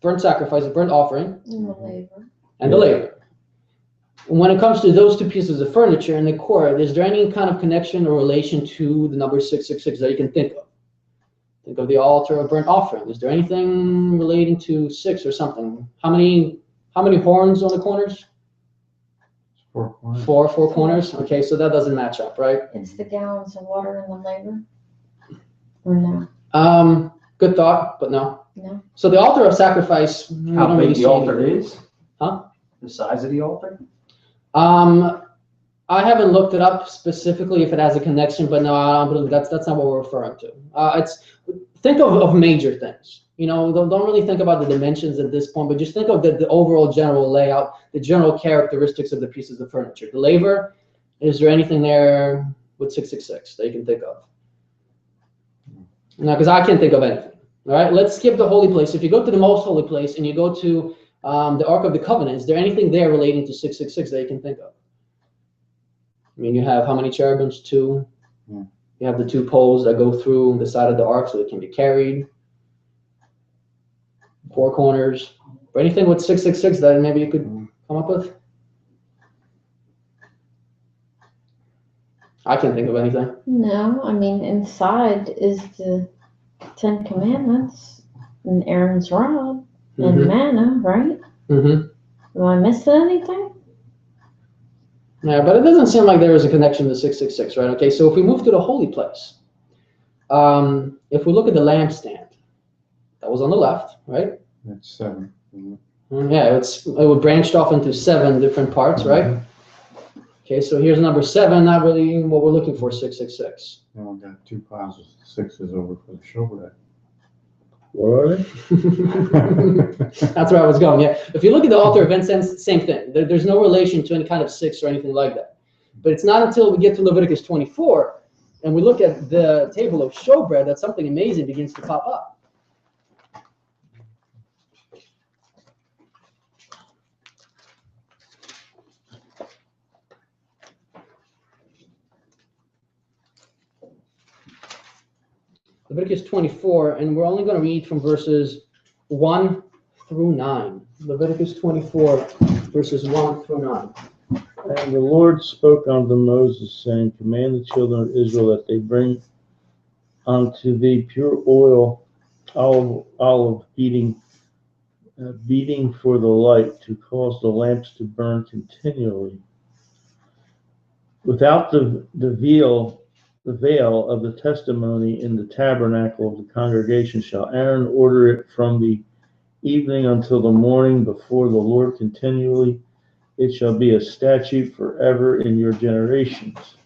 Speaker 2: burnt sacrifice, of burnt offering,
Speaker 3: And the laver.
Speaker 2: and the laver. When it comes to those two pieces of furniture in the court, is there any kind of connection or relation to the number 666 that you can think of? Think of the altar of burnt offering. Is there anything relating to 6 or something? How many horns on the corners?
Speaker 4: 4 corners.
Speaker 2: Four corners. Okay, so that doesn't match up, right?
Speaker 3: It's the gallons of water in the laver? Or no?
Speaker 2: Good thought, but no.
Speaker 3: No.
Speaker 2: So the altar of sacrifice. we
Speaker 5: How
Speaker 2: don't
Speaker 5: big
Speaker 2: really
Speaker 5: the
Speaker 2: see
Speaker 5: altar
Speaker 2: anything.
Speaker 5: is?
Speaker 2: Huh?
Speaker 5: The size of the altar?
Speaker 2: I haven't looked it up specifically if it has a connection, but no, I don't believe that's not what we're referring to. Think of major things. Don't really think about the dimensions at this point, but just think of the overall general layout, the general characteristics of the pieces of furniture. The laver, is there anything there with 666 that you can think of? No, because I can't think of anything. All right, let's skip the holy place. If you go to the most holy place and you go to the Ark of the Covenant, is there anything there relating to 666 that you can think of? I mean, you have how many cherubims? 2.
Speaker 4: Yeah.
Speaker 2: You have the 2 poles that go through the side of the ark so it can be carried. 4 corners. Or anything with 666 that maybe you could come up with? I can't think of anything.
Speaker 3: No, I mean, inside is the 10 Commandments and Aaron's rod and
Speaker 2: Mhm.
Speaker 3: manna, right?
Speaker 2: Mm-hmm.
Speaker 3: Am I missing anything?
Speaker 2: Yeah, but it doesn't seem like there is a connection to 666, right? Okay, so if we move to the holy place, if we look at the lampstand, that was on the left, right?
Speaker 4: That's 7.
Speaker 2: Yeah, it would branched off into 7 different parts, right? Okay, so here's number 7, not really what we're looking for, 666.
Speaker 4: Now we've got 2 piles of 6s over for the showbread.
Speaker 1: What are they?
Speaker 2: That's where I was going, yeah. If you look at the altar of incense, same thing. There's no relation to any kind of 6 or anything like that. But it's not until we get to Leviticus 24 and we look at the table of showbread that something amazing begins to pop up. Leviticus 24, and we're only going to read from verses 1 through 9. Leviticus 24, verses 1 through 9.
Speaker 1: And the Lord spoke unto Moses, saying, Command the children of Israel that they bring unto thee pure oil, olive heating beating for the light to cause the lamps to burn continually. Without the veil of the testimony in the tabernacle of the congregation shall Aaron order it from the evening until the morning before the Lord continually. It shall be a statute forever in your generations.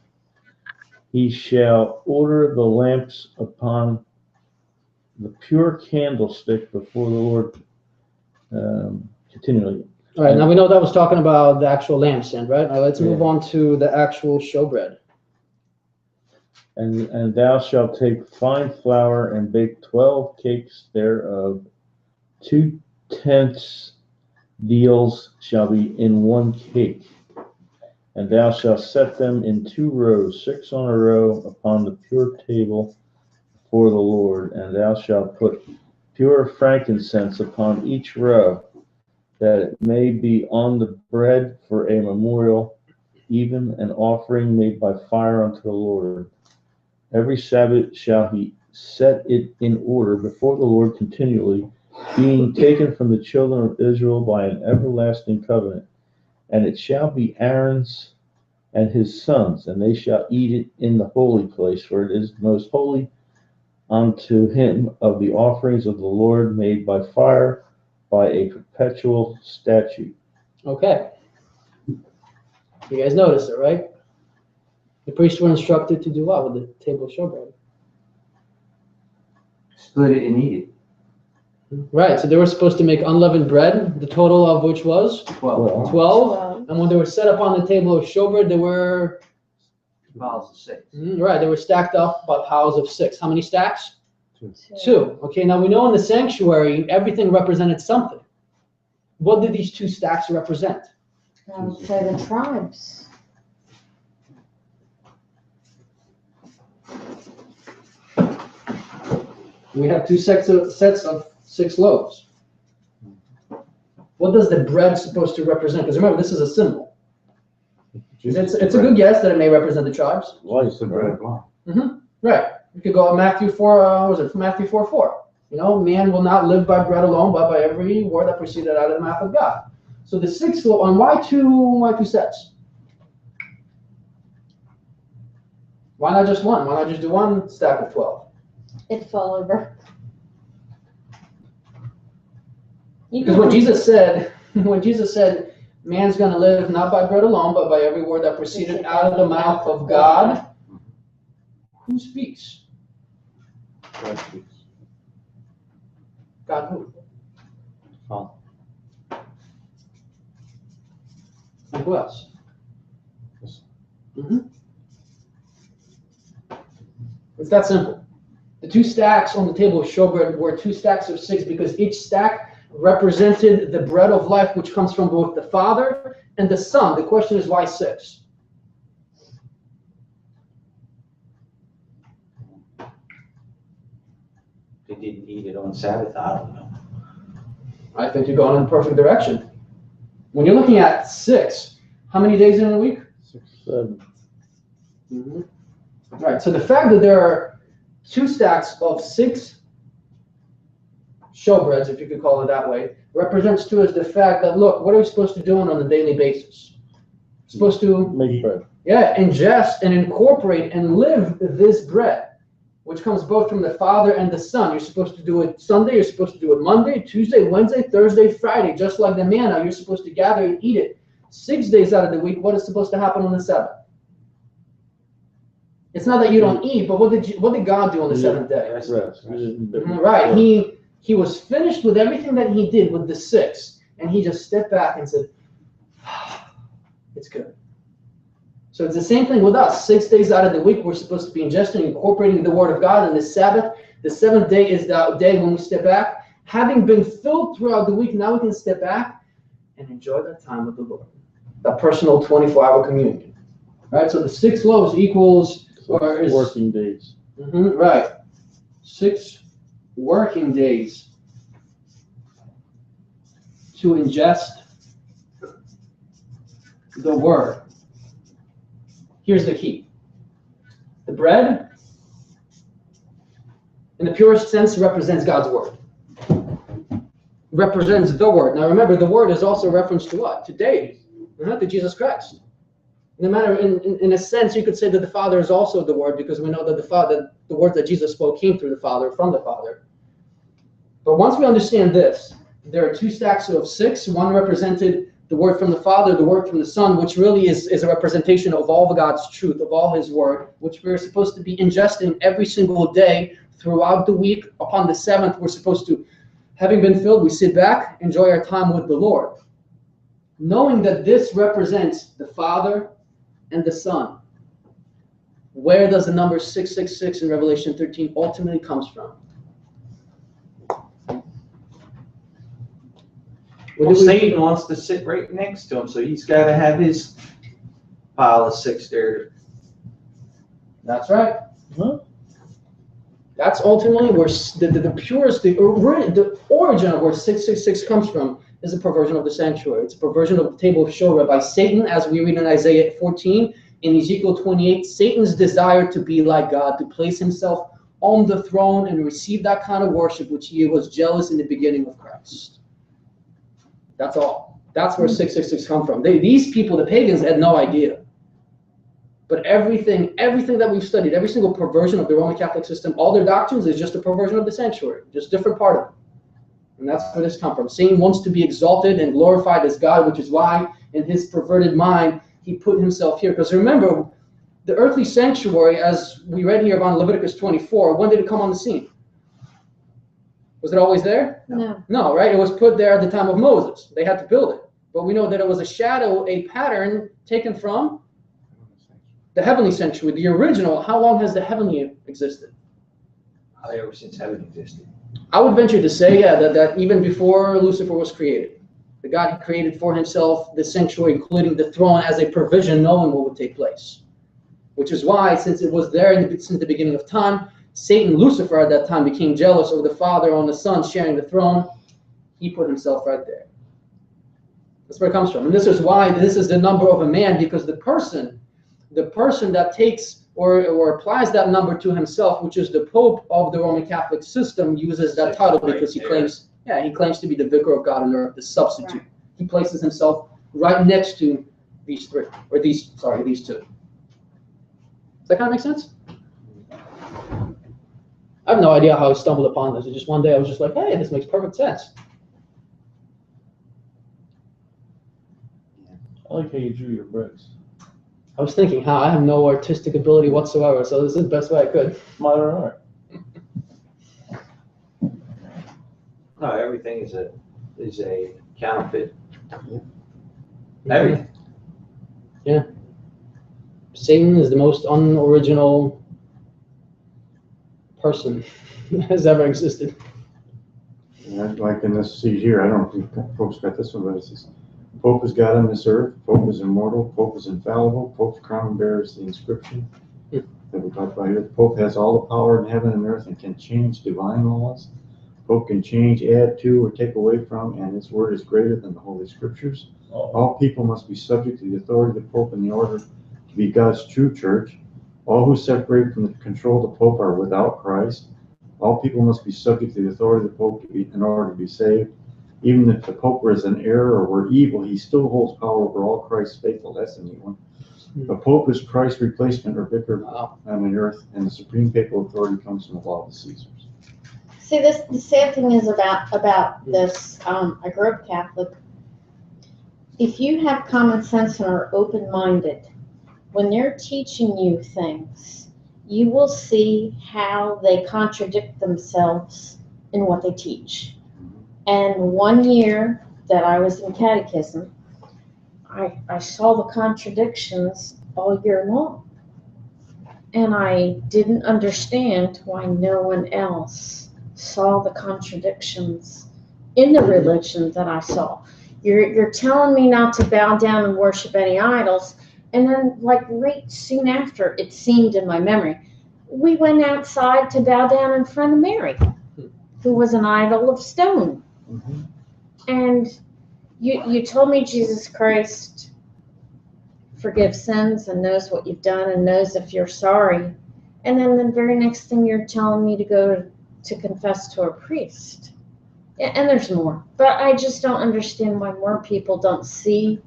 Speaker 1: He shall order the lamps upon the pure candlestick before the Lord continually.
Speaker 2: All right, now we know that was talking about the actual lampstand, right? Now let's move on to the actual showbread.
Speaker 1: And thou shalt take fine flour and bake 12 cakes thereof. 2/10 deals shall be in one cake. And thou shalt set them in 2 rows, 6 on a row, upon the pure table before the Lord. And thou shalt put pure frankincense upon each row, that it may be on the bread for a memorial, even an offering made by fire unto the Lord. Every Sabbath shall he set it in order before the Lord continually, being taken from the children of Israel by an everlasting covenant. And it shall be Aaron's and his sons, and they shall eat it in the holy place, for it is most holy unto him of the offerings of the Lord made by fire, by a perpetual statute.
Speaker 2: Okay. You guys noticed it, right? The priests were instructed to do what with the table of showbread?
Speaker 5: Split it and eat it.
Speaker 2: Right, so they were supposed to make unleavened bread, the total of which was
Speaker 5: 12
Speaker 2: 12. And when they were set up on the table of showbread, they were
Speaker 5: piles of 6.
Speaker 2: right. They were stacked up by piles of 6. How many stacks?
Speaker 4: 2.
Speaker 2: 2. Okay, now we know in the sanctuary everything represented something. What did these 2 stacks represent?
Speaker 3: For the tribes.
Speaker 2: We have 2 sets of 6 loaves. What does the bread supposed to represent? Because remember, this is a symbol. It's a good guess that it may represent the tribes.
Speaker 4: It's the bread of life.
Speaker 2: Right. You could go to Matthew 4, was it Matthew 4:4? You know, man will not live by bread alone, but by every word that proceeded out of the mouth of God. So the 6 loaves, and why two sets? Why not just one? Why not just do 1 stack of 12?
Speaker 3: It fell over.
Speaker 2: Because when Jesus said, man's going to live not by bread alone, but by every word that proceeded out of the mouth of God, who speaks?
Speaker 4: God speaks.
Speaker 2: God who?
Speaker 4: Father.
Speaker 2: And who else?
Speaker 4: Yes.
Speaker 2: It's that simple. The 2 stacks on the table of showbread were 2 stacks of 6 because each stack represented the bread of life, which comes from both the Father and the Son. The question is, why 6?
Speaker 5: They didn't eat it on Sabbath, I don't know.
Speaker 2: I think you're going in the perfect direction. When you're looking at 6, how many days in a week?
Speaker 1: 6, 7.
Speaker 2: All right, so the fact that there are 2 stacks of 6 showbreads, if you could call it that way, represents to us the fact that, look, what are we supposed to do on a daily basis? We're supposed to
Speaker 1: Make bread.
Speaker 2: ingest and incorporate and live this bread, which comes both from the Father and the Son. You're supposed to do it Sunday, you're supposed to do it Monday, Tuesday, Wednesday, Thursday, Friday, just like the manna. You're supposed to gather and eat it 6 days out of the week. What is supposed to happen on the Sabbath? It's not that you don't eat, but what did God do on the 7th day?
Speaker 1: Rest.
Speaker 2: Right. He was finished with everything that he did with the 6, and he just stepped back and said, it's good. So it's the same thing with us. 6 days out of the week, we're supposed to be ingesting, incorporating the Word of God. And the Sabbath, the 7th day, is the day when we step back. Having been filled throughout the week, now we can step back and enjoy that time with the Lord. That personal 24-hour communion. All right, so the 6 loaves equals...
Speaker 1: Or is working days.
Speaker 2: Right. 6 working days to ingest the Word. Here's the key. The bread, in the purest sense, represents God's Word. represents the Word. Now remember, the Word is also a reference to what? To deity, to Jesus Christ. No matter, in a sense, you could say that the Father is also the Word, because we know that the words that Jesus spoke came through the Father, from the Father. But once we understand this, there are two stacks of 6. One represented the Word from the Father, the Word from the Son, which really is a representation of all of God's truth, of all His Word, which we're supposed to be ingesting every single day throughout the week. Upon the 7th, we're supposed to, having been filled, we sit back, enjoy our time with the Lord. Knowing that this represents the Father and the Son, where does the number 666 in Revelation 13 ultimately comes from?
Speaker 5: Well, Satan wants to sit right next to him, so he's got to have his pile of 6 there.
Speaker 2: That's right.
Speaker 1: Huh?
Speaker 2: That's ultimately where the purest, the origin of where 666 comes from is a perversion of the sanctuary. It's a perversion of the table of showbread by Satan, as we read in Isaiah 14. In Ezekiel 28, Satan's desire to be like God, to place himself on the throne and receive that kind of worship, which he was jealous in the beginning of Christ. That's all. That's where 666 come from. These people, the pagans, had no idea. But everything that we've studied, every single perversion of the Roman Catholic system, all their doctrines is just a perversion of the sanctuary, just a different part of it. And that's where this comes from. Satan wants to be exalted and glorified as God, which is why in his perverted mind, he put himself here. Because remember, the earthly sanctuary, as we read here about Leviticus 24, when did it come on the scene? Was it always there?
Speaker 3: No.
Speaker 2: No, right? It was put there at the time of Moses. They had to build it. But we know that it was a shadow, a pattern taken from the heavenly sanctuary, the original. How long has the heavenly existed?
Speaker 5: Ever since heaven existed.
Speaker 2: I would venture to say, that even before Lucifer was created, the God created for himself the sanctuary, including the throne, as a provision, knowing what would take place. Which is why, since it was there since the beginning of time, Satan, Lucifer at that time, became jealous of the Father and the Son sharing the throne. He put himself right there. That's where it comes from. And this is why this is the number of a man, because the person that takes or applies that number to himself, which is the Pope of the Roman Catholic system, uses that title because he claims to be the vicar of God on earth, the substitute. Right. He places himself right next to these two. Does that kind of make sense? I have no idea how I stumbled upon this. Just one day I was just like, hey, this makes perfect sense.
Speaker 1: I like how you drew your bricks.
Speaker 2: I was thinking how I have no artistic ability whatsoever, so this is the best way I could.
Speaker 1: Modern art.
Speaker 5: No, everything is a counterfeit.
Speaker 2: Everything. Yeah. Satan is the most unoriginal person that has ever existed.
Speaker 4: And like in this, see here, I don't know if folks got this one, but it says, Pope is God on this earth, Pope is immortal, Pope is infallible, Pope's crown bears the inscription that we talked about here. The Pope has all the power in heaven and earth and can change divine laws. Pope can change, add to, or take away from, and his word is greater than the Holy Scriptures. All people must be subject to the authority of the Pope in the order to be God's true church. All who separate from the control of the Pope are without Christ. All people must be subject to the authority of the Pope in order to be saved. Even if the Pope was in error or were evil, he still holds power over all Christ's faithful. That's a neat one. The Pope is Christ's replacement or vicar on the earth, and the supreme papal authority comes from the law of the Caesars.
Speaker 3: See, the sad thing is about this, I grew up Catholic. If you have common sense and are open-minded, when they're teaching you things, you will see how they contradict themselves in what they teach. And one year that I was in catechism, I saw the contradictions all year long. And I didn't understand why no one else saw the contradictions in the religion that I saw. You're telling me not to bow down and worship any idols, and then like right soon after, it seemed in my memory, we went outside to bow down in front of Mary, who was an idol of stone. Mm-hmm. And you told me Jesus Christ forgives sins and knows what you've done and knows if you're sorry. And then the very next thing you're telling me to go to confess to a priest. Yeah, and there's more. But I just don't understand why more people don't see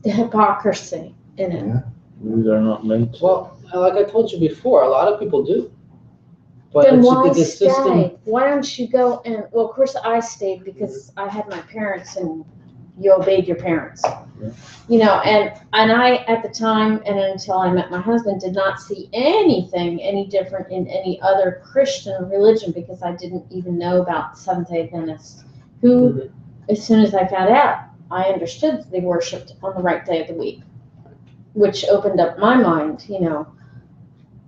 Speaker 3: the hypocrisy in it.
Speaker 4: Yeah.
Speaker 1: Maybe they're not meant to.
Speaker 2: Well, like I told you before, a lot of people do. But
Speaker 3: Then
Speaker 2: it's
Speaker 3: why
Speaker 2: the system.
Speaker 3: stay? Why don't you go and, well, of course I stayed because I had my parents and you obeyed your parents.
Speaker 1: Yeah.
Speaker 3: You know, and I, at the time and until I met my husband, did not see anything any different in any other Christian religion because I didn't even know about Seventh-day Adventists, who, as soon as I found out, I understood they worshipped on the right day of the week, which opened up my mind, you know.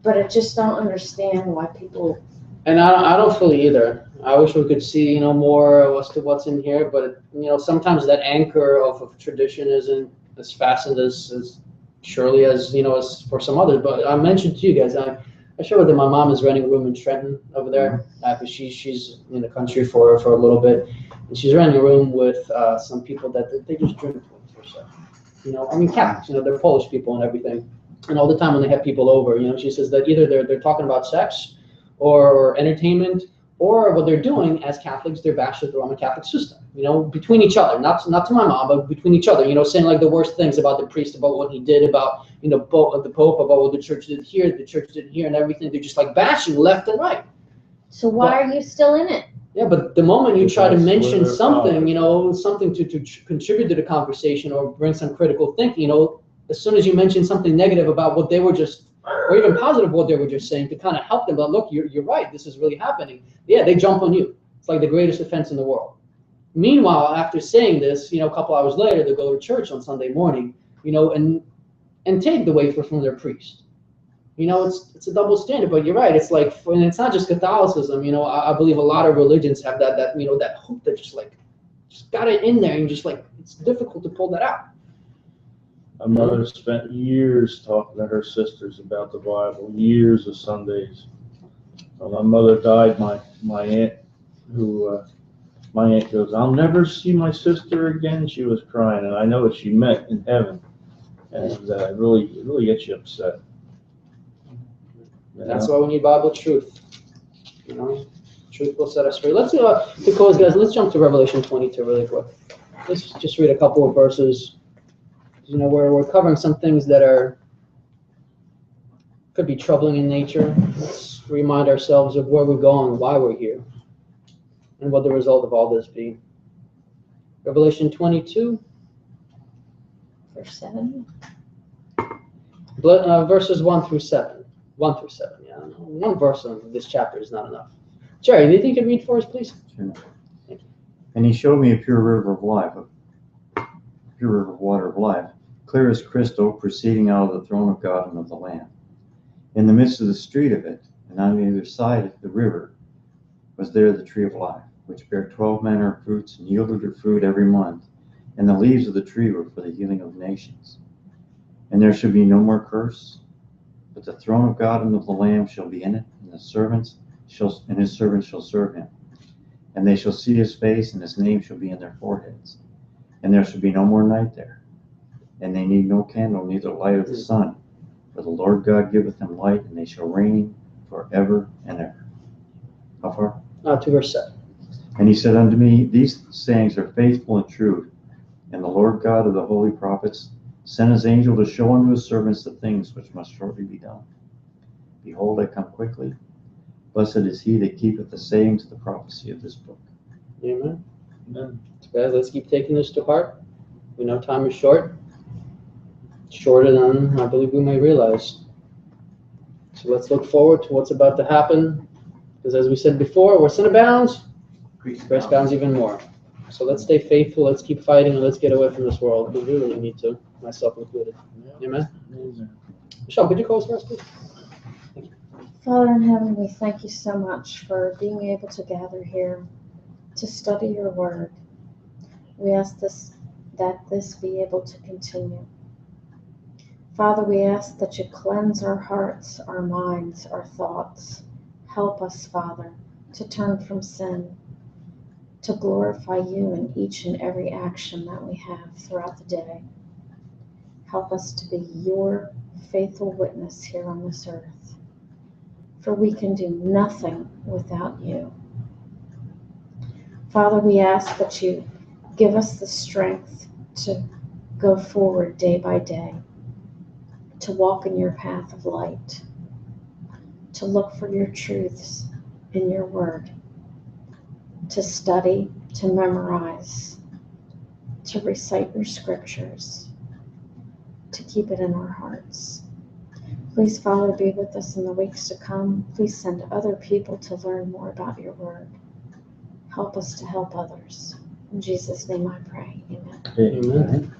Speaker 3: But I just don't understand why people.
Speaker 2: And I don't fully either. I wish we could see, you know, more as to what's in here. But, you know, sometimes that anchor of tradition isn't as fastened as surely as, you know, as for some others. But I mentioned to you guys, I shared that my mom is renting a room in Trenton over there because she's in the country for a little bit. And she's renting a room with some people that they just drink or so. You know, I mean, Catholics, you know, they're Polish people and everything. And all the time when they have people over, you know, she says that either they're talking about sex or entertainment, or what they're doing as Catholics, they're bashing the Roman Catholic system, you know, between each other, not to my mom, but between each other, you know, saying like the worst things about the priest, about what he did, about, you know, the Pope, about what the church did here, and everything. They're just like bashing left and right.
Speaker 3: So why are you still in it?
Speaker 2: Yeah, but the moment you try to
Speaker 1: Because
Speaker 2: mention
Speaker 1: we're
Speaker 2: something,
Speaker 1: fathers.
Speaker 2: you know, something to contribute to the conversation or bring some critical thinking, you know, as soon as you mention something negative about what they were just, or even positive what they were just saying to kind of help them, but look, you're right, this is really happening. Yeah, they jump on you. It's like the greatest offense in the world. Meanwhile, after saying this, you know, a couple hours later, they go to church on Sunday morning, you know, and take the wafer from their priest. You know, it's a double standard, but you're right. It's like, and it's not just Catholicism. You know, I believe a lot of religions have that you know, that hook that just got it in there, and just like it's difficult to pull that out.
Speaker 1: My mother spent years talking to her sisters about the Bible, years of Sundays. When my mother died, my aunt goes, "I'll never see my sister again." She was crying, and I know what she meant in heaven, and it really gets you upset. You
Speaker 2: That's
Speaker 1: know?
Speaker 2: why we need Bible truth. You know, truth will set us free. Let's to close, guys. Let's jump to Revelation 22 really quick. Let's just read a couple of verses. You know, we're covering some things that could be troubling in nature. Let's remind ourselves of where we're going, why we're here, and what the result of all this be. Revelation 22,
Speaker 3: Verse 7.
Speaker 2: verses 1 through 7. 1 through 7, yeah. One verse on this chapter is not enough. Jerry, do you think you could read for us, please?
Speaker 4: Sure. And he showed me a pure river of life, a pure river of water of life, clear as crystal, proceeding out of the throne of God and of the Lamb. In the midst of the street of it, and on the other side of the river, was there the tree of life, which bare 12 manner of fruits, and yielded her fruit every month. And the leaves of the tree were for the healing of nations. And there shall be no more curse, but the throne of God and of the Lamb shall be in it, and his servants shall serve him. And they shall see his face, and his name shall be in their foreheads. And there shall be no more night there. And they need no candle, neither light of the sun. For the Lord God giveth them light, and they shall reign forever and ever. How far?
Speaker 2: To verse 7.
Speaker 4: And he said unto me, These sayings are faithful and true. And the Lord God of the holy prophets sent his angel to show unto his servants the things which must shortly be done. Behold, I come quickly. Blessed is he that keepeth the sayings of the prophecy of this book.
Speaker 2: Amen.
Speaker 1: Amen.
Speaker 2: So guys, let's keep taking this to heart. We know time is short. Shorter than I believe we may realize. So let's look forward to what's about to happen. Because as we said before, where sin abounds, grace abounds even more. So let's stay faithful, let's keep fighting, and let's get away from this world. We really need to, myself included. Amen?
Speaker 1: Amen.
Speaker 2: Michelle, could you close for us, please?
Speaker 3: Father in heaven, we thank you so much for being able to gather here to study your word. We ask that this be able to continue. Father, we ask that you cleanse our hearts, our minds, our thoughts. Help us, Father, to turn from sin, to glorify you in each and every action that we have throughout the day. Help us to be your faithful witness here on this earth, for we can do nothing without you. Father, we ask that you give us the strength to go forward day by day, to walk in your path of light, to look for your truths in your word, to study, to memorize, to recite your scriptures, to keep it in our hearts. Please, Father, be with us in the weeks to come. Please send other people to learn more about your word. Help us to help others. In Jesus' name I pray. Amen.
Speaker 2: Amen.